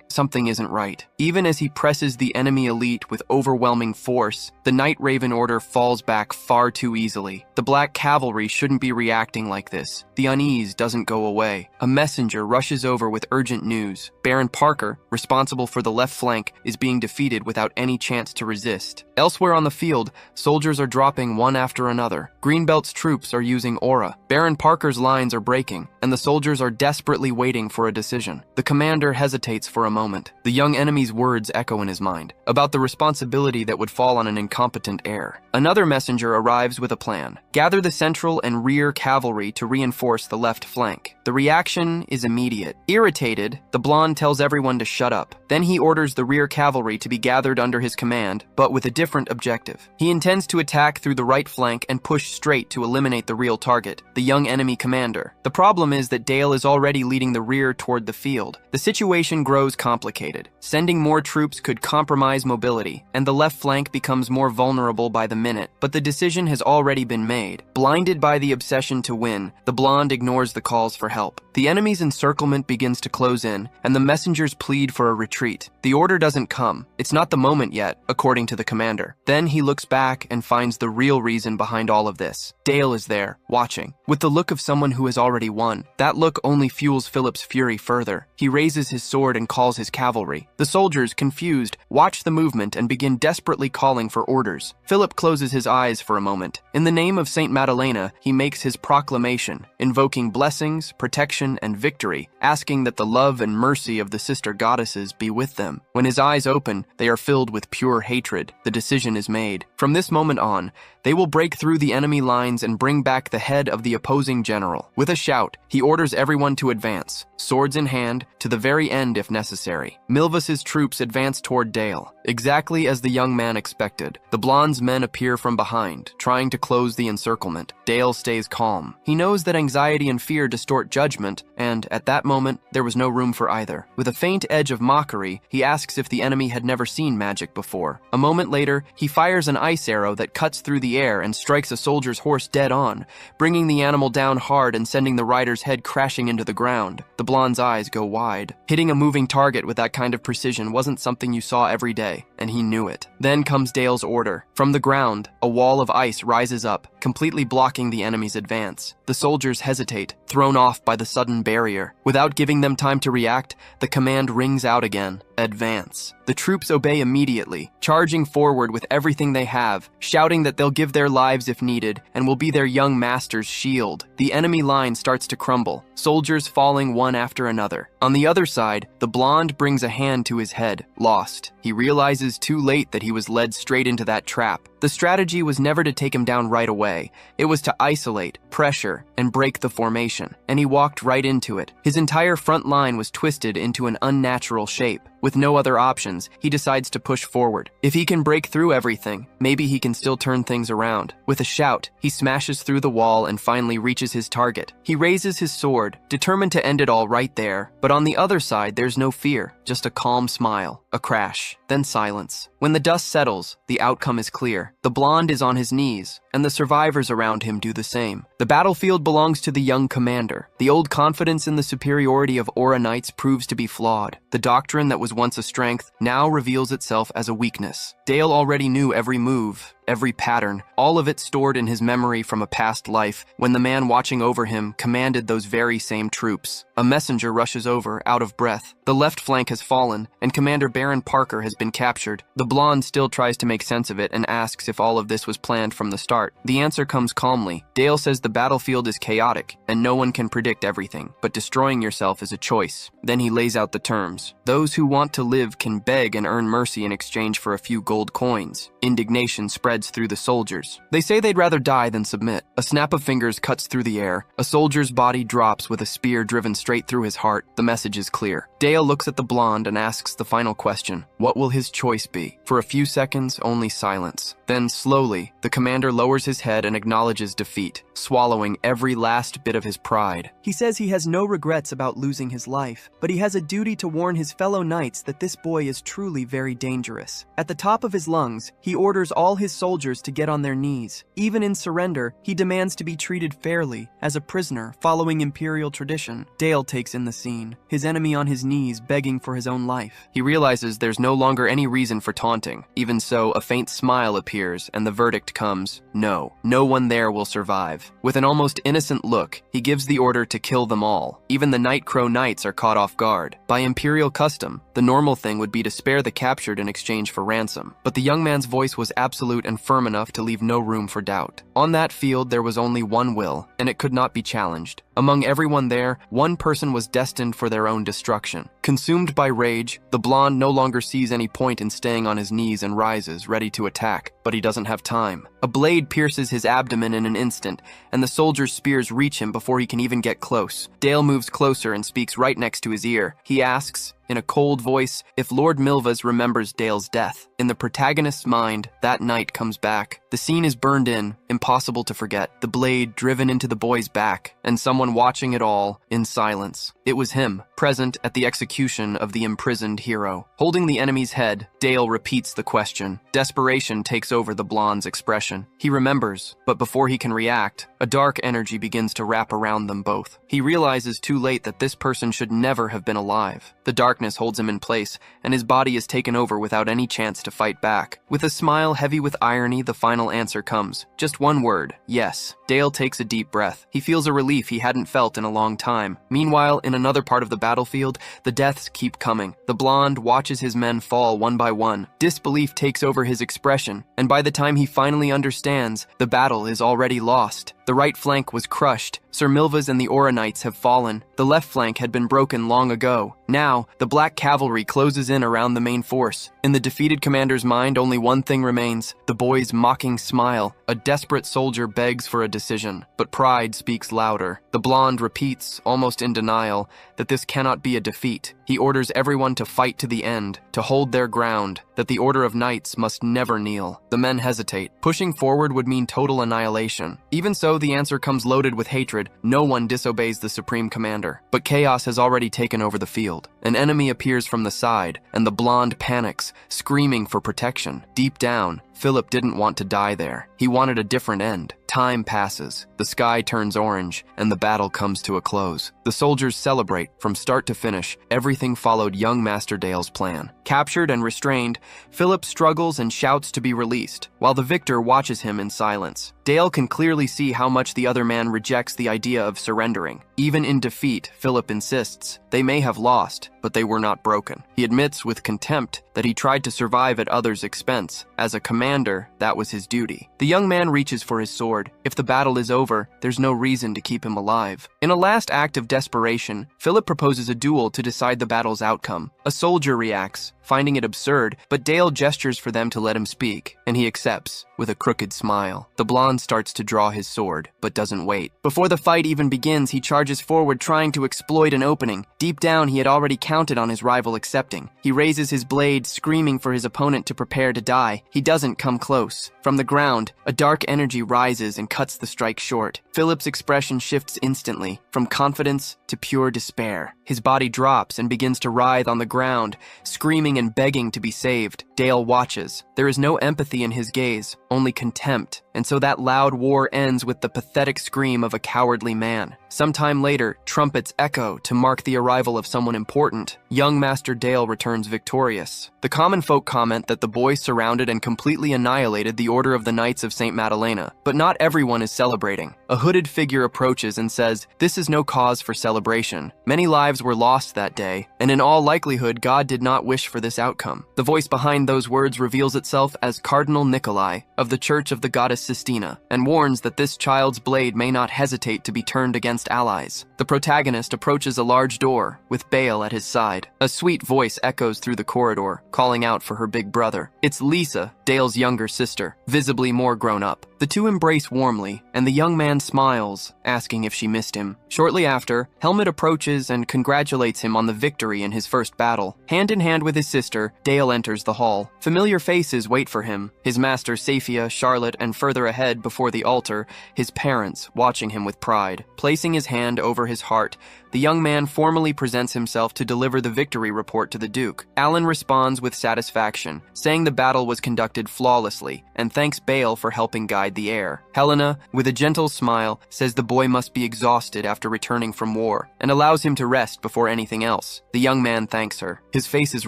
Something isn't right. Even as he presses the enemy elite with overwhelming force, the Night Raven Order falls back far too easily. The black cavalry shouldn't be reacting like this. The unease doesn't go away. A messenger rushes over with urgent news. Baron Parker, responsible for the left flank, is being defeated without any chance to resist. Elsewhere on the field, soldiers are dropping one after another. Greenbelt's troops are using aura. Baron Parker's lines are breaking, and the soldiers are desperately waiting for a decision. The commander hesitates for a moment. The young enemy's words echo in his mind, about the responsibility that would fall on an incompetent heir. Another messenger arrives with a plan. Gather the central and rear cavalry to reinforce the left flank. The reaction is immediate. Irritated, the blonde tells everyone to shut up. Then he orders the rear cavalry to be gathered under his command, but with a different objective. He intends to attack through the right flank and push straight to eliminate the real target, the young enemy commander. The problem is that Dale is already leading the rear toward the field. The situation grows complicated. Sending more troops could compromise mobility, and the left flank becomes more vulnerable by the minute, but the decision has already been made. Blinded by the obsession to win, the blonde ignores the calls for help. The enemy's encirclement begins to close in, and the messengers plead for a retreat. The order doesn't come. It's not the moment yet, according to the commander. Then he looks back and finds the real reason behind all of this. Dale is there, watching, with the look of someone who has already won. That look only fuels Philip's fury further. He raises his sword and calls his cavalry. The soldiers, confused, watch the movement and begin desperately calling for orders. Philip closes his eyes for a moment. In the name of Saint Madalena, he makes his proclamation, invoking blessings, protection, and victory, asking that the love and mercy of the sister goddesses be with them. When his eyes open, they are filled with pure hatred. The decision is made. From this moment on, they will break through the enemy lines and bring back the head of the opposing general. With a shout, he orders everyone to advance, swords in hand, to the very end if necessary. Milvus's troops advance toward Dale, exactly as the young man expected. The blonde's men appear from behind, trying to close the encirclement. Dale stays calm. He knows that anxiety and fear distort judgment, and at that moment, there was no room for either. With a faint edge of mockery, he asks if the enemy had never seen magic before. A moment later, he fires an ice arrow that cuts through the air and strikes a soldier's horse dead on, bringing the animal down hard and sending the rider's head crashing into the ground. The blonde's eyes go wide. Hitting a moving target with that kind of precision wasn't something you saw every day, and he knew it. Then comes Dale's order. From the ground, a wall of ice rises up, completely blocking the enemy's advance. The soldiers hesitate, thrown off by the sudden barrier. Without giving them time to react, the command rings out again. Advance. The troops obey immediately, charging forward with everything they have, shouting that they'll give their lives if needed and will be their young master's shield. The enemy line starts to crumble, soldiers falling one after another. On the other side, the blonde brings a hand to his head, lost. He realizes too late that he was led straight into that trap. The strategy was never to take him down right away. It was to isolate, pressure, and break the formation, and he walked right into it. His entire front line was twisted into an unnatural shape. With no other options, he decides to push forward. If he can break through everything, maybe he can still turn things around. With a shout, he smashes through the wall and finally reaches his target. He raises his sword, determined to end it all right there, but on the other side, there's no fear, just a calm smile, a crash, then silence. When the dust settles, the outcome is clear. The blonde is on his knees, and the survivors around him do the same. The battlefield belongs to the young commander. The old confidence in the superiority of Aura Knights proves to be flawed. The doctrine that was once a strength now reveals itself as a weakness. Dale already knew every move, every pattern, all of it stored in his memory from a past life when the man watching over him commanded those very same troops. A messenger rushes over, out of breath. The left flank has fallen, and Commander Baron Parker has been captured. The blonde still tries to make sense of it and asks if all of this was planned from the start. The answer comes calmly. Dale says the battlefield is chaotic, and no one can predict everything, but destroying yourself is a choice. Then he lays out the terms. Those who want to live can beg and earn mercy in exchange for a few gold coins. Indignation spreads through the soldiers. They say they'd rather die than submit. A snap of fingers cuts through the air. A soldier's body drops with a spear driven straight through his heart. The message is clear. Dale looks at the blonde and asks the final question. What will his choice be? For a few seconds, only silence. Then, slowly, the commander lowers his head and acknowledges defeat, swallowing every last bit of his pride. He says he has no regrets about losing his life, but he has a duty to warn his fellow knights that this boy is truly very dangerous. At the top of his lungs, he orders all his soldiers to get on their knees. Even in surrender, he demands to be treated fairly, as a prisoner, following imperial tradition. Dale takes in the scene, his enemy on his knees begging for his own life. He realizes there's no longer any reason for taunting. Even so, a faint smile appears, and the verdict comes, no. No one there will survive. With an almost innocent look, he gives the order to kill them all. Even the Nightcrow Knights are caught off guard. By imperial custom, the normal thing would be to spare the captured in exchange for ransom. But the young man's voice was absolute and firm enough to leave no room for doubt. On that field, there was only one will, and it could not be challenged. Among everyone there, one person was destined for their own destruction. Consumed by rage, the blonde no longer sees any point in staying on his knees and rises, ready to attack, but he doesn't have time. A blade pierces his abdomen in an instant, and the soldier's spears reach him before he can even get close. Dale moves closer and speaks right next to his ear. He asks, in a cold voice, if Lord Milvas remembers Dale's death. In the protagonist's mind, that night comes back. The scene is burned in, impossible to forget. The blade driven into the boy's back, and someone watching it all in silence. It was him, present at the execution of the imprisoned hero. Holding the enemy's head, Dale repeats the question. Desperation takes over the blonde's expression. He remembers, but before he can react, a dark energy begins to wrap around them both. He realizes too late that this person should never have been alive. The darkness holds him in place, and his body is taken over without any chance to fight back. With a smile heavy with irony, the final answer comes. Just one word, yes. Dale takes a deep breath. He feels a relief he hadn't felt in a long time. Meanwhile, in another part of the battlefield, the deaths keep coming. The blonde watches his men fall one by one. Disbelief takes over his expression, and by the time he finally understands, the battle is already lost. The right flank was crushed. Sir Milvas and the Aura Knights have fallen. The left flank had been broken long ago. Now, the Black Cavalry closes in around the main force. In the defeated commander's mind, only one thing remains, the boy's mocking smile. A desperate soldier begs for a decision, but pride speaks louder. The blonde repeats, almost in denial, that this cannot be a defeat. He orders everyone to fight to the end, to hold their ground, that the Order of Knights must never kneel. The men hesitate. Pushing forward would mean total annihilation. Even so, the answer comes loaded with hatred. No one disobeys the Supreme Commander. But chaos has already taken over the field. An enemy appears from the side, and the blonde panics, screaming for protection. Deep down, Philip didn't want to die there. He wanted a different end. Time passes, the sky turns orange, and the battle comes to a close. The soldiers celebrate. From start to finish, everything followed young Master Dale's plan. Captured and restrained, Philip struggles and shouts to be released, while the victor watches him in silence. Dale can clearly see how much the other man rejects the idea of surrendering. Even in defeat, Philip insists, they may have lost, but they were not broken. He admits with contempt that he tried to survive at others' expense. As a commander, that was his duty. The young man reaches for his sword. If the battle is over, there's no reason to keep him alive. In a last act of desperation, Philip proposes a duel to decide the battle's outcome. A soldier reacts, finding it absurd, but Dale gestures for them to let him speak, and he accepts, with a crooked smile. The blonde starts to draw his sword, but doesn't wait. Before the fight even begins, he charges forward, trying to exploit an opening. Deep down, he had already counted on his rival accepting. He raises his blade, screaming for his opponent to prepare to die. He doesn't come close. From the ground, a dark energy rises and cuts the strike short. Philip's expression shifts instantly, from confidence to pure despair. His body drops and begins to writhe on the ground, screaming and begging to be saved. Dale watches. There is no empathy in his gaze, only contempt, and so that loud war ends with the pathetic scream of a cowardly man. Sometime later, trumpets echo to mark the arrival of someone important. Young Master Dale returns victorious. The common folk comment that the boy surrounded and completely annihilated the Order of the Knights of St. Madalena, but not everyone is celebrating. A hooded figure approaches and says, "This is no cause for celebration. Many lives were lost that day, and in all likelihood, God did not wish for this outcome." The voice behind those words reveals itself as Cardinal Nikolai of the Church of the Goddess Sistina, and warns that this child's blade may not hesitate to be turned against allies. The protagonist approaches a large door, with Bale at his side. A sweet voice echoes through the corridor, calling out for her big brother. It's Lisa, Dale's younger sister, visibly more grown up. The two embrace warmly, and the young man smiles, asking if she missed him. Shortly after, Helmet approaches and congratulates him on the victory in his first battle. Hand in hand with his sister, Dale enters the hall. Familiar faces wait for him. His master Safia, Charlotte, and further ahead before the altar, his parents watching him with pride. Placing his hand over his heart, the young man formally presents himself to deliver the victory report to the Duke. Alan responds with satisfaction, saying the battle was conducted flawlessly, and thanks Bale for helping guide the heir. Helena, with a gentle smile, says the boy must be exhausted after returning from war, and allows him to rest before anything else. The young man thanks her. His face is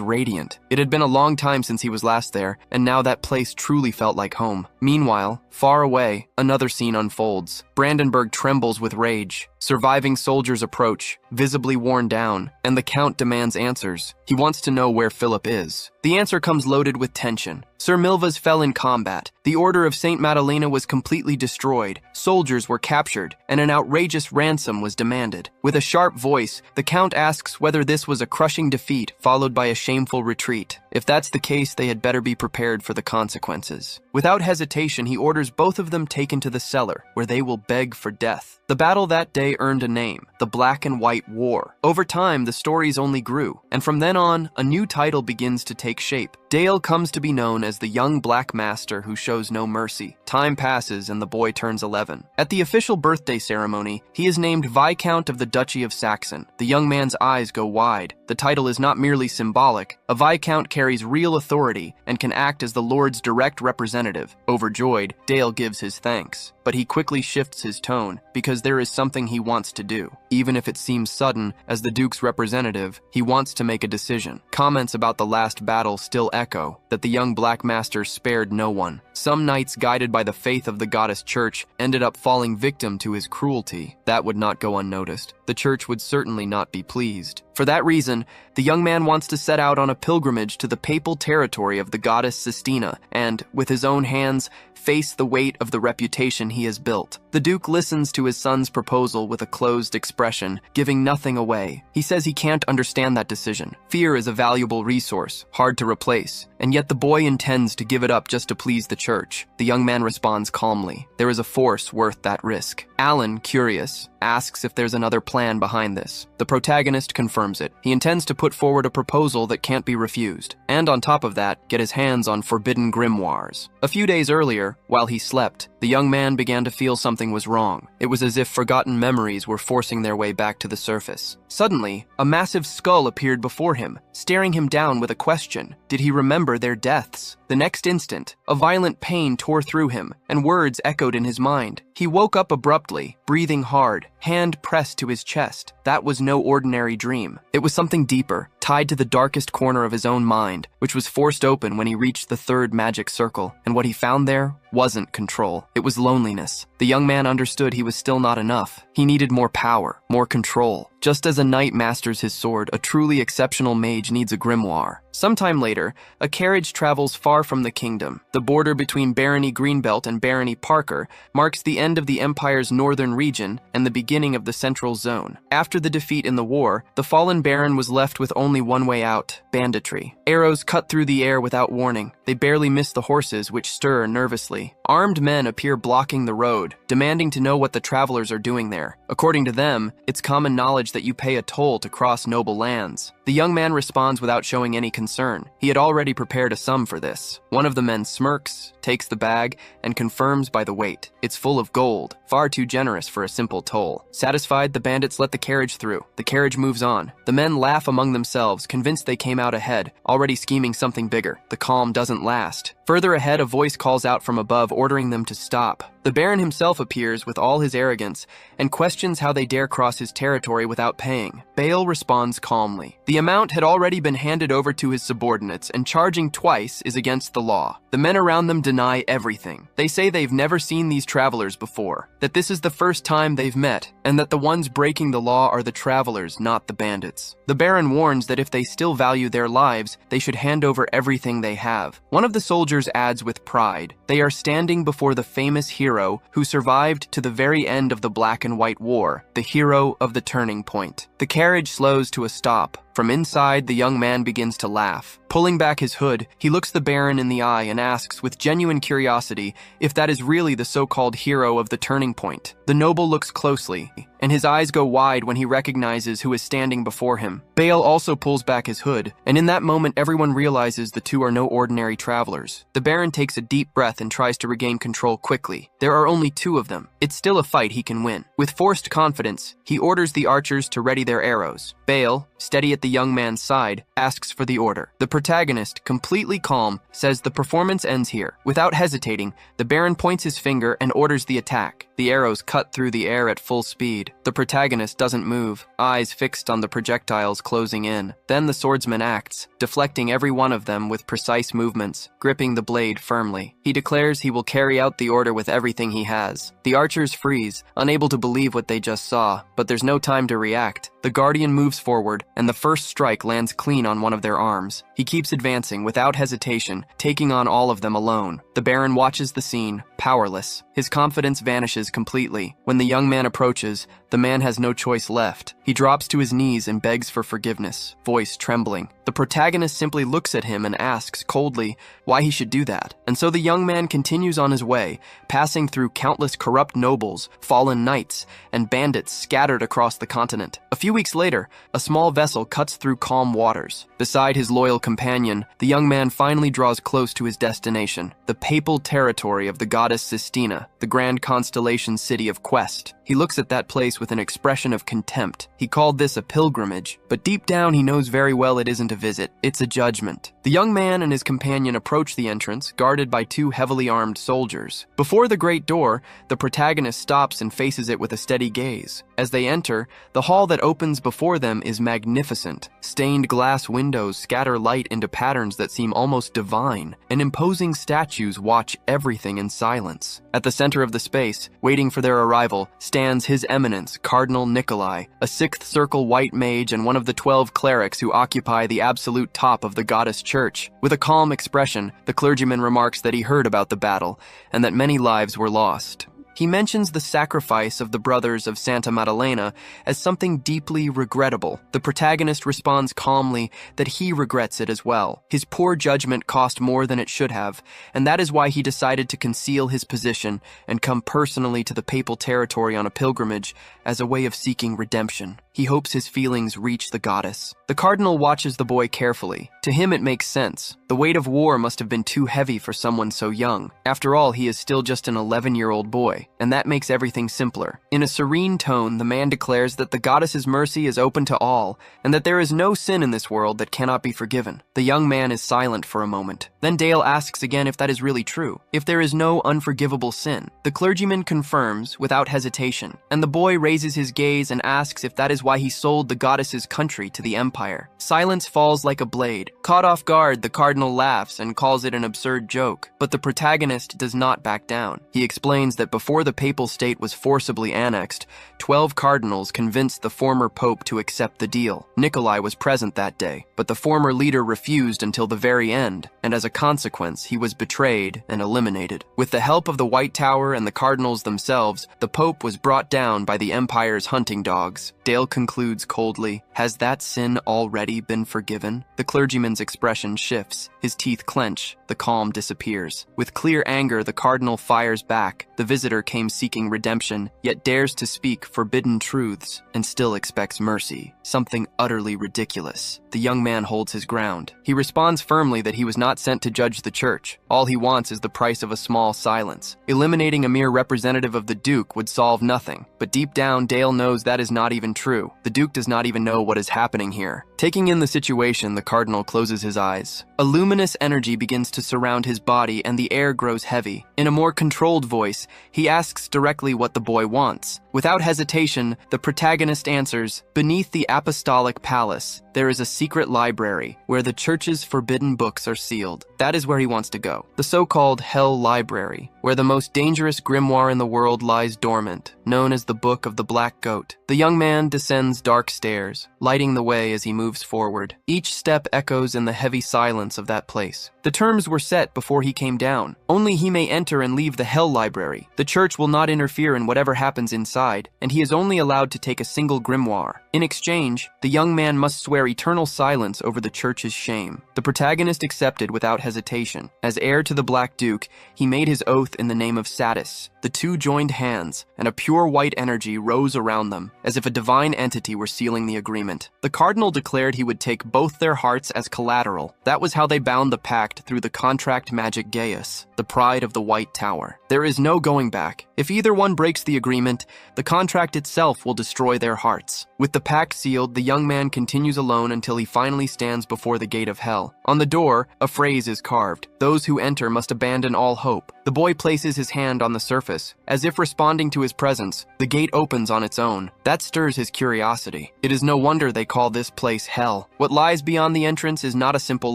radiant. It had been a long time since he was last there, and now that place truly felt like home. Meanwhile, far away, another scene unfolds. Brandenburg trembles with rage. Surviving soldiers approach, visibly worn down, and the Count demands answers. He wants to know where Philip is. The answer comes loaded with tension. Sir Milvas fell in combat. The Order of St. Madalena was completely destroyed. Soldiers were captured, and an outrageous ransom was demanded. With a sharp voice, the Count asks whether this was a crushing defeat followed by a shameful retreat. If that's the case, they had better be prepared for the consequences. Without hesitation, he orders both of them taken to the cellar, where they will beg for death. The battle that day earned a name, the Black and White War. Over time, the stories only grew, and from then on, a new title begins to take shape. Dale comes to be known as the young Black Master who shows no mercy. Time passes and the boy turns 11. At the official birthday ceremony, he is named Viscount of the Duchy of Saxon. The young man's eyes go wide. The title is not merely symbolic. A Viscount carries real authority and can act as the Lord's direct representative. Overjoyed, Dale gives his thanks. But he quickly shifts his tone, because there is something he wants to do. Even if it seems sudden, as the Duke's representative, he wants to make a decision. Comments about the last battle still echo, that the young Black Master spared no one. Some knights, guided by the faith of the goddess Church, ended up falling victim to his cruelty. That would not go unnoticed. The Church would certainly not be pleased. For that reason, the young man wants to set out on a pilgrimage to the papal territory of the goddess Sistina and, with his own hands, face the weight of the reputation he has built. The Duke listens to his son's proposal with a closed expression, giving nothing away. He says he can't understand that decision. Fear is a valuable resource, hard to replace, and yet the boy intends to give it up just to please the Church. The young man responds calmly. There is a force worth that risk. Alan, curious, asks if there's another plan behind this. The protagonist confirms it. He intends to put forward a proposal that can't be refused, and on top of that, get his hands on forbidden grimoires. A few days earlier, while he slept, the young man began to feel something was wrong. It was as if forgotten memories were forcing their way back to the surface. Suddenly, a massive skull appeared before him, staring him down with a question. Did he remember their deaths? The next instant, a violent pain tore through him, and words echoed in his mind. He woke up abruptly, breathing hard, hand pressed to his chest. That was no ordinary dream. It was something deeper, tied to the darkest corner of his own mind, which was forced open when he reached the third magic circle, and what he found there wasn't control. It was loneliness. The young man understood he was still not enough. He needed more power, more control. Just as a knight masters his sword, a truly exceptional mage needs a grimoire. Sometime later, a carriage travels far from the kingdom. The border between Barony Greenbelt and Barony Parker marks the end of the Empire's northern region and the beginning of the Central Zone. After the defeat in the war, the fallen Baron was left with only one way out: banditry. Arrows cut through the air without warning. They barely miss the horses, which stir nervously. Armed men appear blocking the road, demanding to know what the travelers are doing there. According to them, it's common knowledge that you pay a toll to cross noble lands. The young man responds without showing any concern. He had already prepared a sum for this. One of the men smirks, takes the bag, and confirms by the weight. It's full of gold, far too generous for a simple toll. Satisfied, the bandits let the carriage through. The carriage moves on. The men laugh among themselves, convinced they came out ahead, already scheming something bigger. The calm doesn't last. Further ahead, a voice calls out from above, ordering them to stop. The Baron himself appears with all his arrogance and questions how they dare cross his territory without paying. Bale responds calmly. The amount had already been handed over to his subordinates, and charging twice is against the law. The men around them deny everything. They say they've never seen these travelers before, that this is the first time they've met, and that the ones breaking the law are the travelers, not the bandits. The Baron warns that if they still value their lives, they should hand over everything they have. One of the soldiers adds with pride, they are standing before the famous hero who survived to the very end of the Black and White War, the hero of the turning point. The carriage slows to a stop. From inside, the young man begins to laugh. Pulling back his hood, he looks the Baron in the eye and asks with genuine curiosity if that is really the so-called hero of the turning point. The noble looks closely, and his eyes go wide when he recognizes who is standing before him. Bale also pulls back his hood, and in that moment everyone realizes the two are no ordinary travelers. The Baron takes a deep breath and tries to regain control quickly. There are only two of them. It's still a fight he can win. With forced confidence, he orders the archers to ready their arrows. Bale, steady at the young man's side, asks for the order. The protagonist, completely calm, says the performance ends here. Without hesitating, the Baron points his finger and orders the attack. The arrows cut through the air at full speed. The protagonist doesn't move, eyes fixed on the projectiles closing in. Then the swordsman acts, deflecting every one of them with precise movements, gripping the blade firmly. He declares he will carry out the order with everything he has. The archers freeze, unable to believe what they just saw, but there's no time to react. The Guardian moves forward, and the first strike lands clean on one of their arms. He keeps advancing without hesitation, taking on all of them alone. The Baron watches the scene, powerless. His confidence vanishes completely. When the young man approaches, the man has no choice left. He drops to his knees and begs for forgiveness, voice trembling. The protagonist simply looks at him and asks coldly why he should do that. And so the young man continues on his way, passing through countless corrupt nobles, fallen knights, and bandits scattered across the continent. A few weeks later, a small vessel cuts through calm waters. Beside his loyal companion, the young man finally draws close to his destination, the papal territory of the goddess Sistina, the grand constellation city of Quest. He looks at that place with an expression of contempt. He called this a pilgrimage, but deep down he knows very well it isn't a visit, it's a judgment. The young man and his companion approach the entrance, guarded by two heavily armed soldiers. Before the great door, the protagonist stops and faces it with a steady gaze. As they enter, the hall that opens before them is magnificent. Stained glass windows scatter light into patterns that seem almost divine, and imposing statues watch everything in silence. At the center of the space, waiting for their arrival, stands His Eminence, Cardinal Nikolai, a sixth circle white mage and one of the 12 clerics who occupy the absolute top of the goddess church. With a calm expression, the clergyman remarks that he heard about the battle, and that many lives were lost. He mentions the sacrifice of the brothers of Santa Maddalena as something deeply regrettable. The protagonist responds calmly that he regrets it as well. His poor judgment cost more than it should have, and that is why he decided to conceal his position and come personally to the papal territory on a pilgrimage as a way of seeking redemption. He hopes his feelings reach the goddess. The cardinal watches the boy carefully. To him it makes sense. The weight of war must have been too heavy for someone so young. After all, he is still just an 11-year-old boy, and that makes everything simpler. In a serene tone, the man declares that the goddess's mercy is open to all, and that there is no sin in this world that cannot be forgiven. The young man is silent for a moment. Then Dale asks again if that is really true, if there is no unforgivable sin. The clergyman confirms without hesitation, and the boy raises his gaze and asks if that is why he sold the goddess's country to the empire. Silence falls like a blade. Caught off guard, the cardinal laughs and calls it an absurd joke, but the protagonist does not back down. He explains that before the papal state was forcibly annexed, 12 cardinals convinced the former pope to accept the deal. Nikolai was present that day, but the former leader refused until the very end, and as a consequence, he was betrayed and eliminated. With the help of the White Tower and the cardinals themselves, the pope was brought down by the empire's hunting dogs. Dale concludes coldly, "Has that sin already been forgiven?" The clergyman's expression shifts. His teeth clench. The calm disappears. With clear anger, the cardinal fires back. The visitor came seeking redemption, yet dares to speak forbidden truths and still expects mercy. Something utterly ridiculous. The young man holds his ground. He responds firmly that he was not sent to judge the church. All he wants is the price of a small silence. Eliminating a mere representative of the Duke would solve nothing, but deep down, Dale knows that is not even true. The Duke does not even know what is happening here. Taking in the situation, the cardinal closes his eyes. A luminous energy begins to surround his body and the air grows heavy. In a more controlled voice, he asks directly what the boy wants. Without hesitation, the protagonist answers, "Beneath the apostolic palace, there is a secret library where the church's forbidden books are sealed." That is where he wants to go. The so-called Hell Library, where the most dangerous grimoire in the world lies dormant, known as the Book of the Black Goat. The young man descends dark stairs, lighting the way as he moves forward. Each step echoes in the heavy silence of that place. The terms were set before he came down. Only he may enter and leave the Hell Library. The church will not interfere in whatever happens inside. inside, and he is only allowed to take a single grimoire. In exchange, the young man must swear eternal silence over the church's shame. The protagonist accepted without hesitation. As heir to the Black Duke, he made his oath in the name of Satis. The two joined hands, and a pure white energy rose around them, as if a divine entity were sealing the agreement. The cardinal declared he would take both their hearts as collateral. That was how they bound the pact through the contract magic Gaius, the pride of the White Tower. There is no going back. If either one breaks the agreement, the contract itself will destroy their hearts. With the pact sealed, the young man continues alone until he finally stands before the gate of hell. On the door, a phrase is carved: "Those who enter must abandon all hope." The boy places his hand on the surface. As if responding to his presence, the gate opens on its own. That stirs his curiosity. It is no wonder they call this place hell. What lies beyond the entrance is not a simple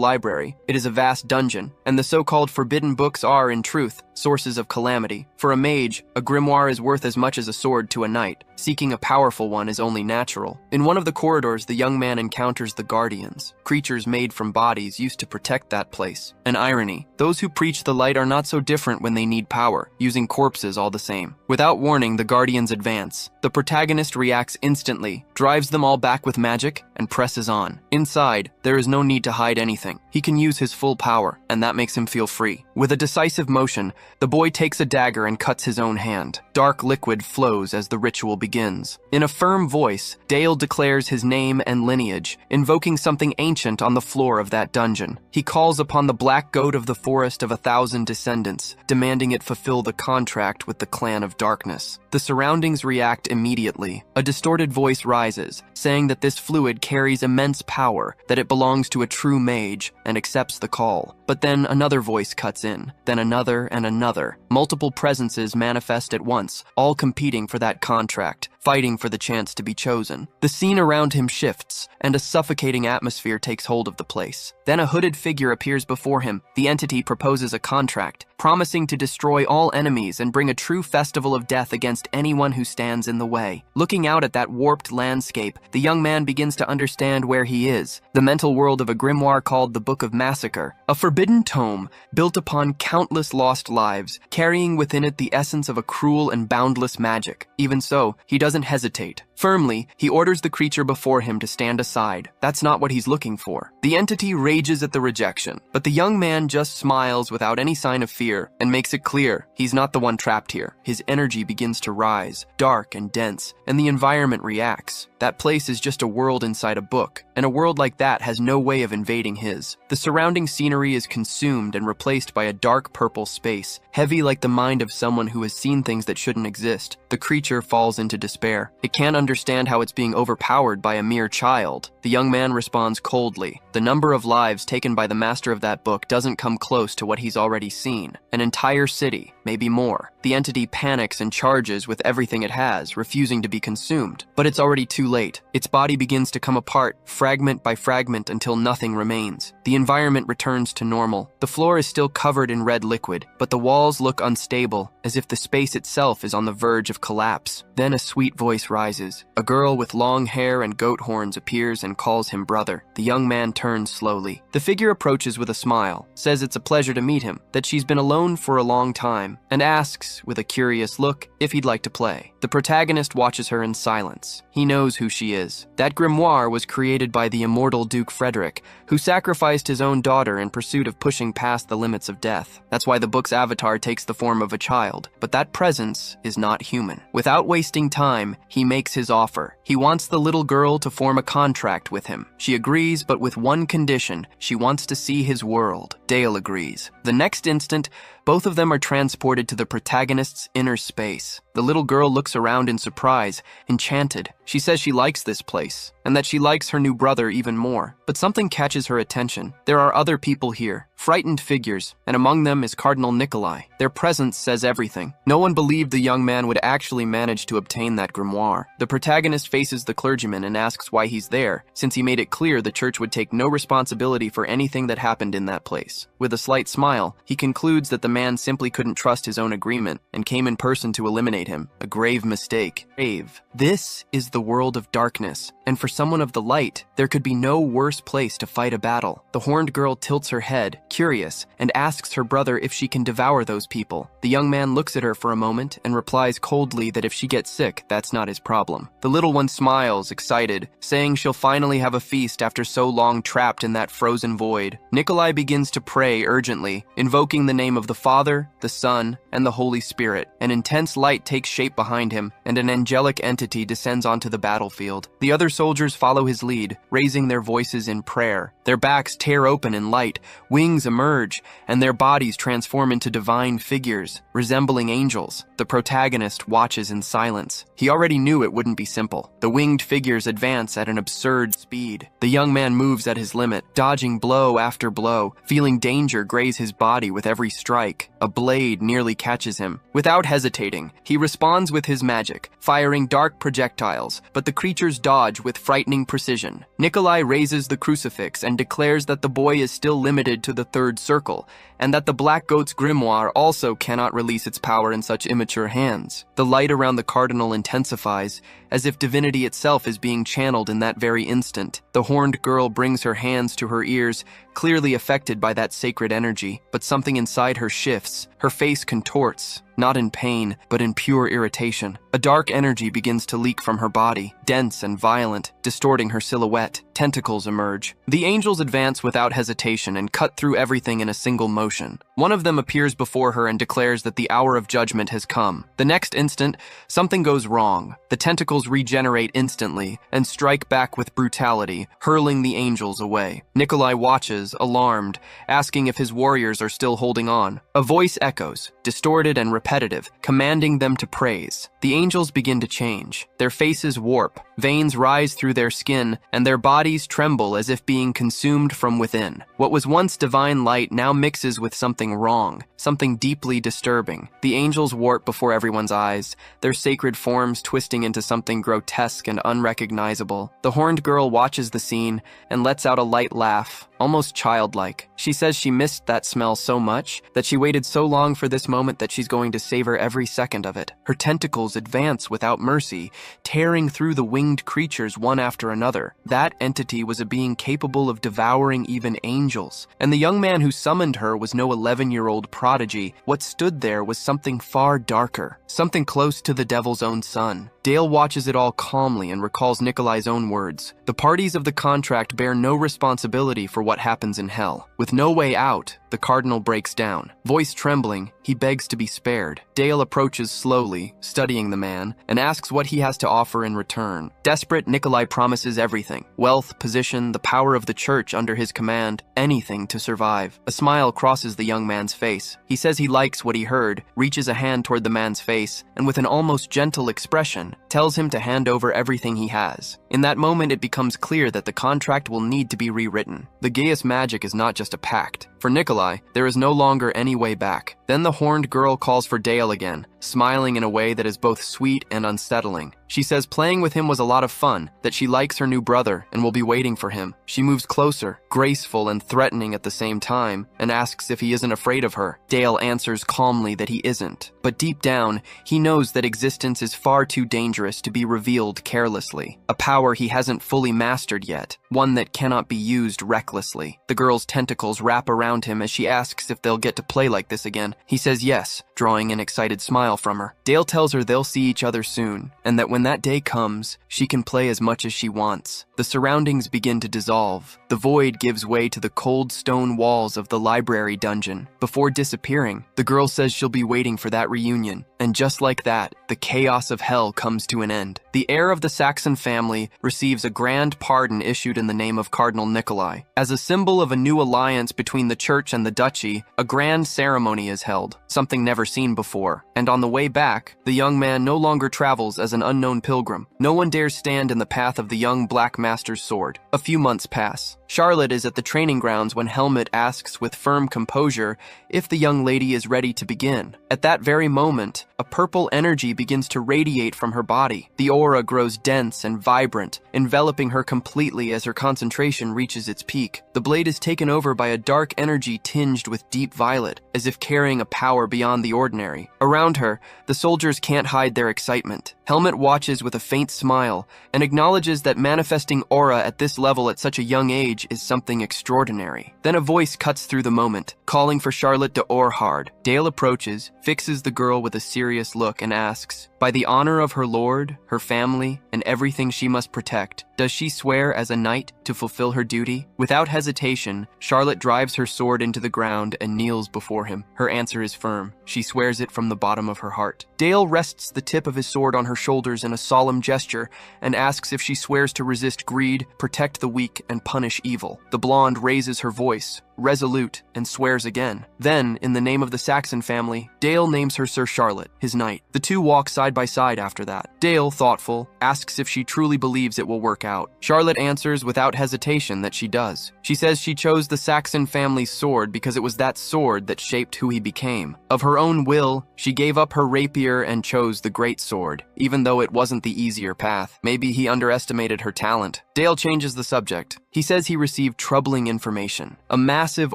library. It is a vast dungeon, and the so-called forbidden books are, in truth, sources of calamity. For a mage, a grimoire is worth as much as a sword to a knight. Seeking a powerful one is only natural. In one of the corridors, the young man encounters the Guardians, creatures made from bodies used to protect that place. An irony: those who preach the light are not so different when they need power, using corpses all the same. Without warning, the Guardians advance. The protagonist reacts instantly, drives them all back with magic, and presses on. Inside, there is no need to hide anything. He can use his full power, and that makes him feel free. With a decisive motion, the boy takes a dagger and cuts his own hand. Dark liquid flows as the ritual begins. In a firm voice, Dale declares his name and lineage, invoking something ancient on the floor of that dungeon. He calls upon the black goat of the forest of 1,000 descendants, demanding it fulfill the contract with the clan of darkness. The surroundings react immediately. A distorted voice rises, saying that this fluid carries immense power, that it belongs to a true mage, and accepts the call. But then another voice cuts in, then another and another. Multiple presences manifest at once, all competing for that contract, fighting for the chance to be chosen. The scene around him shifts, and a suffocating atmosphere takes hold of the place. Then a hooded figure appears before him. The entity proposes a contract, promising to destroy all enemies and bring a true festival of death against anyone who stands in the way. Looking out at that warped landscape, the young man begins to understand where he is. The mental world of a grimoire called the Book of Massacre, a forbidden tome built upon countless lost lives, carrying within it the essence of a cruel and boundless magic. Even so, he doesn't hesitate. Firmly, he orders the creature before him to stand aside. That's not what he's looking for. The entity rages at the rejection, but the young man just smiles without any sign of fear and makes it clear he's not the one trapped here. His energy begins to rise, dark and dense, and the environment reacts. That place is just a world inside a book, and a world like that has no way of invading his. The surrounding scenery is consumed and replaced by a dark purple space, heavy like the mind of someone who has seen things that shouldn't exist. The creature falls into despair. It can't understand how it's being overpowered by a mere child. The young man responds coldly. The number of lives taken by the master of that book doesn't come close to what he's already seen. An entire city, maybe more. The entity panics and charges with everything it has, refusing to be consumed. But it's already too late. Its body begins to come apart, fragment by fragment, until nothing remains. The environment returns to normal. The floor is still covered in red liquid, but the walls look unstable, as if the space itself is on the verge of collapse. Then a sweet voice rises. A girl with long hair and goat horns appears and calls him brother. The young man turns slowly. The figure approaches with a smile, says it's a pleasure to meet him, that she's been alone for a long time, and asks, with a curious look, if he'd like to play. The protagonist watches her in silence. He knows who she is. That grimoire was created by the immortal Duke Frederick, who sacrificed his own daughter in pursuit of pushing past the limits of death. That's why the book's avatar takes the form of a child, but that presence is not human. Without wasting time, he makes his offer. He wants the little girl to form a contract with him. She agrees, but with one condition: she wants to see his world. Dale agrees. The next instant, both of them are transported to the protagonist's inner space. The little girl looks around in surprise, enchanted. She says she likes this place, and that she likes her new brother even more. But something catches her attention. There are other people here, frightened figures, and among them is Cardinal Nikolai. Their presence says everything. No one believed the young man would actually manage to obtain that grimoire. The protagonist faces the clergyman and asks why he's there, since he made it clear the church would take no responsibility for anything that happened in that place. With a slight smile, he concludes that the man simply couldn't trust his own agreement and came in person to eliminate him. A grave mistake. Grave. This is the world of darkness. and for someone of the light, there could be no worse place to fight a battle. The horned girl tilts her head, curious, and asks her brother if she can devour those people. The young man looks at her for a moment and replies coldly that if she gets sick, that's not his problem. The little one smiles, excited, saying she'll finally have a feast after so long trapped in that frozen void. Nikolai begins to pray urgently, invoking the name of the Father, the Son, and the Holy Spirit. An intense light takes shape behind him, and an angelic entity descends onto the battlefield. The other soldiers follow his lead, raising their voices in prayer. Their backs tear open in light, wings emerge, and their bodies transform into divine figures, resembling angels. The protagonist watches in silence. He already knew it wouldn't be simple. The winged figures advance at an absurd speed. The young man moves at his limit, dodging blow after blow, feeling danger graze his body with every strike. A blade nearly catches him. Without hesitating, he responds with his magic, firing dark projectiles, but the creatures dodge with frightening precision. Nikolai raises the crucifix and declares that the boy is still limited to the third circle, and that the Black Goat's grimoire also cannot release its power in such immature hands. The light around the cardinal intensifies, as if divinity itself is being channeled in that very instant. The horned girl brings her hands to her ears, clearly affected by that sacred energy, but something inside her shifts. Her face contorts, not in pain, but in pure irritation. A dark energy begins to leak from her body, dense and violent, distorting her silhouette. Tentacles emerge. The angels advance without hesitation and cut through everything in a single motion. One of them appears before her and declares that the hour of judgment has come. The next instant, something goes wrong. The tentacles regenerate instantly and strike back with brutality, hurling the angels away. Nikolai watches, alarmed, asking if his warriors are still holding on. A voice echoes, distorted and repetitive, commanding them to praise. The angels begin to change. Their faces warp, veins rise through their skin, and their bodies tremble as if being consumed from within. What was once divine light now mixes with something wrong, something deeply disturbing. The angels warp before everyone's eyes, their sacred forms twisting into something grotesque and unrecognizable. The horned girl watches the scene and lets out a light laugh, almost childlike. She says she missed that smell so much, that she waited so long for this moment that she's going to savor every second of it. Her tentacles advance without mercy, tearing through the winged creatures one after another. That entity was a being capable of devouring even angels, and the young man who summoned her was no 11-year-old prodigy. What stood there was something far darker, something close to the devil's own son. Dale watches it all calmly and recalls Nikolai's own words. The parties of the contract bear no responsibility for what happens in hell. With no way out, the cardinal breaks down. Voice trembling, he begs to be spared. Dale approaches slowly, studying the man, and asks what he has to offer in return. Desperate, Nikolai promises everything: wealth, position, the power of the church under his command, anything to survive. A smile crosses the young man's face. He says he likes what he heard, reaches a hand toward the man's face, and with an almost gentle expression, tells him to hand over everything he has. In that moment, it becomes clear that the contract will need to be rewritten. The Gaius magic is not just a pact. For Nikolai, there is no longer any way back. Then the horned girl calls for Dale again, smiling in a way that is both sweet and unsettling. She says playing with him was a lot of fun, that she likes her new brother and will be waiting for him. She moves closer, graceful and threatening at the same time, and asks if he isn't afraid of her. Dale answers calmly that he isn't, but deep down, he knows that existence is far too dangerous to be revealed carelessly. A power he hasn't fully mastered yet, one that cannot be used recklessly. The girl's tentacles wrap around him as she asks if they'll get to play like this again. He says yes, drawing an excited smile from her. Dale tells her they'll see each other soon, and that when that day comes, she can play as much as she wants. The surroundings begin to dissolve. The void gives way to the cold stone walls of the library dungeon. Before disappearing, the girl says she'll be waiting for that reunion. And just like that, the chaos of hell comes to an end. The heir of the Saxon family receives a grand pardon issued in the name of Cardinal Nikolai. As a symbol of a new alliance between the church and the duchy, a grand ceremony is held, something never seen before. And on the way back, the young man no longer travels as an unknown pilgrim. No one dares stand in the path of the young Black Master's sword. A few months pass. Charlotte is at the training grounds when Helmut asks with firm composure if the young lady is ready to begin. At that very moment, a purple energy begins to radiate from her body. The aura grows dense and vibrant, enveloping her completely as her concentration reaches its peak. The blade is taken over by a dark energy tinged with deep violet, as if carrying a power beyond the ordinary. Around her, the soldiers can't hide their excitement. Helmet watches with a faint smile and acknowledges that manifesting aura at this level at such a young age is something extraordinary. Then a voice cuts through the moment, calling for Charlotte de Orhard. Dale approaches, fixes the girl with a serious look, and asks, "By the honor of her lord, her family, and everything she must protect, does she swear as a knight to fulfill her duty?" Without hesitation, Charlotte drives her sword into the ground and kneels before him. Her answer is firm. She swears it from the bottom of her heart. Dale rests the tip of his sword on her shoulders in a solemn gesture and asks if she swears to resist greed, protect the weak, and punish evil. The blonde raises her voice, resolute, and swears again. Then, in the name of the Saxon family, Dale names her Sir Charlotte, his knight. The two walk side by side after that. Dale, thoughtful, asks if she truly believes it will work out. Charlotte answers without hesitation that she does. She says she chose the Saxon family's sword because it was that sword that shaped who he became. Of her own will, she gave up her rapier and chose the great sword, even though it wasn't the easier path. Maybe he underestimated her talent. Dale changes the subject. He says he received troubling information. A massive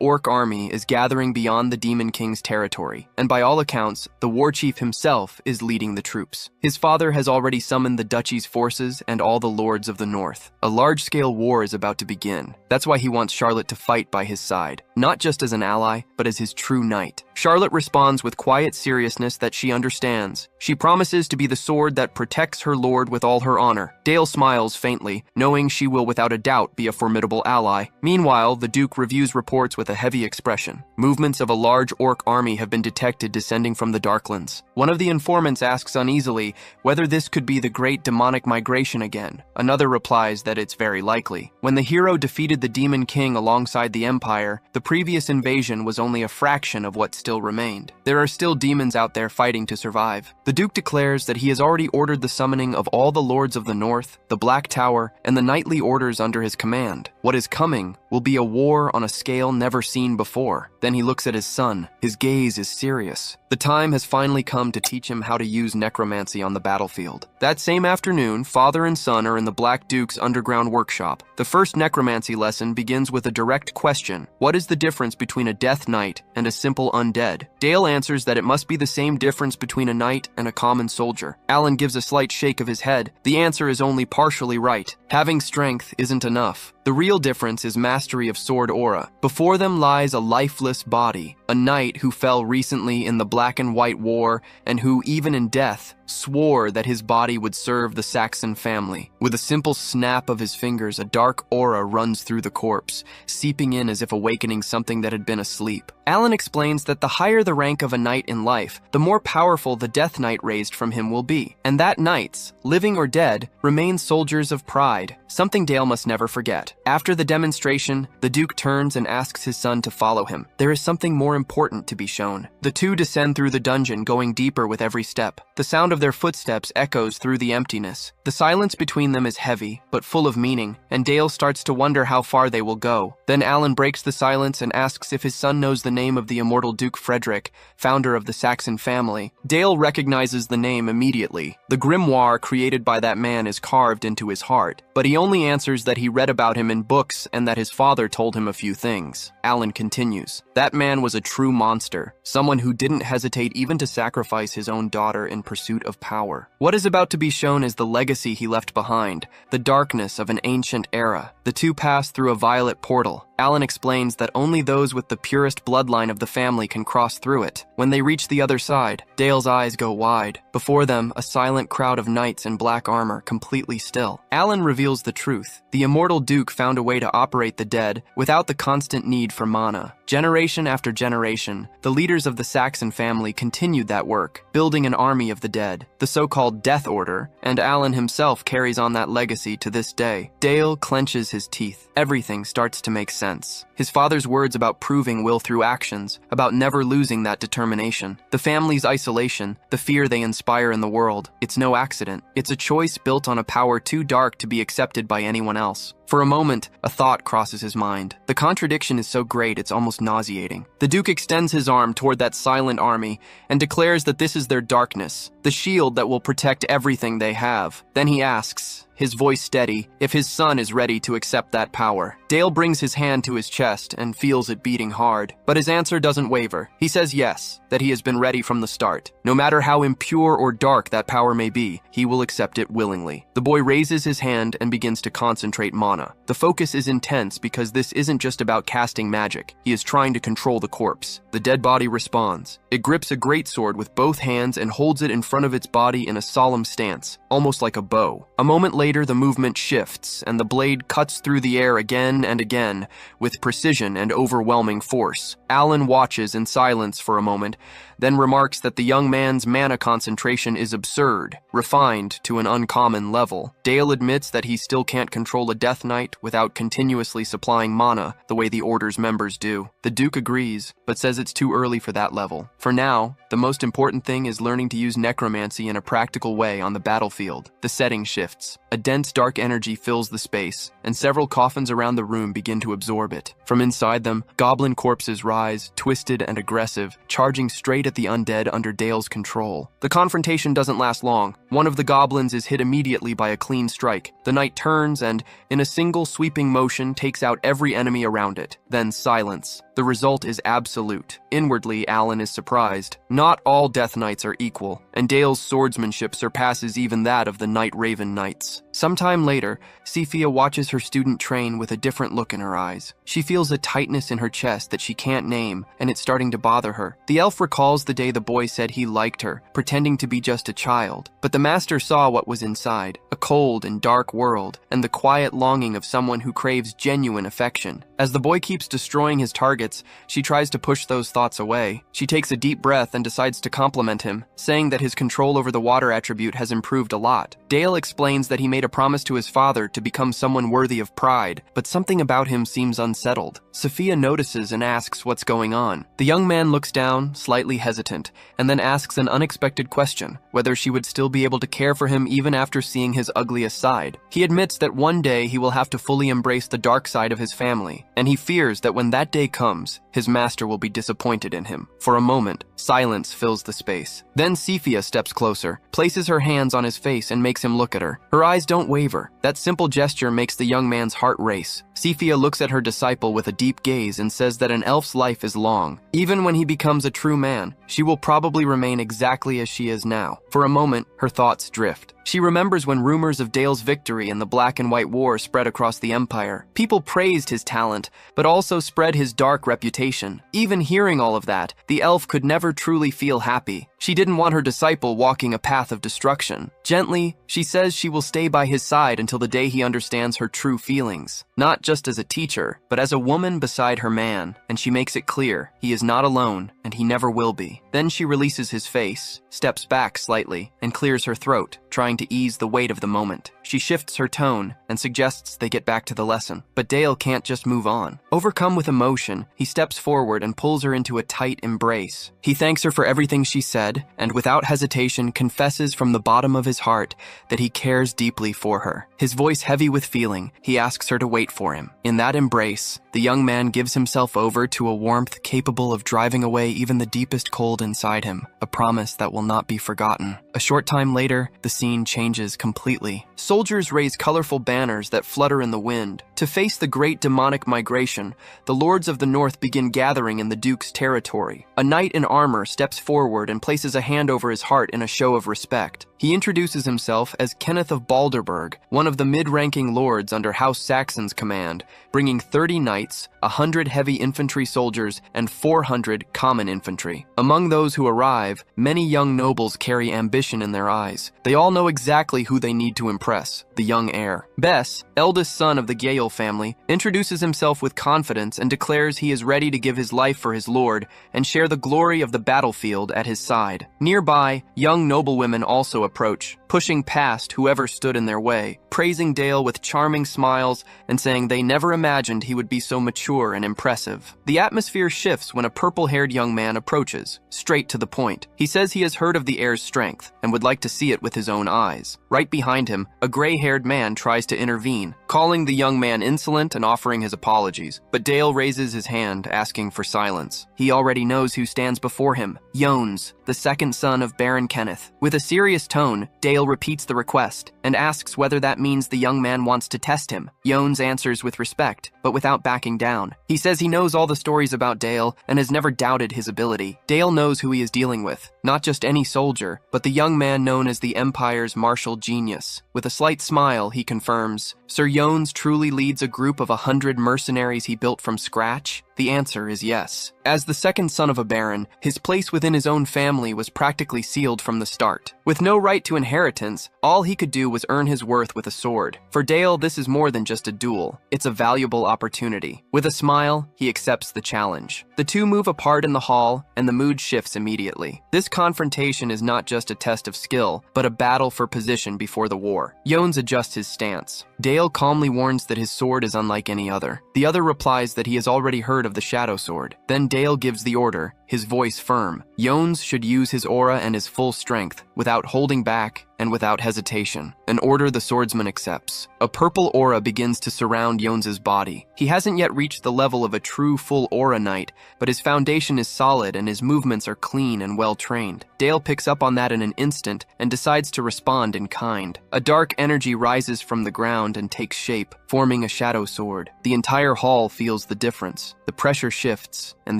orc army is gathering beyond the Demon King's territory, and by all accounts, the war chief himself is leading the troops. His father has already summoned the duchy's forces and all the lords of the north. A large-scale war is about to begin. That's why he wants Charlotte to fight by his side, not just as an ally, but as his true knight. Charlotte responds with quiet seriousness that she understands. She promises to be the sword that protects her lord with all her honor. Dale smiles faintly, knowing she will without a doubt be a formidable ally. Meanwhile, the Duke reviews reports with a heavy expression. Movements of a large orc army have been detected descending from the Darklands. One of the informants asks uneasily whether this could be the great demonic migration again. Another replies that it's very likely. When the hero defeated the Demon King alongside the Empire, the previous invasion was only a fraction of what still remained. There are still demons out there fighting to survive. The Duke declares that he has already ordered the summoning of all the lords of the North, the Black Tower, and the knightly orders under his command. What is coming will be a war on a scale never seen before. Then he looks at his son. His gaze is serious. The time has finally come to teach him how to use necromancy on the battlefield. That same afternoon, father and son are in the Black Duke's underground workshop. The first necromancy lesson begins with a direct question. What is the difference between a death knight and a simple undead? Dale answers that it must be the same difference between a knight and a common soldier. Alan gives a slight shake of his head. The answer is only partially right. Having strength isn't enough. The real difference is mastery of sword aura. Before them lies a lifeless body, a knight who fell recently in the Black and White War and who, even in death, swore that his body would serve the Saxon family. With a simple snap of his fingers, a dark aura runs through the corpse, seeping in as if awakening something that had been asleep. Alan explains that the higher the rank of a knight in life, the more powerful the death knight raised from him will be, and that knights, living or dead, remain soldiers of pride, something Dale must never forget. After the demonstration, the Duke turns and asks his son to follow him. There is something more important to be shown. The two descend through the dungeon, going deeper with every step. The sound of their footsteps echoes through the emptiness. The silence between them is heavy, but full of meaning, and Dale starts to wonder how far they will go. Then Alan breaks the silence and asks if his son knows the name of the immortal Duke Frederick, founder of the Saxon family. Dale recognizes the name immediately. The grimoire created by that man is carved into his heart, but he only answers that he read about him in books and that his father told him a few things. Alan continues. That man was a true monster, someone who didn't hesitate even to sacrifice his own daughter in pursuit of power. What is about to be shown is the legacy he left behind, the darkness of an ancient era. The two pass through a violet portal. Alan explains that only those with the purest bloodline of the family can cross through it. When they reach the other side, Dale's eyes go wide. Before them, a silent crowd of knights in black armor, completely still. Alan reveals the truth. The immortal Duke found a way to operate the dead without the constant need for mana. Generation after generation, the leaders of the Saxon family continued that work, building an army of the dead, the so-called Death Order, and Alan himself carries on that legacy to this day. Dale clenches his teeth. Everything starts to make sense. His father's words about proving will through actions, about never losing that determination. The family's isolation, the fear they inspire in the world. It's no accident. It's a choice built on a power too dark to be accepted by anyone else. For a moment, a thought crosses his mind. The contradiction is so great it's almost nauseating. The Duke extends his arm toward that silent army and declares that this is their darkness, the shield that will protect everything they have. Then he asks, his voice steady, if his son is ready to accept that power. Dale brings his hand to his chest and feels it beating hard, but his answer doesn't waver. He says yes, that he has been ready from the start. No matter how impure or dark that power may be, he will accept it willingly. The boy raises his hand and begins to concentrate mana. The focus is intense because this isn't just about casting magic. He is trying to control the corpse. The dead body responds. It grips a greatsword with both hands and holds it in front of its body in a solemn stance, almost like a bow. A moment later, the movement shifts, and the blade cuts through the air again and again, with precision and overwhelming force. Alan watches in silence for a moment, then remarks that the young man's mana concentration is absurd, refined to an uncommon level. Dale admits that he still can't control a Death Knight without continuously supplying mana the way the Order's members do. The Duke agrees, but says it's too early for that level. For now, the most important thing is learning to use necromancy in a practical way on the battlefield. The setting shifts. A dense dark energy fills the space, and several coffins around the room begin to absorb it. From inside them, goblin corpses rise, twisted and aggressive, charging straight at the undead under Dale's control. The confrontation doesn't last long. One of the goblins is hit immediately by a clean strike. The knight turns and, in a single sweeping motion, takes out every enemy around it. Then silence. The result is absolute. Inwardly, Alan is surprised. Not all Death Knights are equal, and Dale's swordsmanship surpasses even that of the Night Raven Knights. Sometime later, Sephia watches her student train with a different look in her eyes. She feels a tightness in her chest that she can't name, and it's starting to bother her. The elf recalls the day the boy said he liked her, pretending to be just a child. But the master saw what was inside, a cold and dark world, and the quiet longing of someone who craves genuine affection. As the boy keeps destroying his targets, she tries to push those thoughts away. She takes a deep breath and decides to compliment him, saying that his control over the water attribute has improved a lot. Dale explains that he made a promise to his father to become someone worthy of pride, but something about him seems unsettled. Sophia notices and asks what's going on. The young man looks down, slightly hesitant, and then asks an unexpected question, whether she would still be able to care for him even after seeing his ugliest side. He admits that one day he will have to fully embrace the dark side of his family, and he fears that when that day comes, his master will be disappointed in him. For a moment, silence fills the space. Then Sephia steps closer, places her hands on his face and makes him look at her. Her eyes don't waver. That simple gesture makes the young man's heart race. Sephia looks at her disciple with a deep gaze and says that an elf's life is long. Even when he becomes a true man, she will probably remain exactly as she is now. For a moment, her thoughts drift. She remembers when rumors of Dale's victory in the Black and White War spread across the Empire. People praised his talent, but also spread his dark reputation. Even hearing all of that, the elf could never truly feel happy. She didn't want her disciple walking a path of destruction. Gently, she says she will stay by his side until the day he understands her true feelings. Not just as a teacher, but as a woman beside her man, and she makes it clear he is not alone, and he never will be. Then she releases his face, steps back slightly, and clears her throat, trying to ease the weight of the moment. She shifts her tone and suggests they get back to the lesson. But Dale can't just move on. Overcome with emotion, he steps forward and pulls her into a tight embrace. He thanks her for everything she said, and without hesitation confesses from the bottom of his heart that he cares deeply for her. His voice heavy with feeling, he asks her to wait for him. In that embrace, the young man gives himself over to a warmth capable of driving away even the deepest cold inside him, a promise that will not be forgotten. A short time later, the scene changes completely. Soldiers raise colorful banners that flutter in the wind. To face the great demonic migration, the lords of the north begin gathering in the Duke's territory. A knight in armor steps forward and places a hand over his heart in a show of respect. He introduces himself as Kenneth of Balderburg, one of the mid-ranking lords under House Saxon's command, bringing 30 knights, 100 heavy infantry soldiers, and 400 common infantry. Among those who arrive, many young nobles carry ambition in their eyes. They all know exactly who they need to impress, the young heir. Bess, eldest son of the Yahello family, introduces himself with confidence and declares he is ready to give his life for his lord and share the glory of the battlefield at his side. Nearby, young noblewomen also approach, pushing past whoever stood in their way, praising Dale with charming smiles and saying they never imagined he would be so mature and impressive. The atmosphere shifts when a purple-haired young man approaches, straight to the point. He says he has heard of the heir's strength and would like to see it with his own eyes. Right behind him, a gray-haired man tries to intervene, calling the young man insolent and offering his apologies. But Dale raises his hand, asking for silence. He already knows who stands before him, Jones, the second son of Baron Kenneth. With a serious tone, Dale repeats the request and asks whether that means the young man wants to test him. Yones answers with respect, but without backing down. He says he knows all the stories about Dale and has never doubted his ability. Dale knows who he is dealing with, not just any soldier, but the young man known as the Empire's martial genius. With a slight smile, he confirms, Sir Yones truly leads a group of 100 mercenaries he built from scratch? The answer is yes. As the second son of a baron, his place within his own family was practically sealed from the start. With no right to inheritance, all he could do was earn his worth with a sword. For Dale, this is more than just a duel. It's a valuable opportunity. With a smile, he accepts the challenge. The two move apart in the hall, and the mood shifts immediately. This confrontation is not just a test of skill, but a battle for position before the war. Yones adjusts his stance. Dale calmly warns that his sword is unlike any other. The other replies that he has already heard of the Shadow Sword. Then Dale gives the order, his voice firm. Yones should use his aura and his full strength, without holding back and without hesitation. An order the swordsman accepts. A purple aura begins to surround Yones' body. He hasn't yet reached the level of a true full aura knight, but his foundation is solid and his movements are clean and well-trained. Dale picks up on that in an instant and decides to respond in kind. A dark energy rises from the ground and takes shape, forming a shadow sword. The entire hall feels the difference. The pressure shifts and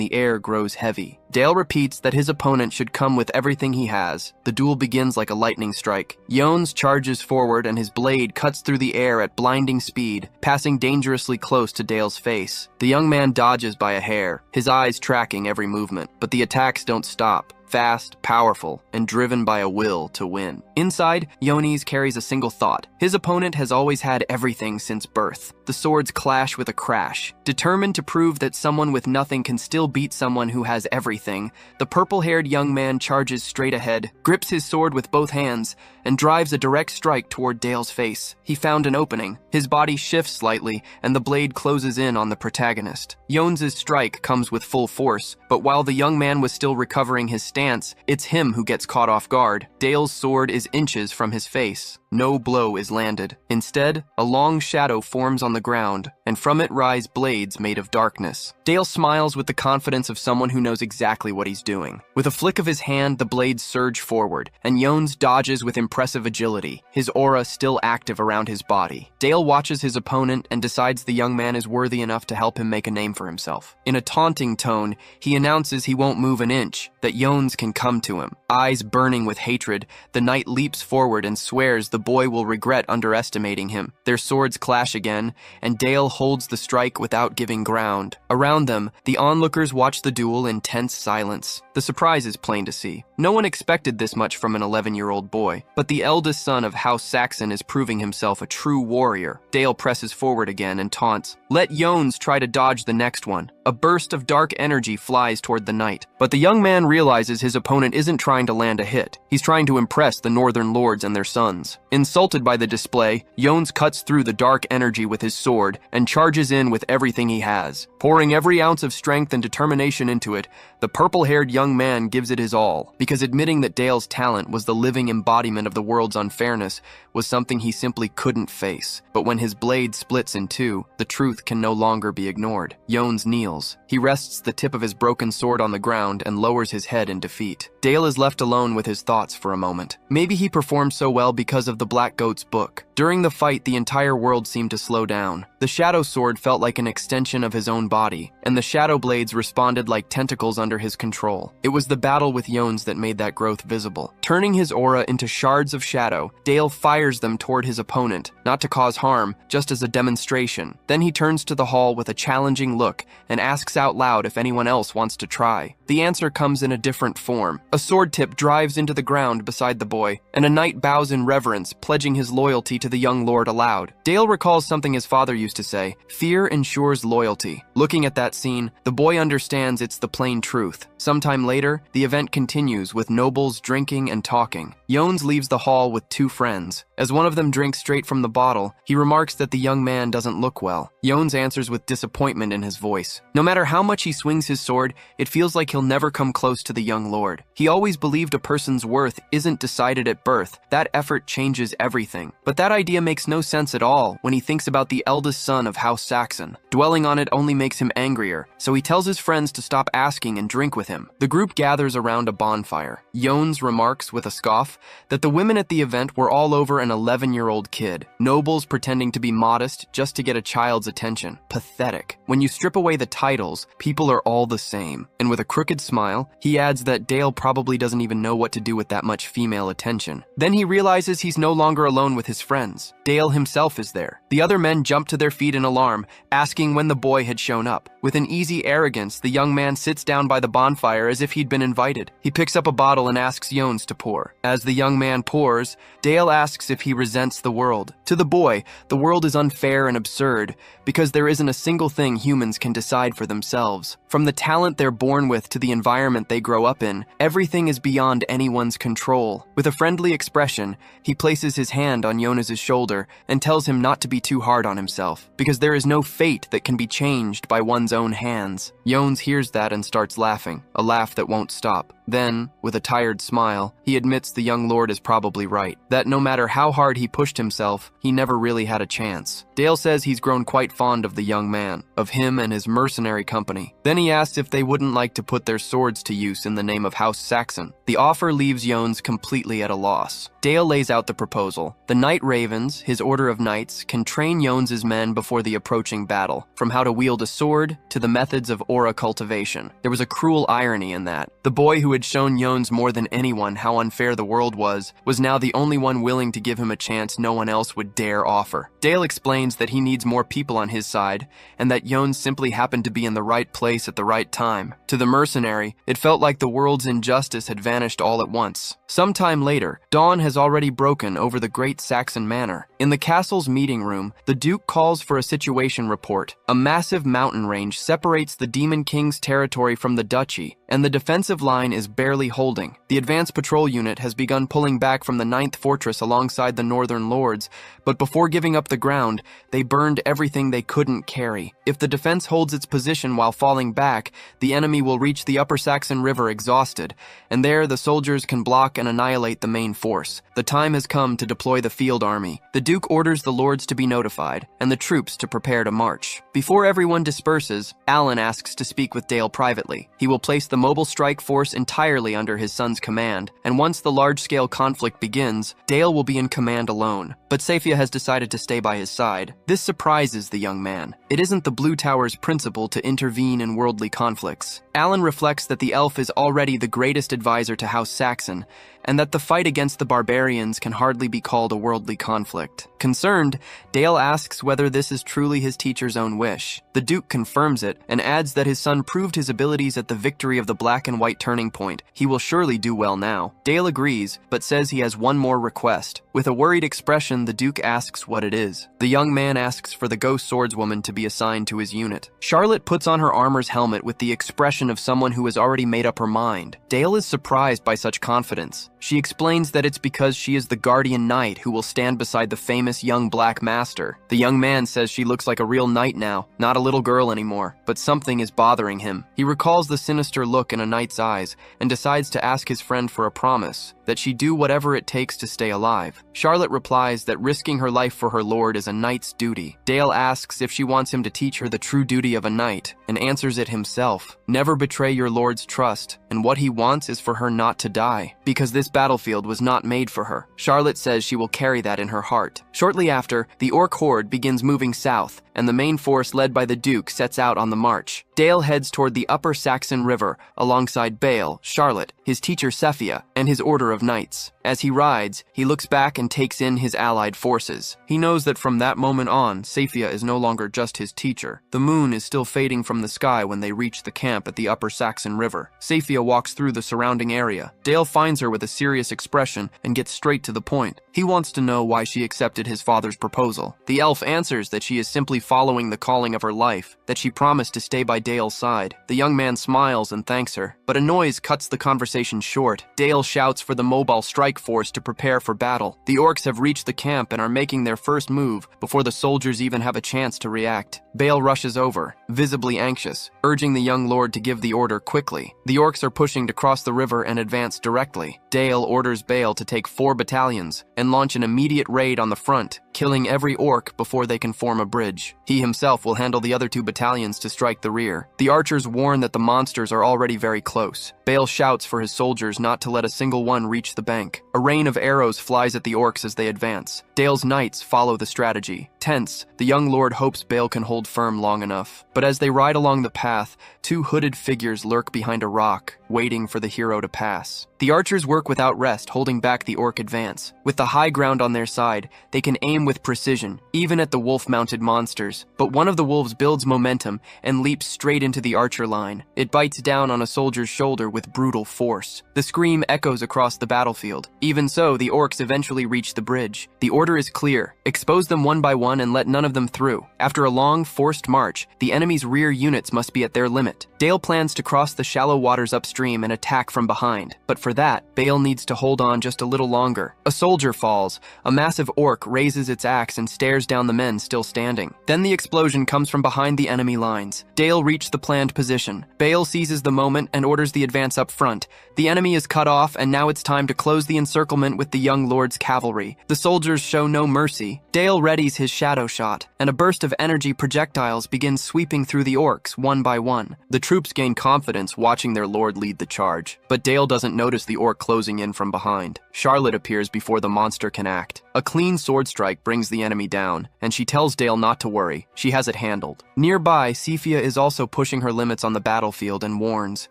the air grows heavy. Dale repeats that his opponent should come with everything he has. The duel begins like a lightning strike. Yones charges forward and his blade cuts through the air at blinding speed, passing dangerously close to Dale's face. The young man dodges by a hair, his eyes tracking every movement, but the attacks don't stop. Fast, powerful, and driven by a will to win. Inside, Yones carries a single thought. His opponent has always had everything since birth. The swords clash with a crash. Determined to prove that someone with nothing can still beat someone who has everything, the purple-haired young man charges straight ahead, grips his sword with both hands, and drives a direct strike toward Dale's face. He found an opening. His body shifts slightly, and the blade closes in on the protagonist. Yones' strike comes with full force, but while the young man was still recovering his stance, it's him who gets caught off guard. Dale's sword is inches from his face. No blow is landed. Instead, a long shadow forms on the ground, and from it rise blades made of darkness. Dale smiles with the confidence of someone who knows exactly what he's doing. With a flick of his hand, the blades surge forward, and Yones dodges with impressive agility, his aura still active around his body. Dale watches his opponent and decides the young man is worthy enough to help him make a name for himself. In a taunting tone, he announces he won't move an inch, that Yones can come to him. Eyes burning with hatred, the knight leaps forward and swears the boy will regret underestimating him. Their swords clash again, and Dale holds the strike without giving ground. Around them, the onlookers watch the duel in tense silence. The surprise is plain to see. No one expected this much from an 11-year-old boy, but the eldest son of House Saxon is proving himself a true warrior. Dale presses forward again and taunts, "Let Yones try to dodge the next one." A burst of dark energy flies toward the knight, but the young man realizes his opponent isn't trying to land a hit. He's trying to impress the northern lords and their sons. Insulted by the display, Yones cuts through the dark energy with his sword and charges in with everything he has. Pouring every ounce of strength and determination into it, the purple-haired young man gives it his all, because admitting that Dale's talent was the living embodiment of the world's unfairness was something he simply couldn't face. But when his blade splits in two, the truth can no longer be ignored. Yones kneels. He rests the tip of his broken sword on the ground and lowers his head in defeat. Dale is left alone with his thoughts for a moment. Maybe he performed so well because of the Black Goat's book. During the fight, the entire world seemed to slow down. The Shadow Sword felt like an extension of his own body, and the Shadow Blades responded like tentacles under his control. It was the battle with Yones that made that growth visible. Turning his aura into shards of shadow, Dale fires them toward his opponent, not to cause harm, just as a demonstration. Then he turns to the hall with a challenging look and asks out loud if anyone else wants to try. The answer comes in a different form. A sword tip drives into the ground beside the boy, and a knight bows in reverence, pledging his loyalty to the young lord aloud. Dale recalls something his father used to say, "Fear ensures loyalty." Looking at that scene, the boy understands it's the plain truth. Sometime later, the event continues with nobles drinking and talking. Yones leaves the hall with two friends. As one of them drinks straight from the bottle, he remarks that the young man doesn't look well. Yones answers with disappointment in his voice. No matter how much he swings his sword, it feels like he'll never come close to the young lord. He always believed a person's worth isn't decided at birth. That effort changes everything. But that idea makes no sense at all when he thinks about the eldest son of House Saxon. Dwelling on it only makes him angrier, so he tells his friends to stop asking and drink with him. The group gathers around a bonfire. Yones remarks with a scoff that the women at the event were all over an 11-year-old kid. Nobles pretending to be modest just to get a child's attention. Pathetic. When you strip away the titles, people are all the same. And with a crooked smile, he adds that Dale probably doesn't even know what to do with that much female attention. Then he realizes he's no longer alone with his friends. Dale himself is there. The other men jump to their feet in alarm, asking when the boy had shown up. With an easy arrogance, the young man sits down by the bonfire as if he'd been invited. He picks up a bottle and asks Yones to pour. As the young man pours, Dale asks if he resents the world. To the boy, the world is unfair and absurd because there isn't a single thing humans can decide for themselves. From the talent they're born with to the environment they grow up in, everything is beyond anyone's control. With a friendly expression, he places his hand on Jonas' shoulder and tells him not to be too hard on himself, because there is no fate that can be changed by one's own hands. Jonas hears that and starts laughing, a laugh that won't stop. Then, with a tired smile, he admits the young lord is probably right, that no matter how hard he pushed himself, he never really had a chance. Dale says he's grown quite fond of the young man, of him and his mercenary company. Then he asks if they wouldn't like to put their swords to use in the name of House Saxon. The offer leaves Jones completely at a loss. Dale lays out the proposal. The Night Ravens, his order of knights, can train Jones's men before the approaching battle, from how to wield a sword to the methods of aura cultivation. There was a cruel irony in that. The boy who had shown Jones more than anyone how unfair the world was now the only one willing to give him a chance no one else would dare offer. Dale explains that he needs more people on his side, and that Jones simply happened to be in the right place at the right time. To the mercenary, it felt like the world's injustice had vanished all at once. Sometime later, dawn has already broken over the great Saxon manor. In the castle's meeting room, the Duke calls for a situation report. A massive mountain range separates the Demon King's territory from the duchy, and the defensive line is barely holding. The advanced patrol unit has begun pulling back from the 9th fortress alongside the northern lords, but before giving up the ground, they burned everything they couldn't carry. If the defense holds its position while falling back, the enemy will reach the Upper Saxon River exhausted, and there the soldiers can block and annihilate the main force. The time has come to deploy the field army. The Duke orders the lords to be notified, and the troops to prepare to march. Before everyone disperses, Alan asks to speak with Dale privately. He will place the mobile strike force entirely under his son's command, and once the large-scale conflict begins, Dale will be in command alone. But Safia has decided to stay by his side. This surprises the young man. It isn't the Blue Tower's principle to intervene in worldly conflicts. Alan reflects that the elf is already the greatest advisor to House Saxon, and that the fight against the barbarians can hardly be called a worldly conflict. Concerned, Dale asks whether this is truly his teacher's own wish. The Duke confirms it and adds that his son proved his abilities at the victory of the Black and White Turning Point. He will surely do well now. Dale agrees, but says he has one more request. With a worried expression, the Duke asks what it is. The young man asks for the ghost swordswoman to be assigned to his unit. Charlotte puts on her armor's helmet with the expression of someone who has already made up her mind. Dale is surprised by such confidence. She explains that it's because she is the guardian knight who will stand beside the famous young black master. The young man says she looks like a real knight now, not a little girl anymore, but something is bothering him. He recalls the sinister look in a knight's eyes and decides to ask his friend for a promise that she do whatever it takes to stay alive. Charlotte replies that risking her life for her lord is a knight's duty. Dale asks if she wants him to teach her the true duty of a knight, and answers it himself. Never betray your lord's trust, and what he wants is for her not to die, because this battlefield was not made for her. Charlotte says she will carry that in her heart. Shortly after, the orc horde begins moving south, and the main force led by the Duke sets out on the march. Dale heads toward the Upper Saxon River alongside Bale, Charlotte, his teacher Sefia, and his order of knights. As he rides, he looks back and takes in his allied forces. He knows that from that moment on, Sefia is no longer just his teacher. The moon is still fading from the sky when they reach the camp at the Upper Saxon River. Sefia walks through the surrounding area. Dale finds her with a serious expression and gets straight to the point. He wants to know why she accepted his father's proposal. The elf answers that she is simply following the calling of her life, that she promised to stay by Dale's side. The young man smiles and thanks her, but a noise cuts the conversation short. Dale shouts for the mobile strike force to prepare for battle. The orcs have reached the camp and are making their first move before the soldiers even have a chance to react. Bale rushes over, visibly anxious, urging the young lord to give the order quickly. The orcs are pushing to cross the river and advance directly. Dale orders Bale to take 4 battalions and launch an immediate raid on the front, killing every orc before they can form a bridge. He himself will handle the other 2 battalions to strike the rear. The archers warn that the monsters are already very close. Bale shouts for his soldiers not to let a single one reach the bank. A rain of arrows flies at the orcs as they advance. Dale's knights follow the strategy. Tense, the young lord hopes Bale can hold firm long enough. But as they ride along the path, 2 hooded figures lurk behind a rock, waiting for the hero to pass. The archers work without rest, holding back the orc advance. With the high ground on their side, they can aim with precision, even at the wolf-mounted monsters. But one of the wolves builds momentum and leaps straight into the archer line. It bites down on a soldier's shoulder with brutal force. The scream echoes across the battlefield. Even so, the orcs eventually reach the bridge. The order is clear. Expose them one by one and let none of them through. After a long, forced march, the enemy's rear units must be at their limit. Dale plans to cross the shallow waters upstream and attack from behind. But for that, Bale needs to hold on just a little longer. A soldier falls. A massive orc raises its axe and stares down the men still standing. Then the explosion comes from behind the enemy lines. Dale reached the planned position. Bale seizes the moment and orders the advance up front. The enemy is cut off, and now it's time to close the encirclement with the young lord's cavalry. The soldiers show no mercy. Dale readies his shadow shot, and a burst of energy projectiles begins sweeping through the orcs one by one. The troops gain confidence watching their lord lead the charge, but Dale doesn't notice the orc closing in from behind. Charlotte appears before the monster can act. A clean sword strike brings the enemy down, and she tells Dale not to worry. She has it handled. Nearby, Cephia is also pushing her limits on the battlefield and warns,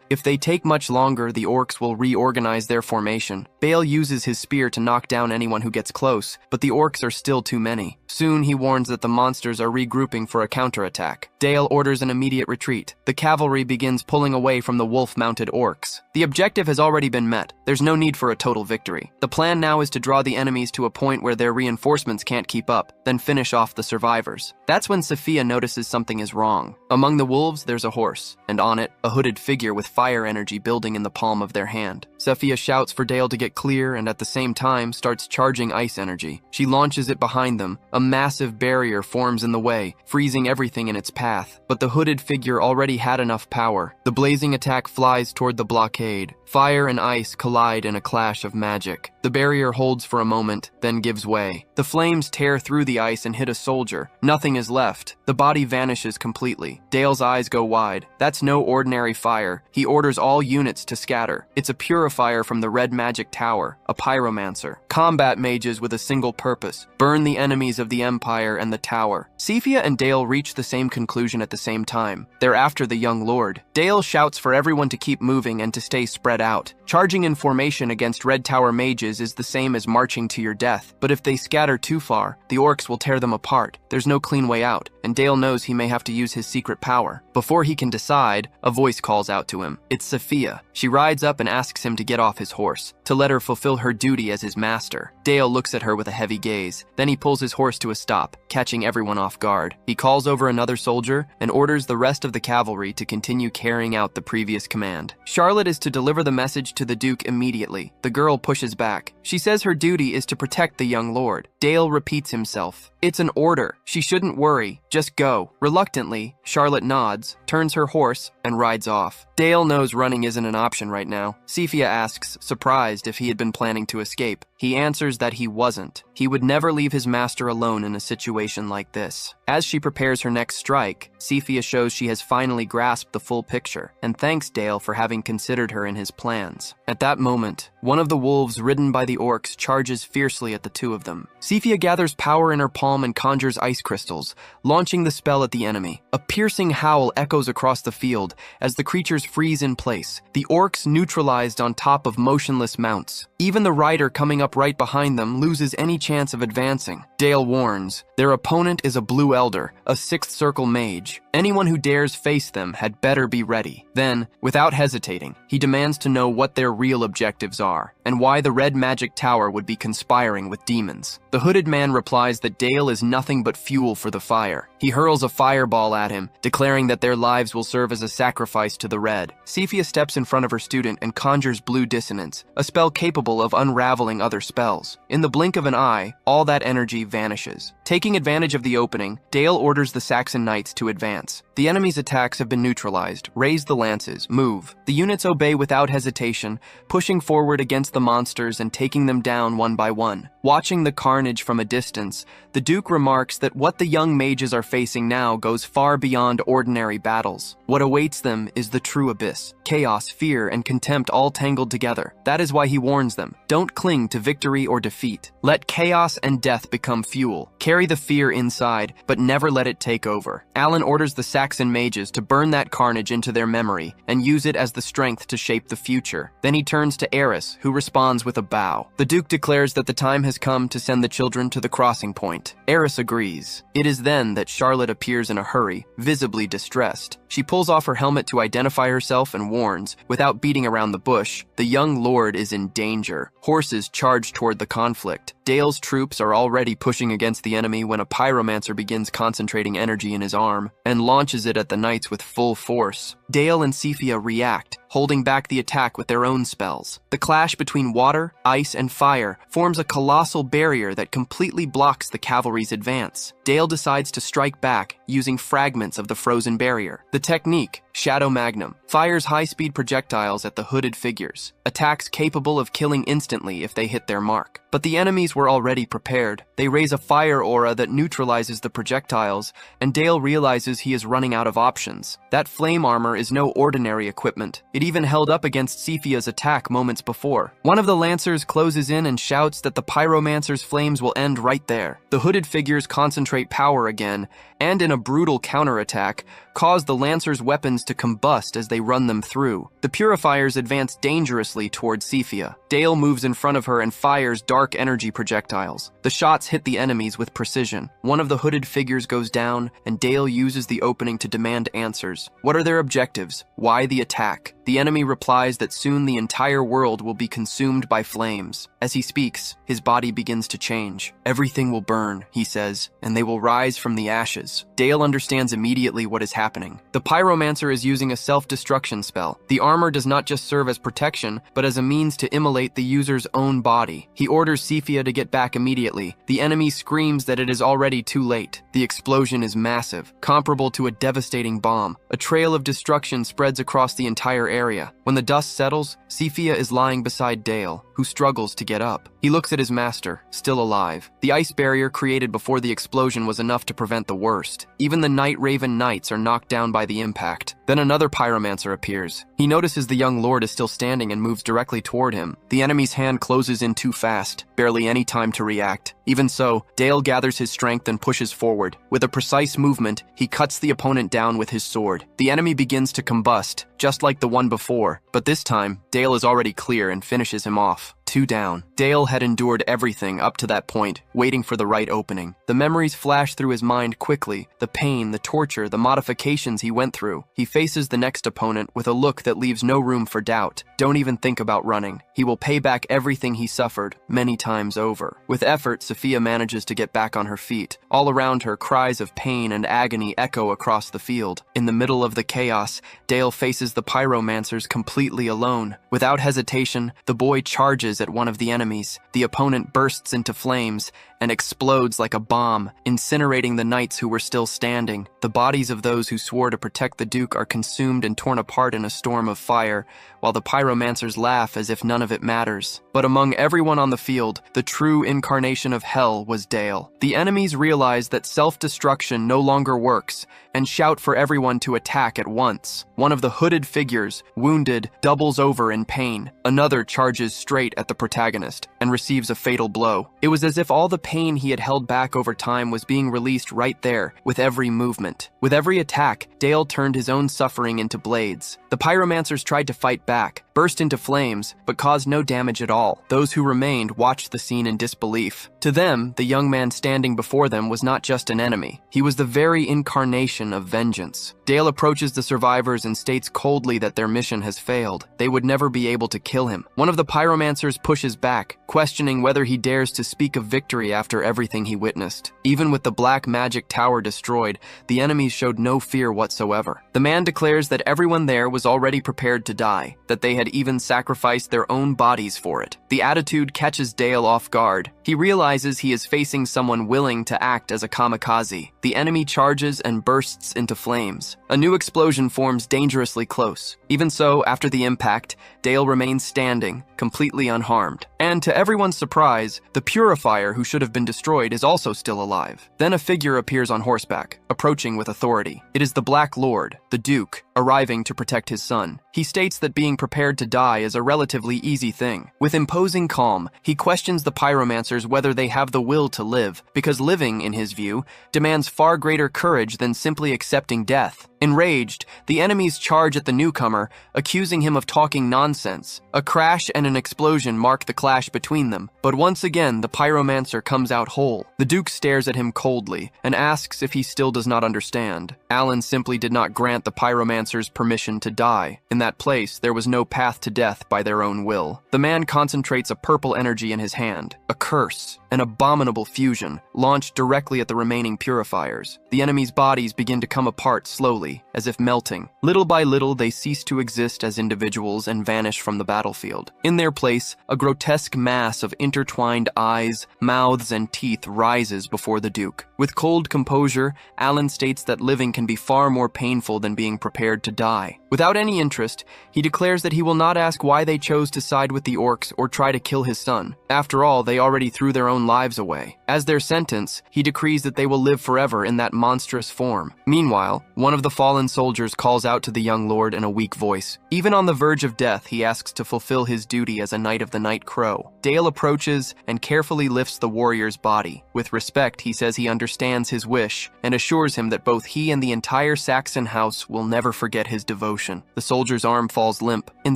if they take much longer, the orcs will reorganize their formation. Bale uses his spear to knock down anyone who gets close, but the orcs are still too many. Soon he warns that the monsters are regrouping for a counterattack. Dale orders an immediate retreat. The cavalry begins pulling away from the wolf-mounted orcs. The objective has already been met. There's no need for a total victory. The plan now is to draw the enemies to a point where their reinforcements can't keep up, then finish off the survivors. That's when Sophia notices something is wrong. Among the wolves, there's a horse, and on it, a hooded figure with fire energy building in the palm of their hand. Sophia shouts for Dale to get clear and at the same time starts charging ice energy. She launches it behind them. A massive barrier forms in the way, freezing everything in its path. But the hooded figure already had enough power. The blazing attack flies toward the blockade. Fire and ice collide in a clash of magic. The barrier holds for a moment, then gives way. The flames tear through the ice and hit a soldier. Nothing is left. The body vanishes completely. Dale's eyes go wide. That's no ordinary fire. He orders all units to scatter. It's a purifier from the red magic tower, a pyromancer. Combat mages with a single purpose: burn the enemies of the Empire and the tower. Cephia and Dale reach the same conclusion at the same time. They're after the young lord. Dale shouts for everyone to keep moving and to stay spread out. Charging in formation against Red Tower mages is the same as marching to your death, but if they scatter too far, the orcs will tear them apart. There's no clean way out, and Dale knows he may have to use his secret power. Before he can decide, a voice calls out to him. It's Sophia. She rides up and asks him to get off his horse, to let her fulfill her duty as his master. Dale looks at her with a heavy gaze. Then he pulls his horse to a stop, catching everyone off guard. He calls over another soldier and orders the rest of the cavalry to continue carrying out the previous command. Charlotte is to deliver the message to the Duke immediately. The girl pushes back. She says her duty is to protect the young lord. Dale repeats himself. It's an order. She shouldn't worry. Just go. Reluctantly, Charlotte nods, turns her horse, and rides off. Dale knows running isn't an option right now. Cephia asks, surprised, if he had been planning to escape. He answers that he wasn't. He would never leave his master alone in a situation like this. As she prepares her next strike, Cephia shows she has finally grasped the full picture, and thanks Dale for having considered her in his plans. At that moment, one of the wolves ridden by the orcs charges fiercely at the two of them. Cephia gathers power in her palm and conjures ice crystals, launching the spell at the enemy. A piercing howl echoes across the field as the creatures freeze in place, the orcs neutralized on top of motionless mounts. Even the rider coming up right behind them loses any chance of advancing. Dale warns, their opponent is a blue elder, a 6th circle mage. Anyone who dares face them had better be ready. Then, without hesitating, he demands to know what their real objectives are, and why the red magic tower would be conspiring with demons. The hooded man replies that Dale is nothing but fuel for the fire. He hurls a fireball at him, declaring that their lives will serve as a sacrifice to the red. Sephia steps in front of her student and conjures blue dissonance, a spell capable of unraveling other spells. In the blink of an eye, all that energy vanishes. Taking advantage of the opening, Dale orders the Saxon knights to advance. The enemy's attacks have been neutralized. Raise the lances, move. The units obey without hesitation, pushing forward against the monsters and taking them down one by one. Watching the carnage from a distance, the Duke remarks that what the young mages are facing now goes far beyond ordinary battles. What awaits them is the true abyss. Chaos, fear, and contempt all tangled together. That is why he warns them. Don't cling to victory or defeat. Let chaos and death become fuel. Carry the fear inside, but never let it take over. Alan orders the Saxon mages to burn that carnage into their memory and use it as the strength to shape the future. Then he turns to Eris, who responds with a bow. The Duke declares that the time has come to send the children to the crossing point. Eris agrees. It is then that Charlotte appears in a hurry, visibly distressed. She pulls off her helmet to identify herself and warns, without beating around the bush, the young lord is in danger. Horses charge toward the conflict. Dale's troops are already pushing against the enemy when a pyromancer begins concentrating energy in his arm and launches it at the knights with full force. Dale and Sephia react, holding back the attack with their own spells. The clash between water, ice, and fire forms a colossal barrier that completely blocks the cavalry's advance. Dale decides to strike back, using fragments of the frozen barrier. The technique, Shadow Magnum, fires high-speed projectiles at the hooded figures, attacks capable of killing instantly if they hit their mark. But the enemies were already prepared. They raise a fire aura that neutralizes the projectiles, and Dale realizes he is running out of options. That flame armor is no ordinary equipment. It even held up against Sephia's attack moments before. One of the lancers closes in and shouts that the pyromancer's flames will end right there. The hooded figures concentrate power again, and in a brutal counterattack, cause the lancers' weapons to combust as they run them through. The purifiers advance dangerously towards Sephia. Dale moves in front of her and fires dark energy projectiles. The shots hit the enemies with precision. One of the hooded figures goes down, and Dale uses the opening to demand answers. What are their objectives? Why the attack? The enemy replies that soon the entire world will be consumed by flames. As he speaks, his body begins to change. Everything will burn, he says, and they will rise from the ashes. Dale understands immediately what is happening. The pyromancer is using a self-destruction spell. The armor does not just serve as protection, but as a means to immolate the user's own body. He orders Sephia to get back immediately. The enemy screams that it is already too late. The explosion is massive, comparable to a devastating bomb. A trail of destruction spreads across the entire area. When the dust settles, Sephia is lying beside Dale, who struggles to get up. He looks at his master, still alive. The ice barrier created before the explosion was enough to prevent the worst. Even the Night Raven knights are knocked down by the impact. Then another pyromancer appears. He notices the young lord is still standing and moves directly toward him. The enemy's hand closes in too fast, barely any time to react. Even so, Dale gathers his strength and pushes forward. With a precise movement, he cuts the opponent down with his sword. The enemy begins to combust, just like the one before, but this time, Dale is already clear and finishes him off. 2 down. Dale had endured everything up to that point, waiting for the right opening. The memories flash through his mind quickly, the pain, the torture, the modifications he went through. He faces the next opponent with a look that leaves no room for doubt. Don't even think about running. He will pay back everything he suffered, many times over. With effort, Sephia manages to get back on her feet. All around her, cries of pain and agony echo across the field. In the middle of the chaos, Dale faces the pyromancers completely alone. Without hesitation, the boy charges at one of the enemies. The opponent bursts into flames and explodes like a bomb, incinerating the knights who were still standing. The bodies of those who swore to protect the Duke are consumed and torn apart in a storm of fire, while the pyromancers laugh as if none of it matters. But among everyone on the field, the true incarnation of hell was Dale. The enemies realize that self-destruction no longer works, and shout for everyone to attack at once. One of the hooded figures, wounded, doubles over in pain. Another charges straight at the protagonist and receives a fatal blow. It was as if all the pain he had held back over time was being released right there, with every movement. With every attack, Dale turned his own suffering into blades. The pyromancers tried to fight back, burst into flames, but caused no damage at all. Those who remained watched the scene in disbelief. To them, the young man standing before them was not just an enemy. He was the very incarnation of vengeance. Dale approaches the survivors and states coldly that their mission has failed. They would never be able to kill him. One of the pyromancers pushes back, questioning whether he dares to speak of victory after everything he witnessed. Even with the black magic tower destroyed, the enemies showed no fear whatsoever. The man declares that everyone there was already prepared to die, that they had even sacrificed their own bodies for it. The attitude catches Dale off guard. He realizes he is facing someone willing to act as a kamikaze. The enemy charges and bursts into flames. A new explosion forms dangerously close. Even so, after the impact, Dale remains standing, completely unharmed. And to everyone's surprise, the purifier who should have been destroyed is also still alive. Then a figure appears on horseback, approaching with authority. It is the Black Lord, the Duke, arriving to protect his son. He states that being prepared to die is a relatively easy thing. With imposing calm, he questions the pyromancers whether they have the will to live, because living, in his view, demands far greater courage than simply accepting death. Enraged, the enemies charge at the newcomer, accusing him of talking nonsense. A crash and an explosion mark the clash between them, but once again the pyromancer comes out whole. The Duke stares at him coldly and asks if he still does not understand. Alan simply did not grant the pyromancers permission to die. In that place, there was no path to death by their own will. The man concentrates a purple energy in his hand, a curse, an abominable fusion, launched directly at the remaining purifiers. The enemies' bodies begin to come apart slowly, as if melting. Little by little, they cease to exist as individuals and vanish from the battlefield. In their place, a grotesque mass of intertwined eyes, mouths, and teeth rises before the Duke. With cold composure, Alan states that living can be far more painful than being prepared to die. Without any interest, he declares that he will not ask why they chose to side with the orcs or try to kill his son. After all, they already threw their own lives away. As their sentence, he decrees that they will live forever in that monstrous form. Meanwhile, one of the fallen soldiers calls out to the young lord in a weak voice. Even on the verge of death, he asks to fulfill his duty as a Knight of the Night Crow. Dale approaches and carefully lifts the warrior's body. With respect, he says he understands his wish and assures him that both he and the entire Saxon house will never forget his devotion. The soldier's arm falls limp. In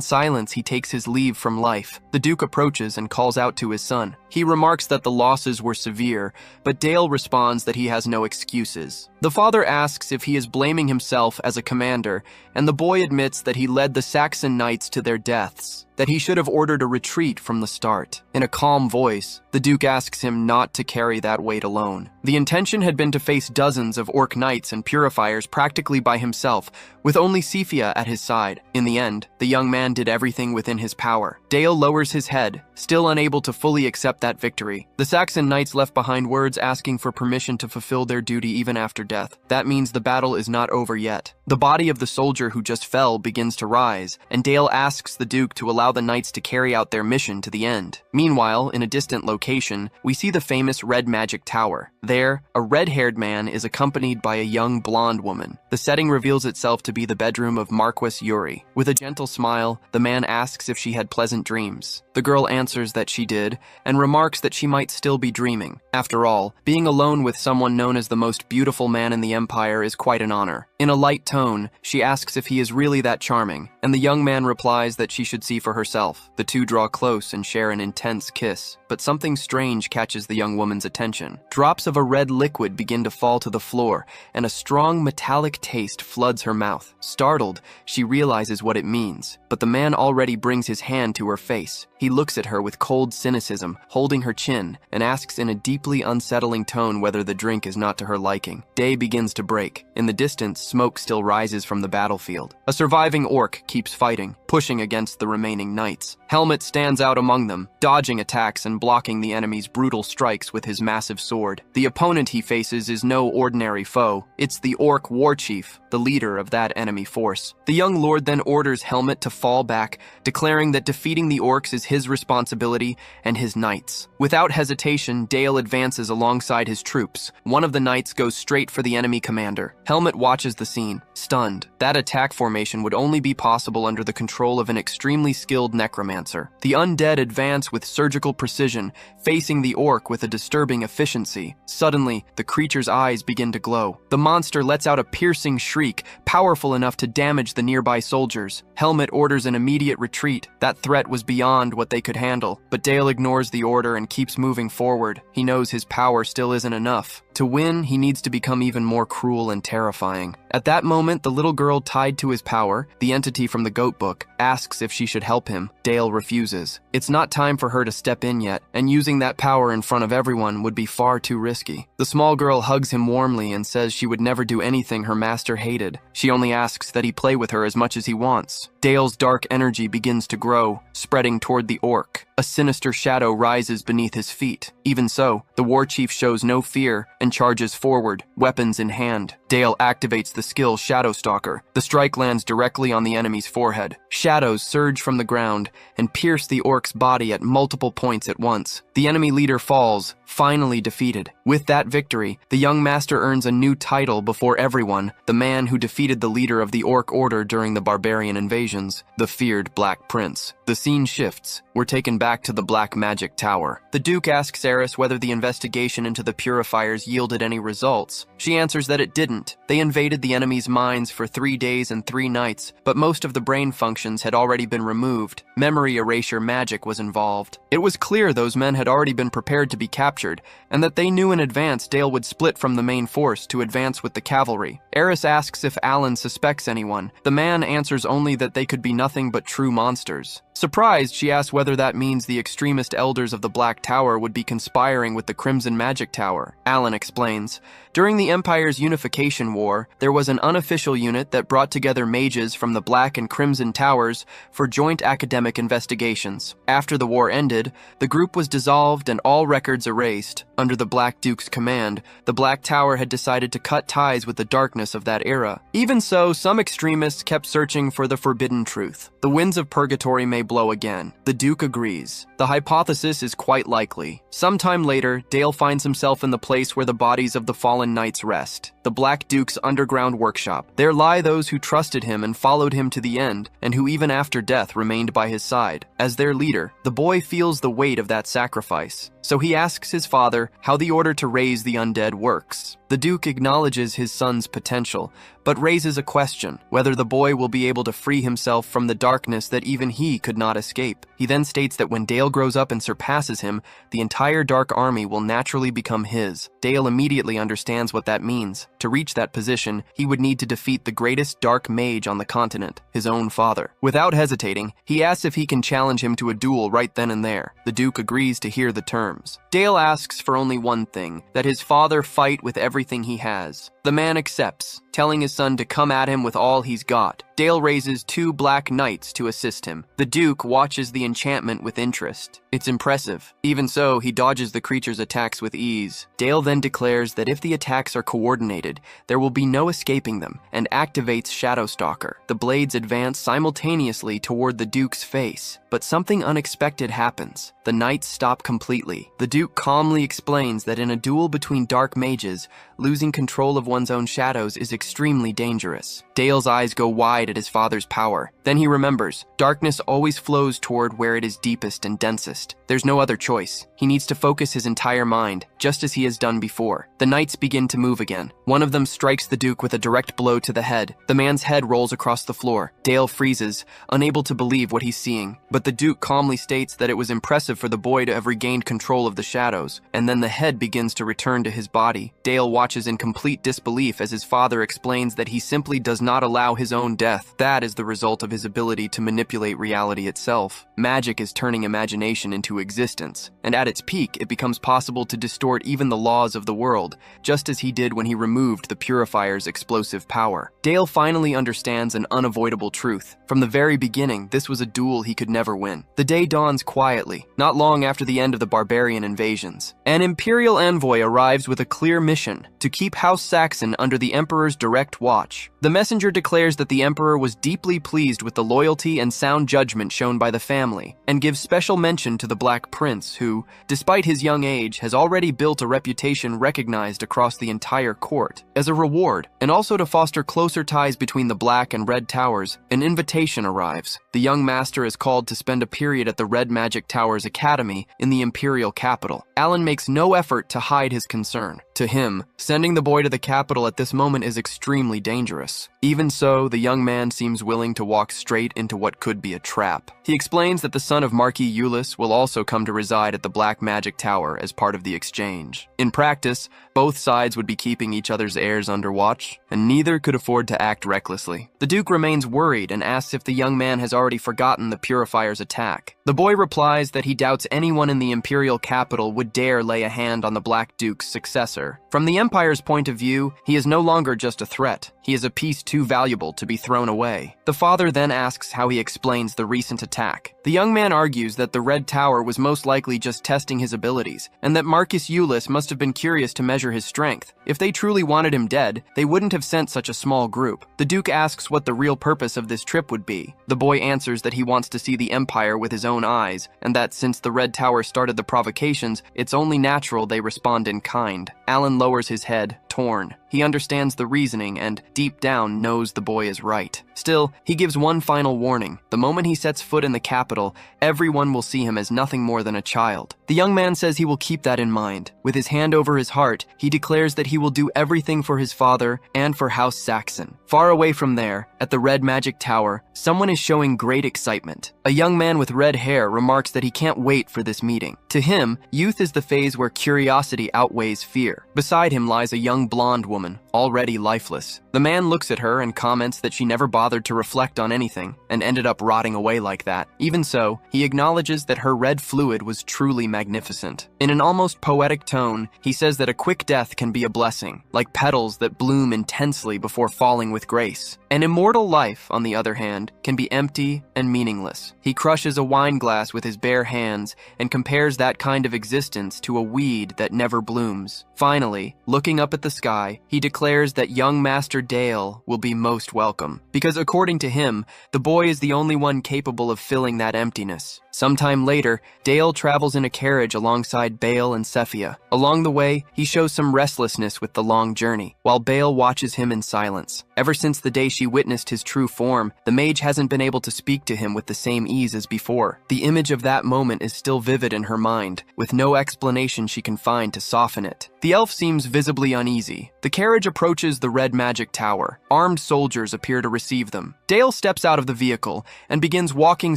silence, he takes his leave from life. The Duke approaches and calls out to his son. He remarks that the losses were severe, but Dale responds that he has no excuses. The father asks if he is blaming himself as a commander, and the boy admits that he led the Saxon knights to their deaths, that he should have ordered a retreat from the start. In a calm voice, the Duke asks him not to carry that weight alone. The intention had been to face dozens of orc knights and purifiers practically by himself, with only Sifia at his side. In the end, the young man did everything within his power. Dale lowers his head, still unable to fully accept that victory. The Saxon knights left behind words asking for permission to fulfill their duty even after death. That means the battle is not over yet. The body of the soldier who just fell begins to rise, and Dale asks the Duke to allow the knights to carry out their mission to the end. Meanwhile, in a distant location, we see the famous Red Magic Tower. There, a red-haired man is accompanied by a young blonde woman. The setting reveals itself to be the bedroom of Marquis Yuri. With a gentle smile, the man asks if she had pleasant dreams. The girl answers that she did, and remarks that she might still be dreaming. After all, being alone with someone known as the most beautiful man in the Empire is quite an honor. In a light tone, she asks if he is really that charming, and the young man replies that she should see for herself. The two draw close and share an intense kiss, but something strange catches the young woman's attention. Drops of a red liquid begin to fall to the floor, and a strong metallic taste floods her mouth. Startled, she realizes what it means, but the man already brings his hand to her face. He looks at her with cold cynicism, holding her chin, and asks in a deeply unsettling tone whether the drink is not to her liking. Day begins to break. In the distance, smoke still rises from the battlefield. A surviving orc keeps fighting, pushing against the remaining knights. Helmet stands out among them, dodging attacks and blocking the enemy's brutal strikes with his massive sword. The opponent he faces is no ordinary foe. It's the orc war chief, the leader of that enemy force. The young lord then orders Helmet to fall back, declaring that defeating the orcs is his responsibility and his knights. Without hesitation, Dale advances alongside his troops. One of the knights goes straight for the enemy commander. Helmet watches the scene, stunned. That attack formation transformation would only be possible under the control of an extremely skilled necromancer. The undead advance with surgical precision, facing the orc with a disturbing efficiency. Suddenly, the creature's eyes begin to glow. The monster lets out a piercing shriek, powerful enough to damage the nearby soldiers. Helmet orders an immediate retreat. That threat was beyond what they could handle, but Dale ignores the order and keeps moving forward. He knows his power still isn't enough. To win, he needs to become even more cruel and terrifying. At that moment, the little girl tied to his power, the entity from the goat book, asks if she should help him. Dale refuses. It's not time for her to step in yet, and using that power in front of everyone would be far too risky. The small girl hugs him warmly and says she would never do anything her master hated. She only asks that he play with her as much as he wants. Dale's dark energy begins to grow, spreading toward the orc. A sinister shadow rises beneath his feet. Even so, the war chief shows no fear and charges forward, weapons in hand. Dale activates the skill Shadow Stalker. The strike lands directly on the enemy's forehead. Shadows surge from the ground and pierce the orc's body at multiple points at once. The enemy leader falls, finally defeated. With that victory, the young master earns a new title before everyone, the man who defeated the leader of the orc order during the barbarian invasions, the feared Black Prince. The scene shifts. We're taken back to the Black Magic Tower. The Duke asks Eris whether the investigation into the purifiers yielded any results. She answers that it didn't. They invaded the enemy's minds for 3 days and 3 nights, but most of the brain functions had already been removed. Memory erasure magic was involved. It was clear those men had already been prepared to be captured, and that they knew in advance Dale would split from the main force to advance with the cavalry. Eris asks if Alan suspects anyone. The man answers only that they could be nothing but true monsters. Surprised, she asks whether that means the extremist elders of the Black Tower would be conspiring with the Crimson Magic Tower. Alan explains, during the Empire's Unification War, there was an unofficial unit that brought together mages from the Black and Crimson Towers for joint academic investigations. After the war ended, the group was dissolved and all records erased. Under the Black Duke's command, the Black Tower had decided to cut ties with the darkness of that era. Even so, some extremists kept searching for the forbidden truth. The winds of purgatory may blow again. The Duke agrees. The hypothesis is quite likely. Sometime later, Dale finds himself in the place where the bodies of the fallen knights rest, the Black Duke's underground workshop. There lie those who trusted him and followed him to the end, and who even after death remained by his side. As their leader, the boy feels the weight of that sacrifice. So he asks his father how the order to raise the undead works. The Duke acknowledges his son's potential, but raises a question, whether the boy will be able to free himself from the darkness that even he could not escape. He then states that when Dale grows up and surpasses him, the entire Dark Army will naturally become his. Dale immediately understands what that means. To reach that position, he would need to defeat the greatest dark mage on the continent, his own father. Without hesitating, he asks if he can challenge him to a duel right then and there. The Duke agrees to hear the terms. Dale asks for only one thing, that his father fight with everything he has. The man accepts, telling his son to come at him with all he's got. Dale raises 2 black knights to assist him. The Duke watches the enchantment with interest. It's impressive. Even so, he dodges the creature's attacks with ease. Dale then declares that if the attacks are coordinated, there will be no escaping them, and activates Shadow Stalker. The blades advance simultaneously toward the Duke's face, but something unexpected happens. The knights stop completely. The Duke calmly explains that in a duel between dark mages, losing control of one's own shadows is extremely dangerous. Dale's eyes go wide at his father's power. Then he remembers, darkness always flows toward where it is deepest and densest. There's no other choice. He needs to focus his entire mind, just as he has done before. The knights begin to move again. One of them strikes the Duke with a direct blow to the head. The man's head rolls across the floor. Dale freezes, unable to believe what he's seeing. But the Duke calmly states that it was impressive for the boy to have regained control of the shadows, and then the head begins to return to his body. Dale watches in complete disbelief as his father explains that he simply does not allow his own death. That is the result of his ability to manipulate reality itself. Magic is turning imagination into existence, and at its peak, it becomes possible to distort even the laws of the world, just as he did when he removed the Purifier's explosive power. Dale finally understands an unavoidable truth. From the very beginning, this was a duel he could never win. The day dawns quietly, not long after the end of the barbarian invasions. An Imperial envoy arrives with a clear mission. to keep House Saxon under the Emperor's direct watch. The messenger declares that the Emperor was deeply pleased with the loyalty and sound judgment shown by the family, and gives special mention to the Black Prince who, despite his young age, has already built a reputation recognized across the entire court. As a reward, and also to foster closer ties between the Black and Red Towers, an invitation arrives. The young master is called to spend a period at the Red Magic Tower's academy in the imperial capital. Alan makes no effort to hide his concern. To him, sending the boy to the capital at this moment is extremely dangerous. Even so, the young man seems willing to walk straight into what could be a trap. He explains that the son of Marquis Eulis will also come to reside at the Black Magic Tower as part of the exchange. In practice, both sides would be keeping each other's heirs under watch, and neither could afford to act recklessly. The Duke remains worried and asks if the young man has already forgotten the Purifier's attack. The boy replies that he doubts anyone in the imperial capital would dare lay a hand on the Black Duke's successor. From the Empire's point of view, he is no longer just a threat. He is a piece too valuable to be thrown away. The father then asks how he explains the recent attack. The young man argues that the Red Tower was most likely just testing his abilities, and that Marcus Eulis must have been curious to measure his strength. If they truly wanted him dead, they wouldn't have sent such a small group. The Duke asks what the real purpose of this trip would be. The boy answers that he wants to see the Empire with his own eyes, and that since the Red Tower started the provocations, it's only natural they respond in kind. Alan lowers his head, torn. He understands the reasoning and, deep down, knows the boy is right. Still, he gives one final warning. The moment he sets foot in the capital, everyone will see him as nothing more than a child. The young man says he will keep that in mind. With his hand over his heart, he declares that he will do everything for his father and for House Saxon. Far away from there, at the Red Magic Tower, someone is showing great excitement. A young man with red hair remarks that he can't wait for this meeting. To him, youth is the phase where curiosity outweighs fear. Beside him lies a young blonde woman, already lifeless. The man looks at her and comments that she never bothered to reflect on anything and ended up rotting away like that. Even so, he acknowledges that her red fluid was truly magnificent. In an almost poetic tone, he says that a quick death can be a blessing, like petals that bloom intensely before falling with grace. An immortal life, on the other hand, can be empty and meaningless. He crushes a wine glass with his bare hands and compares that kind of existence to a weed that never blooms. Finally, looking up at the sky, he declares that young Master Dale will be most welcome, because according to him, the boy is the only one capable of filling that emptiness. Sometime later, Dale travels in a carriage alongside Bale and Cephia. Along the way, he shows some restlessness with the long journey, while Bale watches him in silence. Ever since the day she witnessed his true form, the mage hasn't been able to speak to him with the same ease as before. The image of that moment is still vivid in her mind, with no explanation she can find to soften it. The elf seems visibly uneasy. The carriage approaches the Red Magic Tower. Armed soldiers appear to receive them. Dale steps out of the vehicle and begins walking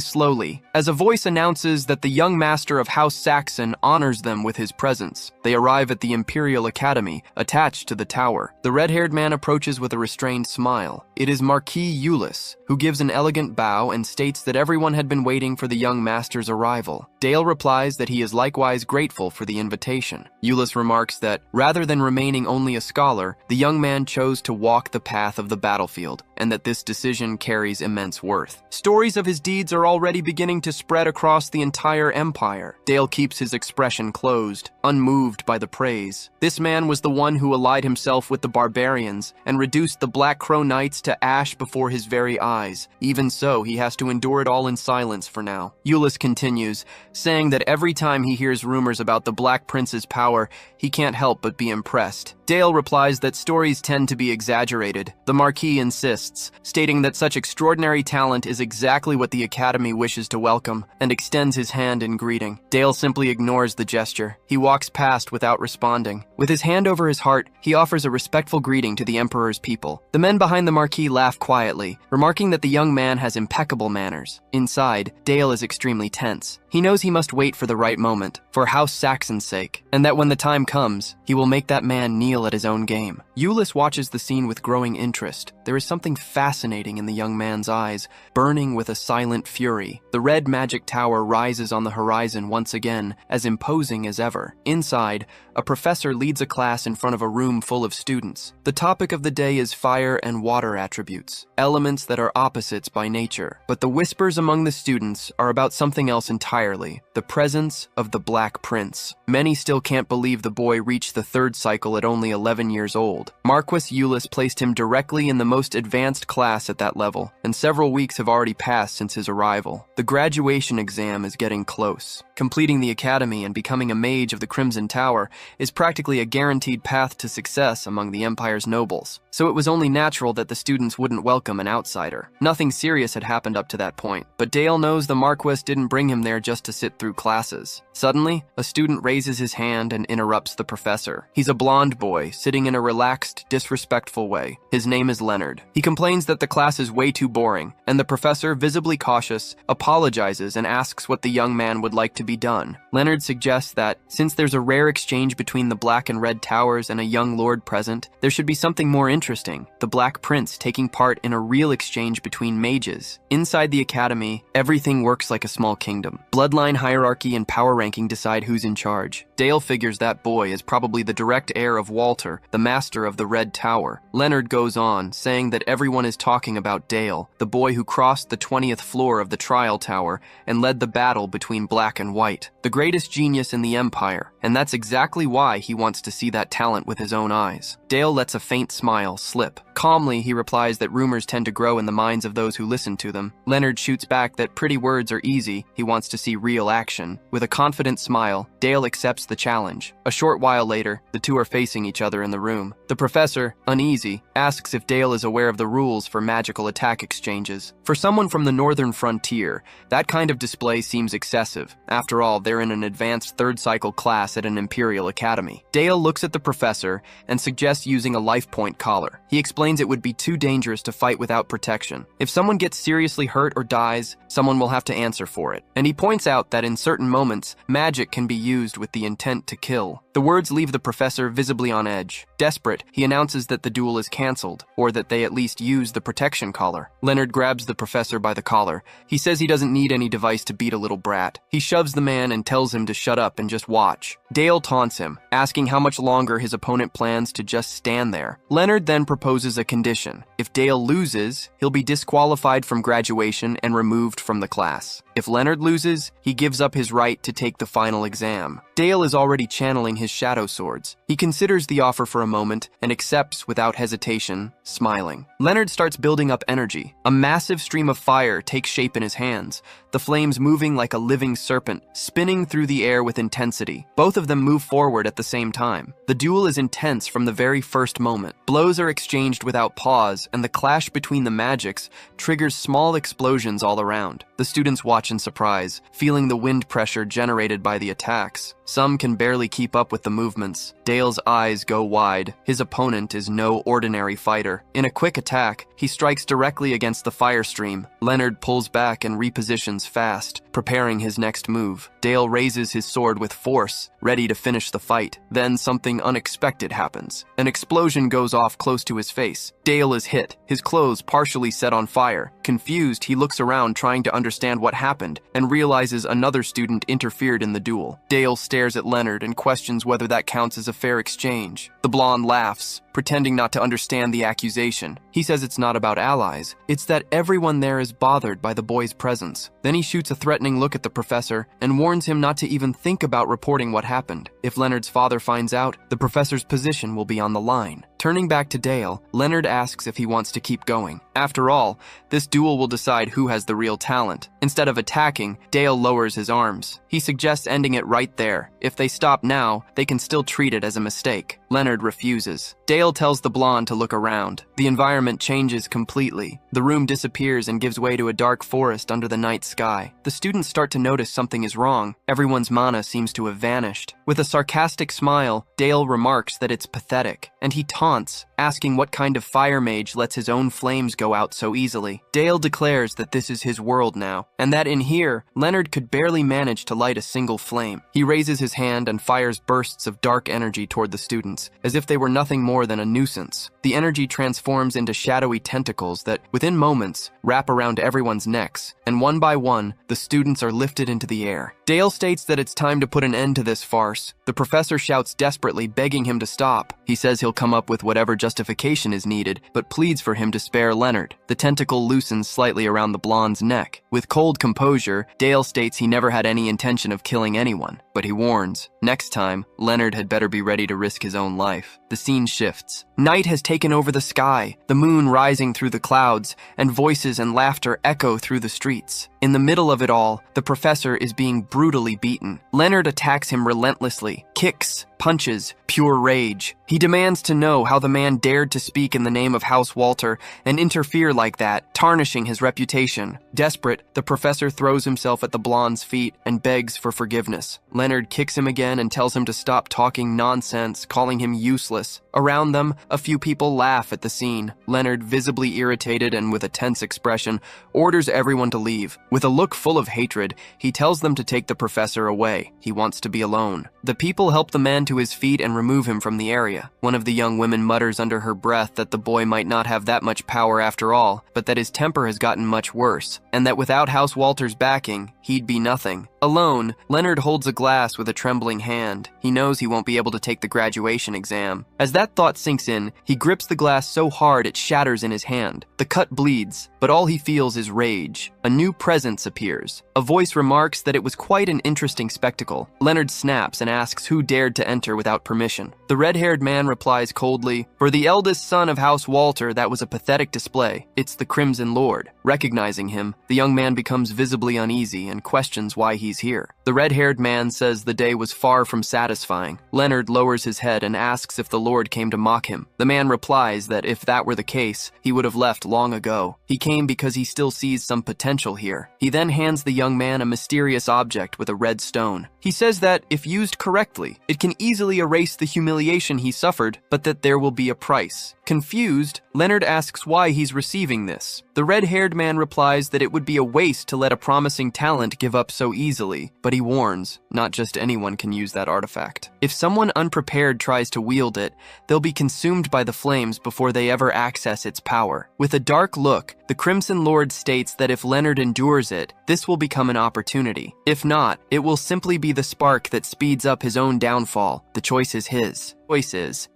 slowly, as a voice announces that the young master of House Saxon honors them with his presence. They arrive at the Imperial Academy, attached to the tower. The red-haired man approaches with a restrained smile. It is Marquis Eulis, who gives an elegant bow and states that everyone had been waiting for the young master's arrival. Dale replies that he is likewise grateful for the invitation. Eulis remarks that, rather than remaining only a scholar, the young man chose to walk the path of the battlefield, and that this decision carries immense worth. Stories of his deeds are already beginning to spread across the entire empire. Dale keeps his expression closed, unmoved by the praise. This man was the one who allied himself with the barbarians and reduced the Black Crow Knights to ash before his very eyes. Even so, he has to endure it all in silence for now. Eulis continues, saying that every time he hears rumors about the Black Prince's power, he can't help but be impressed. Dale replies that stories tend to be exaggerated. The Marquis insists, stating that such extraordinary talent is exactly what the Academy wishes to welcome, and extends his hand in greeting. Dale simply ignores the gesture. He walks past without responding. With his hand over his heart, he offers a respectful greeting to the Emperor's people. The men behind the Marquis laugh quietly, remarking that the young man has impeccable manners. Inside, Dale is extremely tense. He knows he must wait for the right moment, for House Saxon's sake, and that when the time comes, he will make that man kneel at his own game. Eulis watches the scene with growing interest. There is something something fascinating in the young man's eyes, burning with a silent fury. The red magic tower rises on the horizon once again, as imposing as ever. Inside, a professor leads a class in front of a room full of students. The topic of the day is fire and water attributes, elements that are opposites by nature. But the whispers among the students are about something else entirely, the presence of the Black Prince. Many still can't believe the boy reached the third cycle at only 11 years old. Marquis Euless placed him directly in the most advanced class at that level, and several weeks have already passed since his arrival. The graduation exam is getting close. Completing the academy and becoming a mage of the Crimson Tower is practically a guaranteed path to success among the Empire's nobles, so it was only natural that the students wouldn't welcome an outsider. Nothing serious had happened up to that point, but Dale knows the Marquis didn't bring him there just to sit through classes. Suddenly, a student raises his hand and interrupts the professor. He's a blonde boy, sitting in a relaxed, disrespectful way. His name is Leonard. He complains that the class is way too boring, and the professor, visibly cautious, apologizes and asks what the young man would like to be done. Leonard suggests that, since there's a rare exchange between the Black and Red Towers and a young lord present, there should be something more interesting, the Black Prince taking part in a real exchange between mages. Inside the academy, everything works like a small kingdom. Bloodline hierarchy and power ranking decide who's in charge. Dale figures that boy is probably the direct heir of Walter, the master of the Red Tower. Leonard goes on, saying that everyone is talking about Dale, the boy who crossed the 20th floor of the trial tower and led the battle between Black and White, the greatest genius in the Empire, and that's exactly why he wants to see that talent with his own eyes. Dale lets a faint smile slip. Calmly, he replies that rumors tend to grow in the minds of those who listen to them. Leonard shoots back that pretty words are easy, he wants to see real action. With a confident smile, Dale accepts the challenge. A short while later, the two are facing each other in the room. The professor, uneasy, asks if Dale is aware of the rules for magical attack exchanges. For someone from the northern frontier, that kind of display seems excessive. After all, they're in an advanced third cycle class at an Imperial Academy. Dale looks at the professor and suggests using a life point collar. He explains it would be too dangerous to fight without protection. If someone gets seriously hurt or dies, someone will have to answer for it. And he points out that in certain moments, magic can be used with the intent to kill. The words leave the professor visibly on edge. Desperate, he announces that the duel is cancelled, or that they at least use the protection collar. Leonard grabs the professor by the collar. He says he doesn't need any device to beat a little brat. He shoves the man and tells him to shut up and just watch. Dale taunts him, asking how much longer his opponent plans to just stand there. Leonard then proposes a condition. If Dale loses, he'll be disqualified from graduation and removed from the class. If Leonard loses, he gives up his right to take the final exam. Dale is already channeling his shadow swords. He considers the offer for a moment and accepts without hesitation, smiling. Leonard starts building up energy. A massive stream of fire takes shape in his hands, the flames moving like a living serpent, spinning through the air with intensity. Both of them move forward at the same time. The duel is intense from the very first moment. Blows are exchanged without pause, and the clash between the magics triggers small explosions all around. The students watch in surprise, feeling the wind pressure generated by the attacks. Some can barely keep up with the movements. Dale's eyes go wide. His opponent is no ordinary fighter. In a quick attack, he strikes directly against the fire stream. Leonard pulls back and repositions fast, preparing his next move. Dale raises his sword with force, ready to finish the fight. Then something unexpected happens. An explosion goes off close to his face. Dale is hit, his clothes partially set on fire. Confused, he looks around trying to understand what happened and realizes another student interfered in the duel. Dale stares at Leonard and questions whether that counts as a fair exchange. The blonde laughs, pretending not to understand the accusation. He says it's not about allies, it's that everyone there is bothered by the boy's presence. Then he shoots a threatening look at the professor and warns him not to even think about reporting what happened. If Leonard's father finds out, the professor's position will be on the line. Turning back to Dale, Leonard asks if he wants to keep going. After all, this duel will decide who has the real talent. Instead of attacking, Dale lowers his arms. He suggests ending it right there. If they stop now, they can still treat it as a mistake. Leonard refuses. Dale tells the blonde to look around. The environment changes completely. The room disappears and gives way to a dark forest under the night sky. The students start to notice something is wrong. Everyone's mana seems to have vanished. With a sarcastic smile, Dale remarks that it's pathetic, and he taunts, asking what kind of fire mage lets his own flames go out so easily. Dale declares that this is his world now, and that in here, Leonard could barely manage to light a single flame. He raises his hand and fires bursts of dark energy toward the students, as if they were nothing more than a nuisance. The energy transforms into shadowy tentacles that, within moments, wrap around everyone's necks, and one by one, the students are lifted into the air. Dale states that it's time to put an end to this farce. The professor shouts desperately, begging him to stop. He says he'll come up with whatever justification is needed, but pleads for him to spare Leonard. The tentacle loosens slightly around the blonde's neck. With cold composure, Dale states he never had any intention of killing anyone, but he warns, next time, Leonard had better be ready to risk his own life. The scene shifts. Night has taken over the sky, the moon rising through the clouds, and voices and laughter echo through the streets. In the middle of it all, the professor is being brutally beaten. Leonard attacks him relentlessly, kicks, punches, pure rage. He demands to know how the man dared to speak in the name of House Walter and interfere like that, tarnishing his reputation. Desperate, the professor throws himself at the blonde's feet and begs for forgiveness. Leonard kicks him again and tells him to stop talking nonsense, calling him useless. Around them, a few people laugh at the scene. Leonard, visibly irritated and with a tense expression, orders everyone to leave. With a look full of hatred, he tells them to take the professor away. He wants to be alone. The people help the man to his feet and remove him from the area. One of the young women mutters under her breath that the boy might not have that much power after all, but that his temper has gotten much worse, and that without House Walter's backing, he'd be nothing. Alone, Leonard holds a glass with a trembling hand. He knows he won't be able to take the graduation exam. As that thought sinks in, he grips the glass so hard it shatters in his hand. The cut bleeds, but all he feels is rage. A new presence appears. A voice remarks that it was quite an interesting spectacle. Leonard snaps and asks who dared to enter without permission. The red-haired man replies coldly, "For the eldest son of House Walter, that was a pathetic display. It's the Crimson Lord." Recognizing him, the young man becomes visibly uneasy and questions why he's here. The red-haired man says the day was far from satisfying. Leonard lowers his head and asks if the Lord came to mock him. The man replies that if that were the case, he would have left long ago. He came because he still sees some potential here. He then hands the young man a mysterious object with a red stone. He says that, if used correctly, it can easily erase the humiliation he suffered, but that there will be a price. Confused, Leonard asks why he's receiving this. The red-haired man replies that it would be a waste to let a promising talent give up so easily, but he warns, not just anyone can use that artifact. If someone unprepared tries to wield it, they'll be consumed by the flames before they ever access its power. With a dark look, the Crimson Lord states that if Leonard endures it, this will become an opportunity. If not, it will simply be the spark that speeds up his own downfall. The choice is his.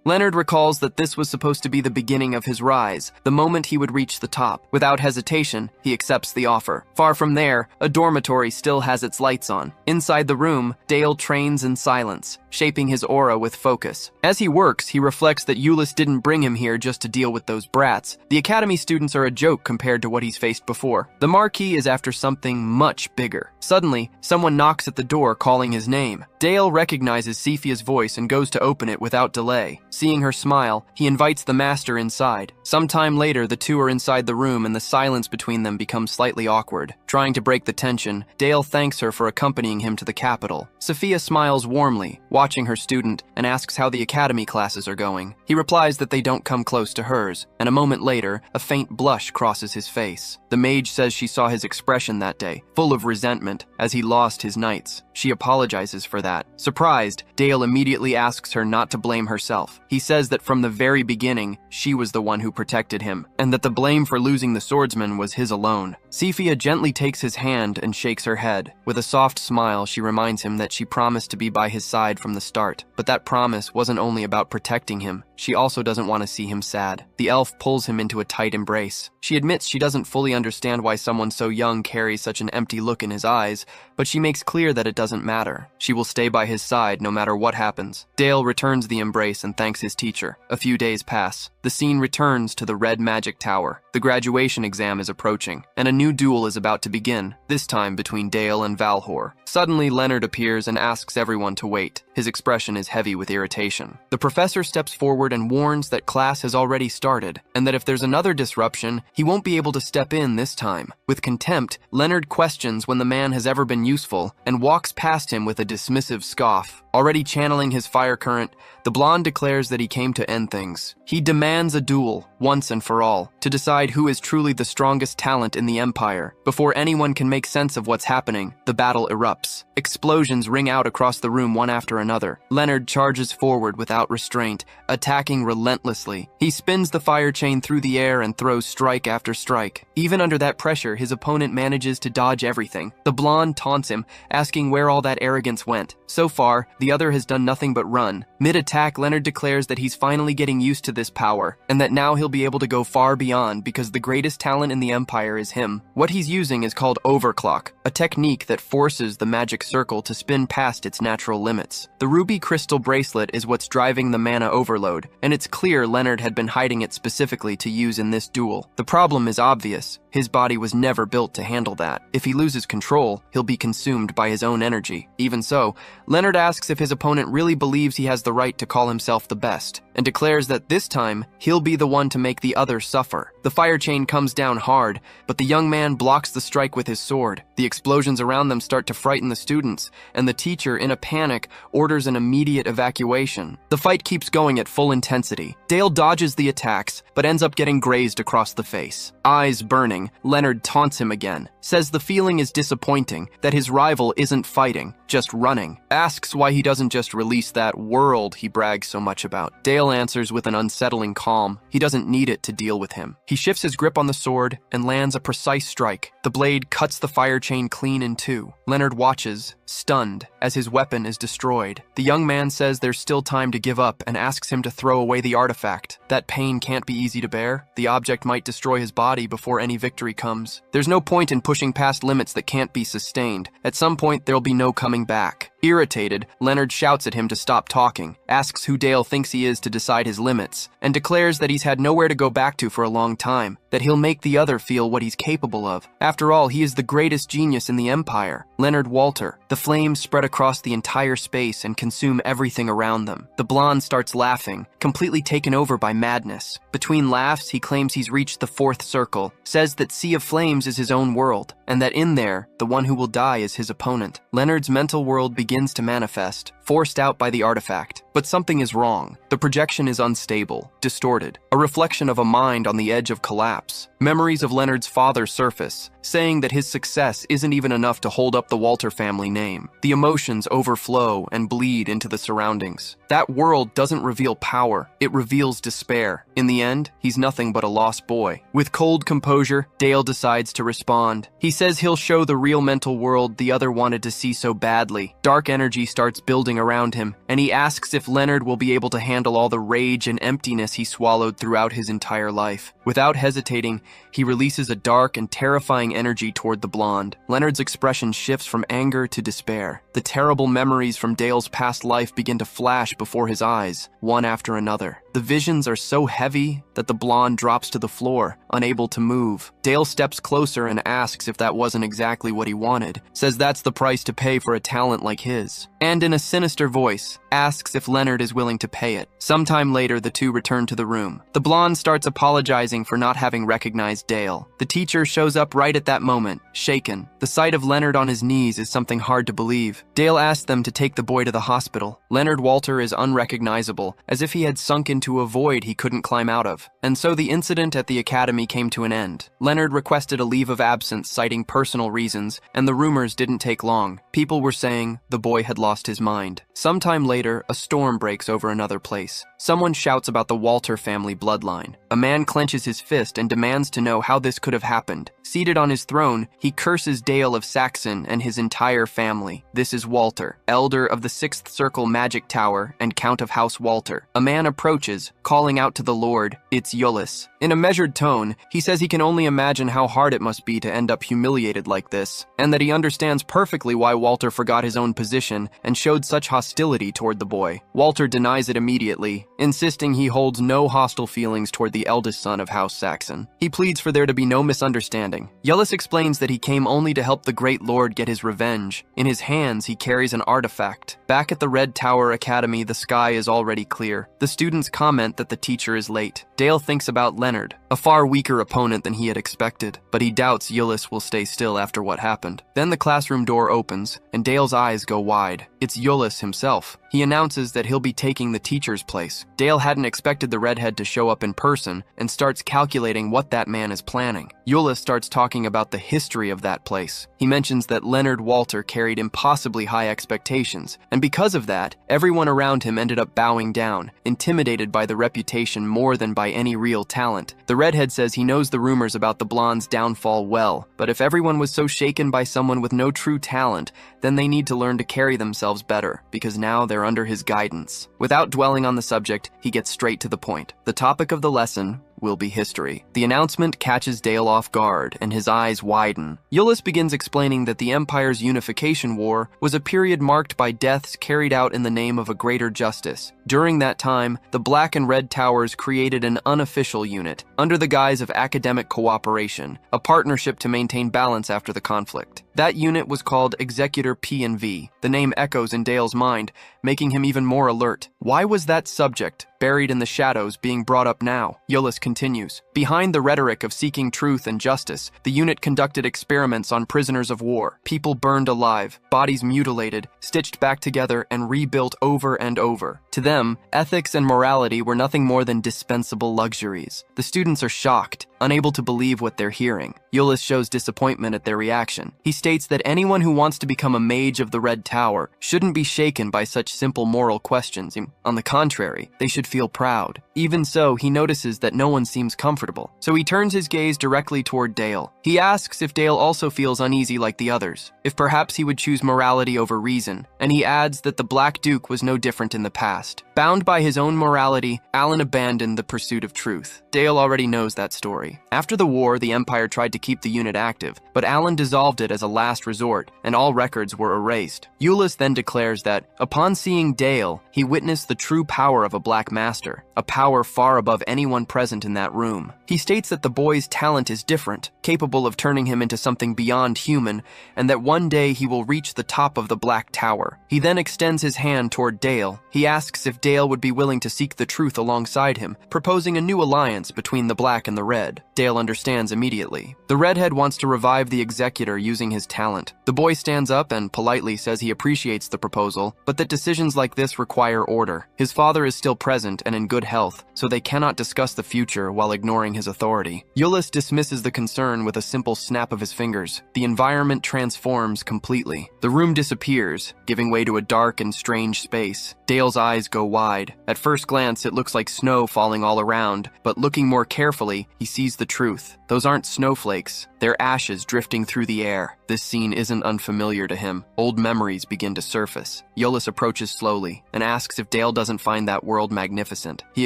Leonard recalls that this was supposed to be the beginning of his rise, the moment he would reach the top. Without hesitation, he accepts the offer. Far from there, a dormitory still has its lights on. Inside the room, Dale trains in silence, shaping his aura with focus. As he works, he reflects that Euless didn't bring him here just to deal with those brats. The academy students are a joke compared to what he's faced before. The Marquis is after something much bigger. Suddenly, someone knocks at the door calling his name. Dale recognizes Cephia's voice and goes to open it without delay. Seeing her smile, he invites the master inside. Sometime later, the two are inside the room and the silence between them becomes slightly awkward. Trying to break the tension, Dale thanks her for accompanying him to the capital. Sophia smiles warmly, watching her student, and asks how the academy classes are going. He replies that they don't come close to hers, and a moment later, a faint blush crosses his face. The mage says she saw his expression that day, full of resentment, as he lost his knights. She apologizes for that. Surprised, Dale immediately asks her not to blame herself. He says that from the very beginning, she was the one who protected him, and that the blame for losing the swordsman was his alone. Cephia gently takes his hand and shakes her head. With a soft smile, she reminds him that she promised to be by his side from the start. But that promise wasn't only about protecting him. She also doesn't want to see him sad. The elf pulls him into a tight embrace. She admits she doesn't fully understand why someone so young carries such an empty look in his eyes, but she makes clear that it doesn't matter. She will stay by his side no matter what happens. Dale returns the embrace and thanks his teacher. A few days pass. The scene returns to the Red Magic Tower. The graduation exam is approaching, and a new duel is about to begin, this time between Dale and Valhor. Suddenly, Leonard appears and asks everyone to wait. His expression is heavy with irritation. The professor steps forward sword and warns that class has already started, and that if there's another disruption, he won't be able to step in this time. With contempt, Leonard questions when the man has ever been useful, and walks past him with a dismissive scoff. Already channeling his fire current, the blonde declares that he came to end things. He demands a duel, once and for all, to decide who is truly the strongest talent in the Empire. Before anyone can make sense of what's happening, the battle erupts. Explosions ring out across the room one after another. Leonard charges forward without restraint, attacking relentlessly. He spins the fire chain through the air and throws strike after strike. Even under that pressure, his opponent manages to dodge everything. The blonde taunts him, asking where all that arrogance went. So far, the other has done nothing but run. Mid-attack, Leonard declares that he's finally getting used to this power, and that now he'll be able to go far beyond because the greatest talent in the Empire is him. What he's using is called overclock, a technique that forces the magic circle to spin past its natural limits. The ruby crystal bracelet is what's driving the mana overload, and it's clear Leonard had been hiding it specifically to use in this duel. The problem is obvious. His body was never built to handle that. If he loses control, he'll be consumed by his own energy. Even so, Leonard asks if his opponent really believes he has the right to call himself the best, and declares that this time, he'll be the one to make the other suffer. The fire chain comes down hard, but the young man blocks the strike with his sword. The explosions around them start to frighten the students, and the teacher, in a panic, orders an immediate evacuation. The fight keeps going at full intensity. Dale dodges the attacks, but ends up getting grazed across the face. Eyes burning, Leonard taunts him again, says the feeling is disappointing, that his rival isn't fighting, just running. Asks why he doesn't just release that world he brags so much about. Dale answers with an unsettling calm. He doesn't need it to deal with him. He shifts his grip on the sword and lands a precise strike. The blade cuts the fire chain clean in two. Leonard watches, stunned, as his weapon is destroyed. The young man says there's still time to give up and asks him to throw away the artifact. That pain can't be easy to bear. The object might destroy his body before any victory comes. There's no point in pushing past limits that can't be sustained. At some point, there'll be no coming back. Irritated, Leonard shouts at him to stop talking, asks who Dale thinks he is to decide his limits, and declares that he's had nowhere to go back to for a long time, that he'll make the other feel what he's capable of. After all, he is the greatest genius in the Empire. Leonard Walter. The flames spread across the entire space and consume everything around them. The blonde starts laughing, completely taken over by madness. Between laughs, he claims he's reached the fourth circle, says that Sea of Flames is his own world, and that in there, the one who will die is his opponent. Leonard's mental world begins to manifest, forced out by the artifact. But something is wrong. The projection is unstable, distorted, a reflection of a mind on the edge of collapse. Memories of Leonard's father surface, saying that his success isn't even enough to hold up the Walter family name. The emotions overflow and bleed into the surroundings. That world doesn't reveal power, it reveals despair. In the end, he's nothing but a lost boy. With cold composure, Dale decides to respond. He says he'll show the real mental world the other wanted to see so badly. Dark energy starts building around him, and he asks if Leonard will be able to handle all the rage and emptiness he swallowed throughout his entire life. Without hesitating, he releases a dark and terrifying energy toward the blonde. Leonard's expression shifts from anger to despair. The terrible memories from Dale's past life begin to flash before his eyes, one after another. The visions are so heavy that the blonde drops to the floor, unable to move. Dale steps closer and asks if that wasn't exactly what he wanted, says that's the price to pay for a talent like his, and in a sinister voice, asks if Leonard is willing to pay it. Sometime later, the two return to the room. The blonde starts apologizing for not having recognized Dale. The teacher shows up right at that moment, shaken. The sight of Leonard on his knees is something hard to believe. Dale asks them to take the boy to the hospital. Leonard Walter is unrecognizable, as if he had sunk into a void he couldn't climb out of. And so the incident at the academy came to an end. Leonard requested a leave of absence citing personal reasons, and the rumors didn't take long. People were saying the boy had lost his mind. Sometime later, a storm breaks over another place. Someone shouts about the Walter family bloodline. A man clenches his fist and demands to know how this could have happened. Seated on his throne, he curses Dale of Saxon and his entire family. This is Walter, elder of the Sixth Circle Magic Tower and Count of House Walter. A man approaches, calling out to the Lord, "It's Iulus." In a measured tone, he says he can only imagine how hard it must be to end up humiliated like this, and that he understands perfectly why Walter forgot his own position and showed such hostility toward the boy. Walter denies it immediately, insisting he holds no hostile feelings toward the the eldest son of House Saxon. He pleads for there to be no misunderstanding. Yullus explains that he came only to help the Great Lord get his revenge. In his hands, he carries an artifact. Back at the Red Tower Academy, the sky is already clear. The students comment that the teacher is late. Dale thinks about Leonard, a far weaker opponent than he had expected, but he doubts Yullus will stay still after what happened. Then the classroom door opens, and Dale's eyes go wide. It's Yullus himself. He announces that he'll be taking the teacher's place. Dale hadn't expected the redhead to show up in person and starts calculating what that man is planning. Yullus starts talking about the history of that place. He mentions that Leonard Walter carried impossibly high expectations, and because of that, everyone around him ended up bowing down, intimidated by the reputation more than by any real talent. The redhead says he knows the rumors about the blonde's downfall well, but if everyone was so shaken by someone with no true talent, then they need to learn to carry themselves better, because now they're under his guidance. Without dwelling on the subject, he gets straight to the point. The topic of the lesson will be history. The announcement catches Dale off guard, and his eyes widen. Yullus begins explaining that the Empire's Unification War was a period marked by deaths carried out in the name of a greater justice. During that time, the Black and Red Towers created an unofficial unit, under the guise of academic cooperation, a partnership to maintain balance after the conflict. That unit was called Executor P&V. The name echoes in Dale's mind, making him even more alert. Why was that subject, buried in the shadows, being brought up now? Yullus continues. Behind the rhetoric of seeking truth and justice, the unit conducted experiments on prisoners of war, people burned alive, bodies mutilated, stitched back together, and rebuilt over and over. To them, ethics and morality were nothing more than dispensable luxuries. The students are shocked, unable to believe what they're hearing. Yullus shows disappointment at their reaction. He states that anyone who wants to become a mage of the Red Tower shouldn't be shaken by such simple moral questions. On the contrary, they should feel proud. Even so, he notices that no one seems comfortable, so he turns his gaze directly toward Dale. He asks if Dale also feels uneasy like the others, if perhaps he would choose morality over reason, and he adds that the Black Duke was no different in the past. Bound by his own morality, Alan abandoned the pursuit of truth. Dale already knows that story. After the war, the Empire tried to keep the unit active, but Alan dissolved it as a last resort, and all records were erased. Yullus then declares that, upon seeing Dale, he witnessed the true power of a Black Master, a power far above anyone present in that room. He states that the boy's talent is different, capable of turning him into something beyond human, and that one day he will reach the top of the Black Tower. He then extends his hand toward Dale. He asks if Dale would be willing to seek the truth alongside him, proposing a new alliance between the Black and the Red. Dale understands immediately. The redhead wants to revive the Executor using his talent. The boy stands up and politely says he appreciates the proposal, but that decisions like this require order. His father is still present and in good health, so they cannot discuss the future while ignoring his authority. Yullus dismisses the concern with a simple snap of his fingers. The environment transforms completely. The room disappears, giving way to a dark and strange space. Dale's eyes go wide. At first glance, it looks like snow falling all around, but looking more carefully, he sees the truth. Those aren't snowflakes. They're ashes drifting through the air. This scene isn't unfamiliar to him. Old memories begin to surface. Yullus approaches slowly and asks if Dale doesn't find that world magnificent. He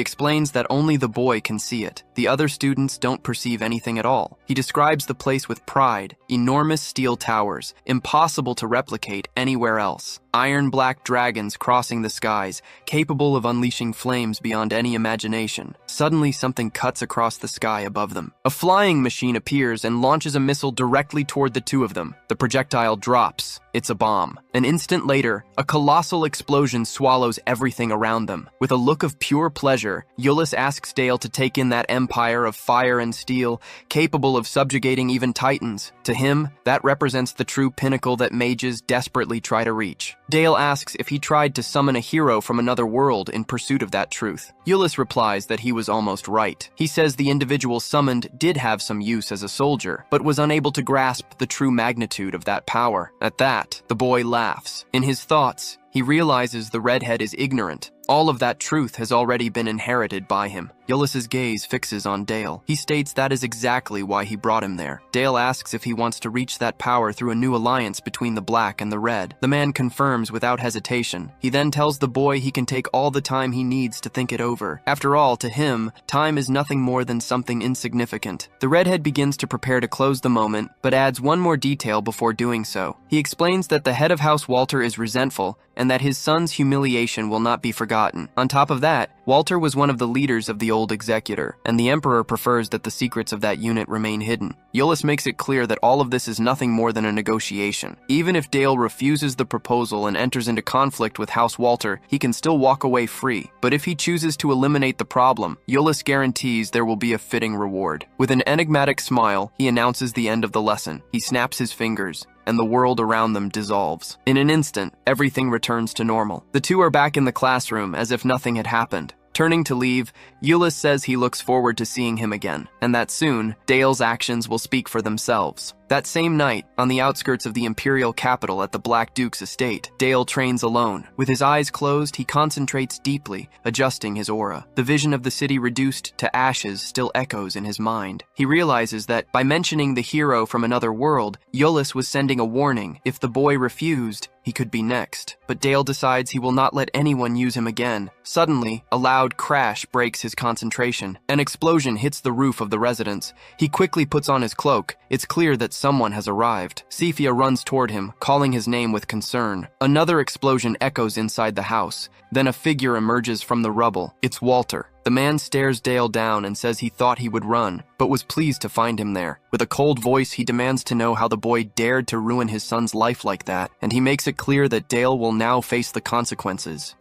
explains that only the boy can see it. The other students don't perceive anything at all. He describes the place with pride. Enormous steel towers, impossible to replicate anywhere else. Iron-black dragons crossing the skies, capable of unleashing flames beyond any imagination. Suddenly, something cuts across the sky above them. A flying machine appears and launches a missile directly toward the two of them. The projectile drops. It's a bomb. An instant later, a colossal explosion swallows everything around them. With a look of pure pleasure, Yullus asks Dale to take in that empire of fire and steel, capable of subjugating even titans. To him, that represents the true pinnacle that mages desperately try to reach. Dale asks if he tried to summon a hero from another world in pursuit of that truth. Yullus replies that he was almost right. He says the individual summoned did have some use as a soldier, but was unable to grasp the true magnitude of that power. At that, the boy laughs. In his thoughts, he realizes the redhead is ignorant. All of that truth has already been inherited by him. Yullus's gaze fixes on Dale. He states that is exactly why he brought him there. Dale asks if he wants to reach that power through a new alliance between the Black and the Red. The man confirms without hesitation. He then tells the boy he can take all the time he needs to think it over. After all, to him, time is nothing more than something insignificant. The redhead begins to prepare to close the moment, but adds one more detail before doing so. He explains that the head of House Walter is resentful, and and that his son's humiliation will not be forgotten. On top of that, Walter was one of the leaders of the old executor, and the Emperor prefers that the secrets of that unit remain hidden. Iullus makes it clear that all of this is nothing more than a negotiation. Even if Dale refuses the proposal and enters into conflict with House Walter, he can still walk away free. But if he chooses to eliminate the problem, Iullus guarantees there will be a fitting reward. With an enigmatic smile, he announces the end of the lesson. He snaps his fingers, and the world around them dissolves. In an instant, everything returns to normal. The two are back in the classroom as if nothing had happened. Turning to leave, Iullus says he looks forward to seeing him again, and that soon, Dale's actions will speak for themselves. That same night, on the outskirts of the imperial capital at the Black Duke's estate, Dale trains alone. With his eyes closed, he concentrates deeply, adjusting his aura. The vision of the city reduced to ashes still echoes in his mind. He realizes that, by mentioning the hero from another world, Iullus was sending a warning. If the boy refused, he could be next. But Dale decides he will not let anyone use him again. Suddenly, a loud crash breaks his concentration. An explosion hits the roof of the residence. He quickly puts on his cloak. It's clear that someone has arrived. Cephia runs toward him, calling his name with concern. Another explosion echoes inside the house. Then a figure emerges from the rubble. It's Walter. The man stares Dale down and says he thought he would run, but was pleased to find him there. With a cold voice, he demands to know how the boy dared to ruin his son's life like that, and he makes it clear that Dale will now face the consequences.